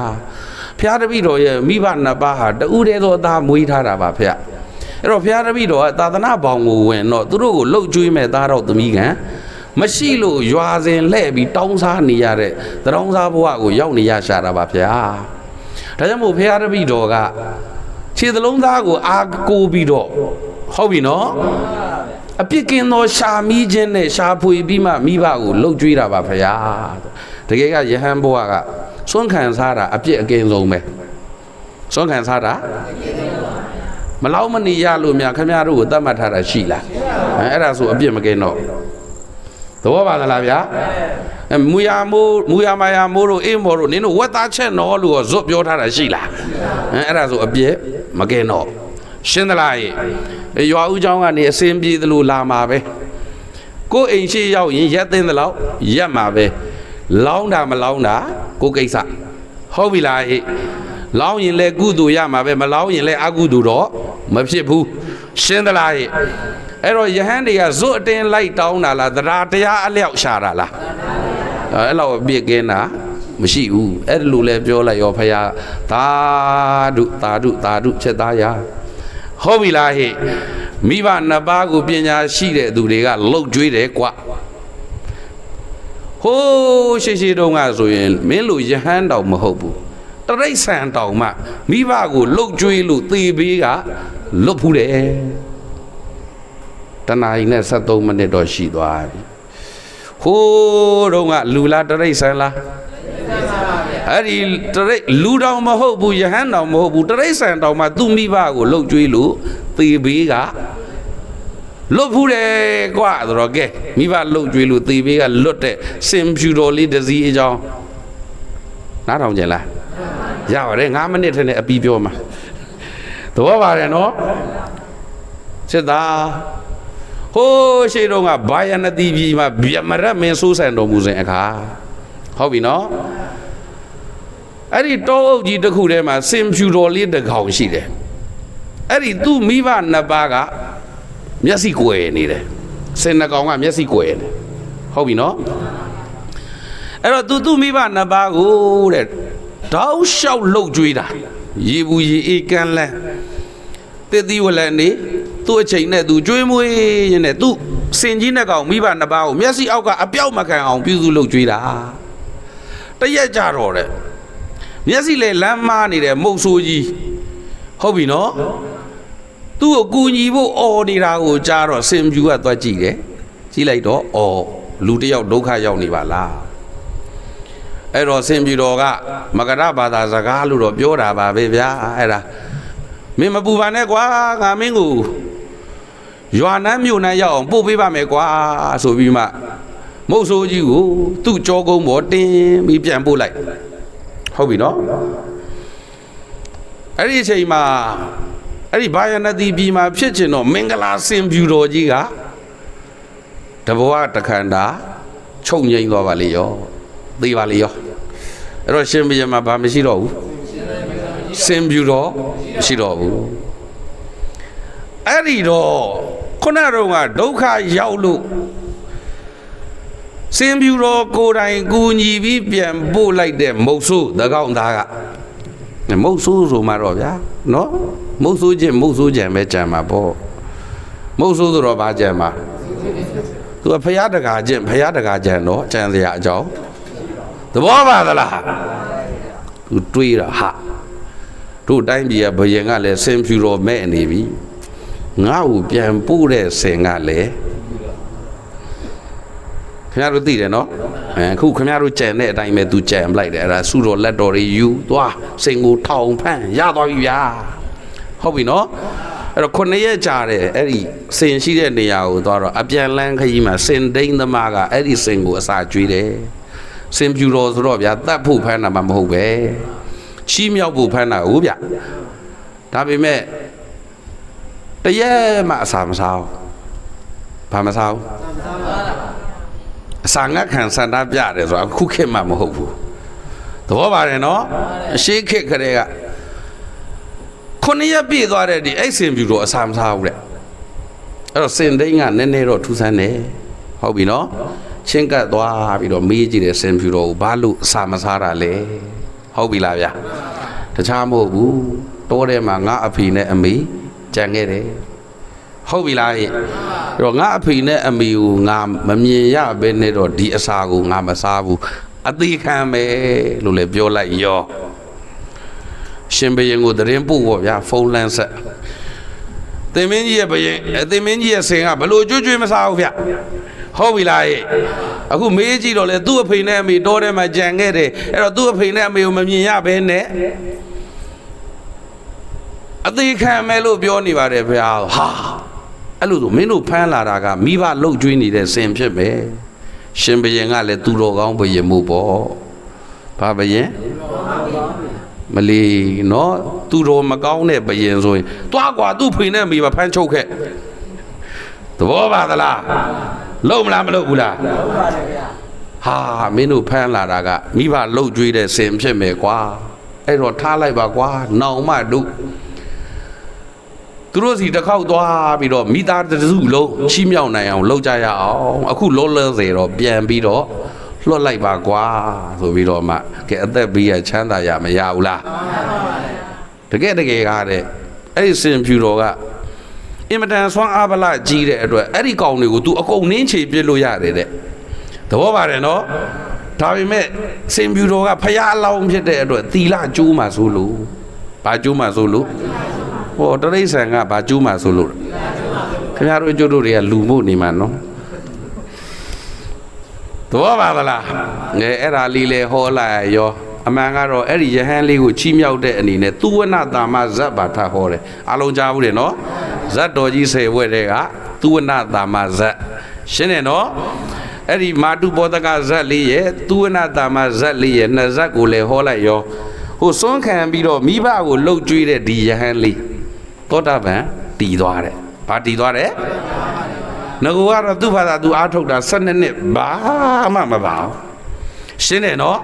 ဖျားတပည့်တော်ရဲ့မိဘနှစ်ပါးဟာတူးတဲ့သောသားမွေးထားတာပါဗျာအဲ့တော့ဘုရားတပည့်တော်ကသာသနာဘောင်ကိုဝင်တော့သူတို့ကိုလှုပ်ကြွေးမဲ့သားတော်သမီးကမရှိလို့ရွာစဉ်လှဲ့ပြီးတောင်းစားနေရတဲ့တောင်းစားဘဝကိုရောက်နေရရှာတာပါဗျာဒါကြောင့်မို့ဘုရားတပည့်တော်ကခြေသလုံးသားကိုအာကိုပြီးတော့ဟုတ်ပြီနော်အပြစ်ကင်းသောရှာမီးခြင်းနဲ့ရှာဖွေပြီးမှမိဘကိုလှုပ်ကြွေးတာပါဗျာတကယ်ကယဟန်ဘဝကစွန့်ခံစားတာအပြစ်အကင်းဆုံးပဲစွန့်ခံစားတာမလောက်မနေရလို့များခင်ဗျားတို့ကိုတတ်မှတ်ထားတာရှိလားအဲ့ဒါဆိုအပြစ်မကင်းတော့သဘောပါသလားဗျာမူယာမာယာမိုးတို့အေးမော်တို့နင်တို့ဝက်သားချက်နော်လို့ဇွတ်ပြောထားတာရှိလားအဲ့ဒါဆိုအပြစ်မကင်းတော့ရှင်းသလားရွာဦးเจ้าကနေအစင်းပြေးသလိုလာမှာပဲကိုအိမ်ရှိရောက်ရင်ရက်သိန်းသလောက်ရက်မှာပဲလောင်းတာမလောင်းတာကိုကိစ္စဟုတ်ပြီလားလောင်းရင်လည်းကုသိုလ်ရမှာပဲမလောင်းရင်လည်းအကုသိုလ်တော့မဖြစ်ဘူးရှင်းသလားအဲ့တော့ယဟန်တွေကဇွတ်အတင်းလိုက်တောင်းတာလားတရားအလျောက်ရှာတာလားအဲ့လောက်အပြစ်ကင်းတာမရှိဘူးအဲ့လိုလဲပြောလိုက်ရောဖယားသာဓုချက်သားရဟုတ်ပြီလားမိဘနှစ်ပါးကိုပညာရှိတဲ့သူတွေကလှုပ်ကြွေးတယ်ကွာဟိုးရှိတုန်းကဆိုရင်မင်းလိုယဟန်တောင်မဟုတ်ဘူးတရိษံတောင်မှမိဘကိုလှုပ်ကြွေးလို့သေပေးကလွတ်ဖူးတယ်တနာရီနဲ့73မိနစ်တော့ရှိသွားပြီဟိုးတုန်းကလူလားတရိษံလားအဲ့ဒီလူတောင်မဟုတ်ဘူးယဟန်တောင်မဟုတ်ဘူးတရိษံတောင်မှသူ့မိဘကိုလှုပ်ကြွေးလို့သေပေးကလွတ်ဖူးတယ်ကွာဆိုတော့ကဲမိဘလှုပ်ကြွေးလို့သေပေးကလွတ်တဲ့စင်ဖြူတော်လေးတစ်စီးအကြောင်းနားထောင်ကြလားရပါတယ်9မိနစ်ထဲနဲ့အပြီးပြောမှာသဘောပါတယ်နော်စစ်သားဟိုးရှိတော့ကဘာယနတိပြည်မှာဗျမရမင်းစိုးဆန်တော်မူစဉ်အခါဟုတ်ပြီနော်အဲ့ဒီတောအုပ်ကြီးတစ်ခုထဲမှာစင်ဖြူတော်လေးတစ်ကောင်ရှိတယ်အဲ့ဒီသူ့မိဘနှစ်ပါးကမျက်စိကွယ်နေတယ်စင်နှစ်ကောင်ကမျက်စိကွယ်နေဟုတ်ပြီနော်အဲ့တော့သူ့မိဘနှစ်ပါးကိုတဲ့တောက်လျှောက်လှုပ်ကြွေးတာရေဘူးရေအေးကန်းလန်းတစ်သီးဝလန်နေသူ့အချိန်နဲ့သူကြွေးမွေးရင်နဲ့သူ့စင်ကြီးနဲ့ကောင်မိဘနှစ်ပါးကိုမျက်စိအောက်ကအပြောက်မခံအောင်ပြုစုလှုပ်ကြွေးတာတရက်ကြတော့တဲ့မျက်စိလေလမ်းမားနေတယ်မုတ်ဆိုးကြီးဟုတ်ပြီနော် သူ့ကိုကူညီဖို့အော်နေတာကိုကြားတော့စင်ဖြူကသွားကြည့်တယ်ကြည့်လိုက်တော့အော်လူတစ်ယောက်ဒုက္ခရောက်နေပါလားအဲ့တော့စင်ဖြူတော်ကမကရဘာသာစကားလို့တော့ပြောတာပါပဲဗျာအဲ့ဒါမင်းမပူပါနဲ့ကွာငါမင်းကိုရွာနှမ်းမြို့နှမ်းရောက်အောင်ပို့ပေးပါမယ်ကွာဆိုပြီးမှမုတ်ဆိုးကြီးကိုသူ့ကြောကုန်းပေါ်တင်ပြီးပြန်ပို့လိုက်ဟုတ်ပြီနော်အဲ့ဒီအချိန်မှာအဲ့ဒီဘာယနတိပြည်မှာဖြစ်ချင်တော့မင်္ဂလာစင်ဖြူတော်ကြီးကတဘဝတခန္ဓာချုပ်ငိမ့်သွားပါလေရောသိပါလေရောအဲ့တော့ရှင်ဘုရင်မှာဘာမရှိတော့ဘူးစင်ဖြူတော်မရှိတော့ဘူးအဲ့ဒီတော့ခုနကတော့ကဒုက္ခရောက်လို့စင်ဖြူတော်ကိုယ်တိုင်ကူညီပြီးပြန်ပို့လိုက်တဲ့မုတ်ဆိုးတကောင်းသားကမုတ်ဆိုးဆိုမှတော့ဗျာနော်မုတ်ဆိုးခြင်းပဲကြံမှာပေါ့မုတ်ဆိုးဆိုတော့ဘာကြံမှာသူကဖျားတကာကြံတော့ကြံစရာအကြောင်းသဘောပါသလားသူတွေးတာဟာတို့တိုင်းပြည်ကဘယင်ကလည်းစင်ဖြူတော်မဲ့နေပြီငါ့ကိုပြန်ပို့တဲ့စင်ကလည်းခင်ဗျားတို့သိတယ်နော်အခုခင်ဗျားတို့ကြံတဲ့အတိုင်းပဲသူကြံလိုက်တယ်အဲ့ဒါစုတော်လက်တော်တွေယူသွားစိန်ကိုထောင်ဖန့်ရသွားပြီဗျာဟုတ်ပြီနော်အဲ့တော့9ရက်ကြာတယ်အဲ့ဒီစင်ရှိတဲ့နေရာကိုသွားတော့အပြန်လန်းခကြီးမှာစင်ဒိန်းသမားကအဲ့ဒီစင်ကိုအစာကျွေးတယ်စင်ဖြူတော်ဆိုတော့ဗျာတတ်ဖို့ဖမ်းတာမှမဟုတ်ပဲချီးမြောက်ဖို့ဖမ်းတာဟုတ်ဗျဒါပေမဲ့တရက်မှအစာမစားဘူးဘာမစားဘူးအစာငတ်ခံစန္ဒပြတယ်ဆိုတာခုခေတ်မှမဟုတ်ဘူးသဘောပါတယ်နော်အရှိခေတ်ကလေးက9ရက်ပြည့်သွားတဲ့ဒီအဲ့စင်ဖြူတော်အစာမစားဘူးတဲ့အဲ့တော့စင်ဒိန်းကနည်းနည်းတော့ထူးဆန်းတယ်ဟုတ်ပြီနော်ချင်းကပ်သွားပြီးတော့မေးကြည့်တယ်စင်ဖြူတော်ကိုဘာလို့အစာမစားတာလဲဟုတ်ပြီလားဗျာတခြားမဟုတ်ဘူးတောထဲမှာငါအဖေနဲ့အမေကြံခဲ့တယ်ဟုတ်ပြီလားအဲ့တော့ငါအဖေနဲ့အမေကိုငါမမြင်ရဘဲနဲ့တော့ဒီအစာကိုငါမစားဘူးအသေးခံမယ်လို့လည်းပြောလိုက်ရောရှင်ဘုရင်ကိုတရင်ပို့ပေါ့ဗျာဖုန်းလန်းဆက်သင်မင်းကြီးရဲ့ဘုရင်သင်မင်းကြီးရဲ့ဆင်ကဘလို့ကြွမစားဘူးဗျဟုတ်ပြီလားအခုမေးကြည့်တော့လေသူ့အဖေနဲ့အမေတောထဲမှာကြံခဲ့တယ်အဲ့တော့သူ့အဖေနဲ့အမေကိုမမြင်ရဘဲနဲ့အသေးခံမယ်လို့ပြောနေပါတယ်ဗျာဟာအဲ့လိုဆိုမင်းတို့ဖမ်းလာတာကမိဘလှုပ်ကြွေးနေတဲ့ဆင်ဖြစ်မယ်ရှင်ဘုရင်ကလည်းသူတော်ကောင်းဘုရင်မို့ပေါ့ဘာဘုရင်မလီနော်သူတော်မကောင်းတဲ့ဘုရင်ဆိုရင်တွားကွာသူ့ဖေနဲ့မိဘဖမ်းချုပ်ခဲ့သဘောပါသလားလုံးမလားမလုံးဘူးလားလုံးပါတယ်ဗျာဟာမင်းတို့ဖမ်းလာတာကမိဘလှုပ်ကြွေးတဲ့ဆင်ဖြစ်မယ်ကွာအဲ့တော့ထားလိုက်ပါကွာနောင်မတို့သူတို့စီတစ်ခေါက်သွားပြီးတော့မိသားစုလုံးချီးမြှောက်နိုင်အောင်လုပ်ကြရအောင်အခုလောလောဆယ်တော့ပြန်ပြီးတော့လွတ်လိုက်ပါကွာဆိုပြီးတော့မှကဲအသက်ပြီးရချမ်းသာရမရဘူးလားတကယ်ကားတဲ့အဲ့ဒီစင်ဖြူတော်ကအင်မတန်ဆွမ်းအားဗလာကြီးတဲ့အတွက်အဲ့ဒီကောင်တွေကို तू အကုန်နင်းချေပြစ်လို့ရတယ်တဲ့သဘောပါတယ်နော်ဒါပေမဲ့စင်ဖြူတော်ကဖျားအလောင်းဖြစ်တဲ့အတွက်သီလကျိုးမှဆိုလို့ဘာကျိုးမှဆိုလို့ဟောတရိษံကဘာကျိုးမှဆိုလို့ခင်ဗျားတို့ကျိုးတို့တွေကလူမှုနေမှာနော်သဘောပါသလားငယ်အဲ့ဒါလေးလေဟောလိုက်ရောအမှန်ကတော့အဲ့ဒီယဟန်လေးကိုချီးမြှောက်တဲ့အနေနဲ့သူဝနတာမဇတ်ပါထဟောတယ်အလုံးကြားဘူးတယ်နော်ဇတ်တော်ကြီး10ဝက်တဲ့ကသူဝနတာမဇတ်ရှင်းတယ်နော်အဲ့ဒီမာတုဘောတကဇတ်လေးရဲ့သူဝနတာမဇတ်လေးရဲ့နှစ်ဇတ်ကိုလည်းဟောလိုက်ရောဟိုစွန့်ခံပြီးတော့မိဘကိုလှုပ်ကြွေးတဲ့ဒီယဟန်လေးသောတာပန်တည်သွားတယ်ဘာတည်သွားတယ်ငါကတော့သူ့ဘာသာသူအားထုတ်တာ12နှစ်ဘာမှမပါဘူးရှင်းတယ်နော်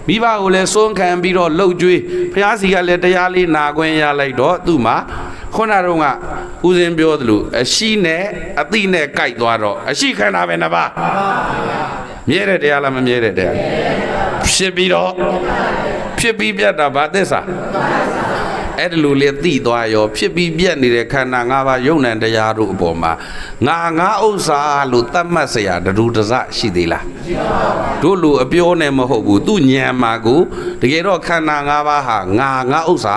မိဘကိုလည်းစွန့်ခံပြီးတော့လှုပ်ကြွေးဖျားစီကလည်းတရားလေးနာခွင့်ရလိုက်တော့သူ့မှာခုနတော့ကဦးစင်းပြောသလိုအရှိနဲ့အတိနဲ့ကြိုက်သွားတော့အရှိခန္ဓာပဲနှစ်ပါးမြဲတဲ့တရားလားမမြဲတဲ့တရားဖြစ်ပြီးတော့ဖြစ်ပြီးပြတ်တာဘာသစ္စာအဲ့ဒီလိုလေသိသွားရောဖြစ်ပြီးပြတ်နေတဲ့ခန္ဓာ၅ပါးယုံ nant တရားတို့အပေါ်မှာငါဥစ္စာလို့သတ်မှတ်เสียတူတစရှိသေးလားမရှိပါဘူးတို့လူအပြောနဲ့မဟုတ်ဘူးသူညံမှာကိုတကယ်တော့ခန္ဓာ၅ပါးဟာငါဥစ္စာ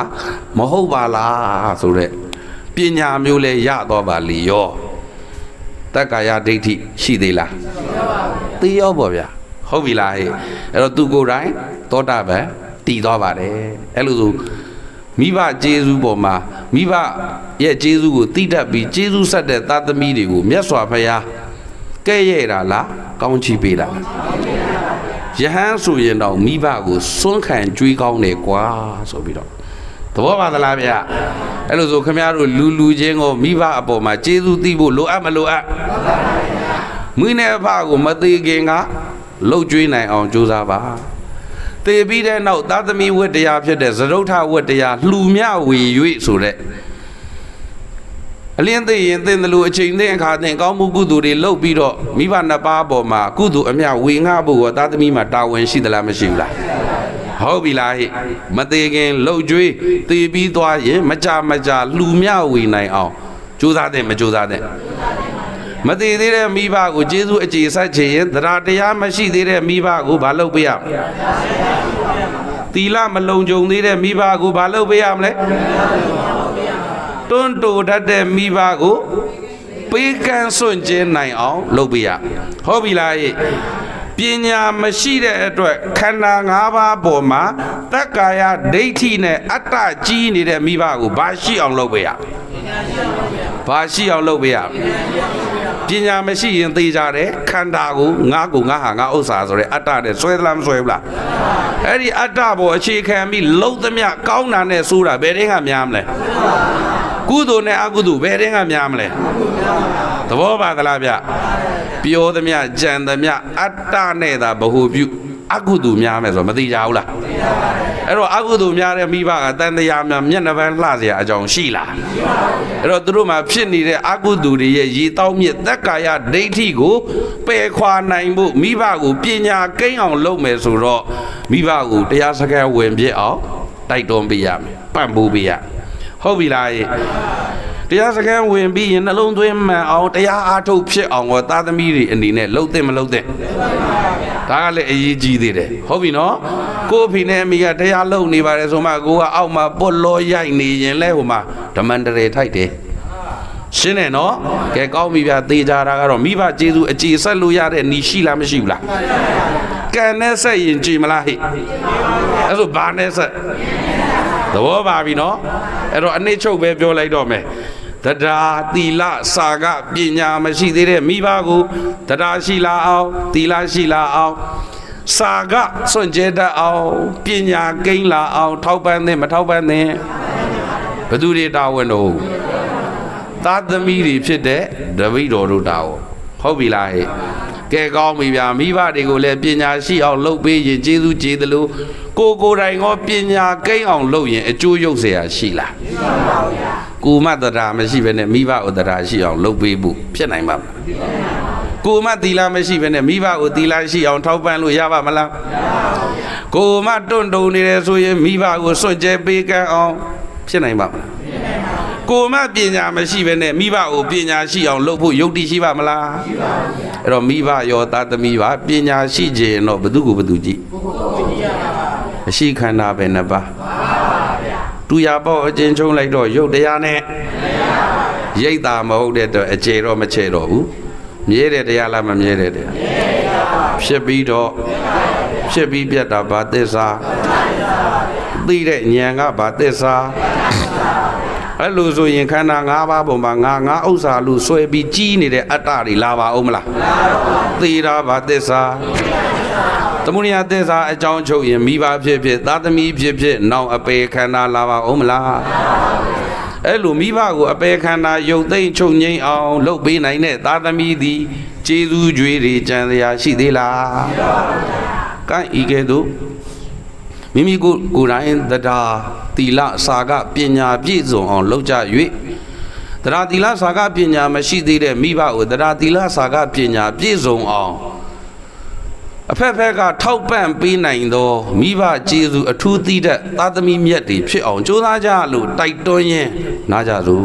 မဟုတ်ပါလားဆိုတဲ့ ပညာမျိုးလဲရတော့ပါလေရောတက္ကာယဒိဋ္ဌိရှိသေးလားသိရောပေါ့ဗျာဟုတ်ပြီလားဟဲ့အဲ့တော့သူကိုယ်တိုင်သောတာပန်တည်သွားပါတယ်အဲ့လိုဆိုမိဘကျေးဇူးပေါ်မှာမိဘရဲ့ကျေးဇူးကိုသိတတ်ပြီးကျေးဇူးဆက်တဲ့သားသမီးတွေကိုမြတ်စွာဘုရားကဲ့ရဲ့တာလားကောင်းချီးပေးလားယဟန်ဆိုရင်တော့မိဘကိုစွန့်ခံကြွေးကောင်းတယ်ကွာဆိုပြီးတော့သဘောပါသလားဗျအဲ့လိုဆိုခင်ဗျားတို့လူချင်းကိုမိဘအပေါ်မှာကျေးဇူးသိဖို့လိုအပ်မလိုအပ်မွေးနဲ့အဖကိုမသေးခင်ကလှုပ်ကြွေးနိုင်အောင်ကြိုးစားပါသေပြီးတဲ့နောက်သာသမီဝတ္တရားဖြစ်တဲ့သရုဋ္ဌဝတ္တရားလှူမြဝေ၍ဆိုတဲ့အလင်းသိရင်သင်တယ်လို့အချိန်သိအခါသင်ကောင်းမှုကုသိုလ်တွေလုပ်ပြီးတော့မိဘနှစ်ပါးပေါ်မှာကုသိုလ်အမြဝေငှဖို့ရောသာသမီမှာတာဝန်ရှိသလားမရှိဘူးလားဟုတ်ပြီလားဟဲ့မသေးခင်လှုပ်ကြွေးသေပြီးသွားရင်မကြလှူမြဝေနိုင်အောင်ကြိုးစားတဲ့မကြိုးစားတဲ့မသေးသေးတဲ့မိဘကိုကျေးဇူးအခြေဆက်ချင်ရင်တရားတရားမရှိသေးတဲ့မိဘကိုဘာလုပ်ပေးရမလဲသီလမလုံခြုံသေးတဲ့မိဘကိုဘာလုပ်ပေးရမလဲတွန်းတိုတတ်တဲ့မိဘကိုပေးကမ်းစွန့်ကျင်နိုင်အောင်လုပ်ပေးရဟုတ်ပြီလားပညာမရှိတဲ့အတွက်ခန္ဓာ၅ပါးပေါ်မှာတက္ကာယဒိဋ္ဌိနဲ့အတ္တကြီးနေတဲ့မိဘကိုဘာရှိအောင်လုပ်ပေးရဘာရှိအောင်လုပ်ပေးရပညာမရှိရင်သိကြတယ်ခန္ဓာကိုငါဟာငါဥစ္စာဆိုတဲ့အတ္တနဲ့ဆွဲသလားမဆွဲဘူးလားအဲ့ဒီအတ္တပေါ်အခြေခံပြီးလုံးသမျှကောင်းတာနဲ့ဆိုတာဘယ်တင်းကများမလဲကုသိုလ်နဲ့အကုသိုလ်ဘယ်တင်းကများမလဲသဘောပါသလားဗျပြောသမျှကြံသမျှအတ္တနဲ့သာဘ ਹੁ ပြုအကုသိုလ်များမယ်ဆိုမသိကြဘူးလားအဲ့တော့အကုသိုလ်များတဲ့မိဘကတန်တရားများမျက်နှာပန်းလှเสียအကြောင်းရှိလားအဲ့တော့သူတို့မှာဖြစ်နေတဲ့အကုသိုလ်တွေရဲ့ရေတောက်မြစ်တက္ကာယဒိဋ္ဌိကိုပယ်ခွာနိုင်ဖို့မိဘကိုပညာကိန်းအောင်လုပ်မယ်ဆိုတော့မိဘကိုတရားစကားဝင်ပြအောင်တိုက်တွန်းပေးရမယ်ပံ့ပိုးပေးရဟုတ်ပြီလားတရားစကားဝင်ပြီးရင်နှလုံးသွင်းမှန်အောင်တရားအားထုတ်ဖြစ်အောင်ကိုသားသမီးတွေအနေနဲ့လှုပ်တဲ့မလှုပ်တဲ့ဒါကလည်းအရေးကြီးသေးတယ်ဟုတ်ပြီနော်ကိုအဖေနဲ့အမေကတရားလှုပ်နေပါတယ်ဆိုမှကိုကအောက်မှာပွတ်လောရိုက်နေရင်လဲဟိုမှာဓမ္မန္တရေထိုက်တယ်ရှင်းတယ်နော်ကဲကောင်းပြီဗျာသေချာတာကတော့မိဘကျေးဇူးအခြေဆက်လို့ရတဲ့ဤရှိလားမရှိဘူးလားကံနဲ့ဆက်ရင်ကြည်မလားဟိအဲ့ဆိုဘာနဲ့ဆက်သဘောပါပြီနော်အဲ့တော့အနည်းချုပ်ပဲပြောလိုက်တော့မယ်တရားသီလစာကပညာမရှိသေးတဲ့မိဘကိုတရားရှိလာအောင်သီလရှိလာအောင်စာကစွန့်ကြဲတတ်အောင်ပညာကိန်းလာအောင်ထောက်ပံ့တဲ့မထောက်ပံ့တဲ့ဘသူတွေတာဝန်တော့သားသမီးတွေဖြစ်တဲ့တပည့်တော်တို့တာဝန်ဟုတ်ပြီလားဟဲ့ကဲကောင်းပြီဗျာမိဘတွေကိုလည်းပညာရှိအောင်လုပ်ပေးရင်ကျေးဇူးကျေးသလိုကိုယ်တိုင်ကပညာကိန်းအောင်လုပ်ရင်အကျိုးရုပ်เสียရှိလားမရှိပါဘူးဗျာကိုမတရားမရှိဘဲနဲ့မိဘဥဒရာရှိအောင်လုပ်ပေးဖို့ဖြစ်နိုင်ပါ့မလားကိုမသီလမရှိဘဲနဲ့မိဘကိုသီလရှိအောင်ထောက်ပံ့လို့ရပါမလားမရပါဘူးကိုမတွန့်တုံနေတယ်ဆိုရင်မိဘကိုစွန့်ကြဲပေးကမ်းအောင်ဖြစ်နိုင်ပါ့မလားကိုမပညာမရှိဘဲနဲ့မိဘကိုပညာရှိအောင်လုပ်ဖို့ယုတ်တိရှိပါမလားရှိပါဘူးအဲ့တော့မိဘရောသားသမီးပါပညာရှိခြင်းတော့ဘသူကိုဘသူကြည့်အရှိခန္ဓာပဲနှစ်ပါးတူရပေါ့အချင်းချုံလိုက်တော့ရုပ်တရားနဲ့ရိတ်တာမဟုတ်တဲ့တော့အခြေတော့မချဲတော့ဘူးမြဲတဲ့တရားလားမမြဲတဲ့တရားဖြစ်ပြီးတော့ဖြစ်ပြီးပြတ်တာဘာသစ္စာသိတဲ့ဉာဏ်ကဘာသစ္စာအဲ့လိုဆိုရင်ခန္ဓာ၅ပါးပုံမှာငါဥစ္စာလို့ဆွဲပြီးကြီးနေတဲ့အတ္တတွေလာပါအောင်မလားသိတာဘာသစ္စာသမုဒိယသစ္စာအကြောင်းချုပ်ရင်မိဘဖြစ်ဖြစ်သားသမီးဖြစ်ဖြစ်နောင်အပေခန္ဓာလာပါအောင်မလားအဲ့လိုမိဘကိုအပေခန္ဓာယုတ်သိမ့်ချုပ်ငိမ့်အောင်လုပ်ပေးနိုင်တဲ့သားသမီးသည်ကျေးဇူးကြွေးတွေကြံစရာရှိသေးလားကဲဤကဲ့သို့မိမိကိုယ်တိုင်တရားသီလစာကပညာပြည့်စုံအောင်လုပ်ကြ၍တရားသီလစာကပညာမရှိသေးတဲ့မိဘကိုတရားသီလစာကပညာပြည့်စုံအောင်အဖက်ဖက်ကထောက်ပံ့ပေးနိုင်သောမိဘကျေးဇူးအထူးသီးတဲ့သားသမီးမြတ်တွေဖြစ်အောင်ကြိုးစားကြလို့တိုက်တွန်းရင်းနားကြစို့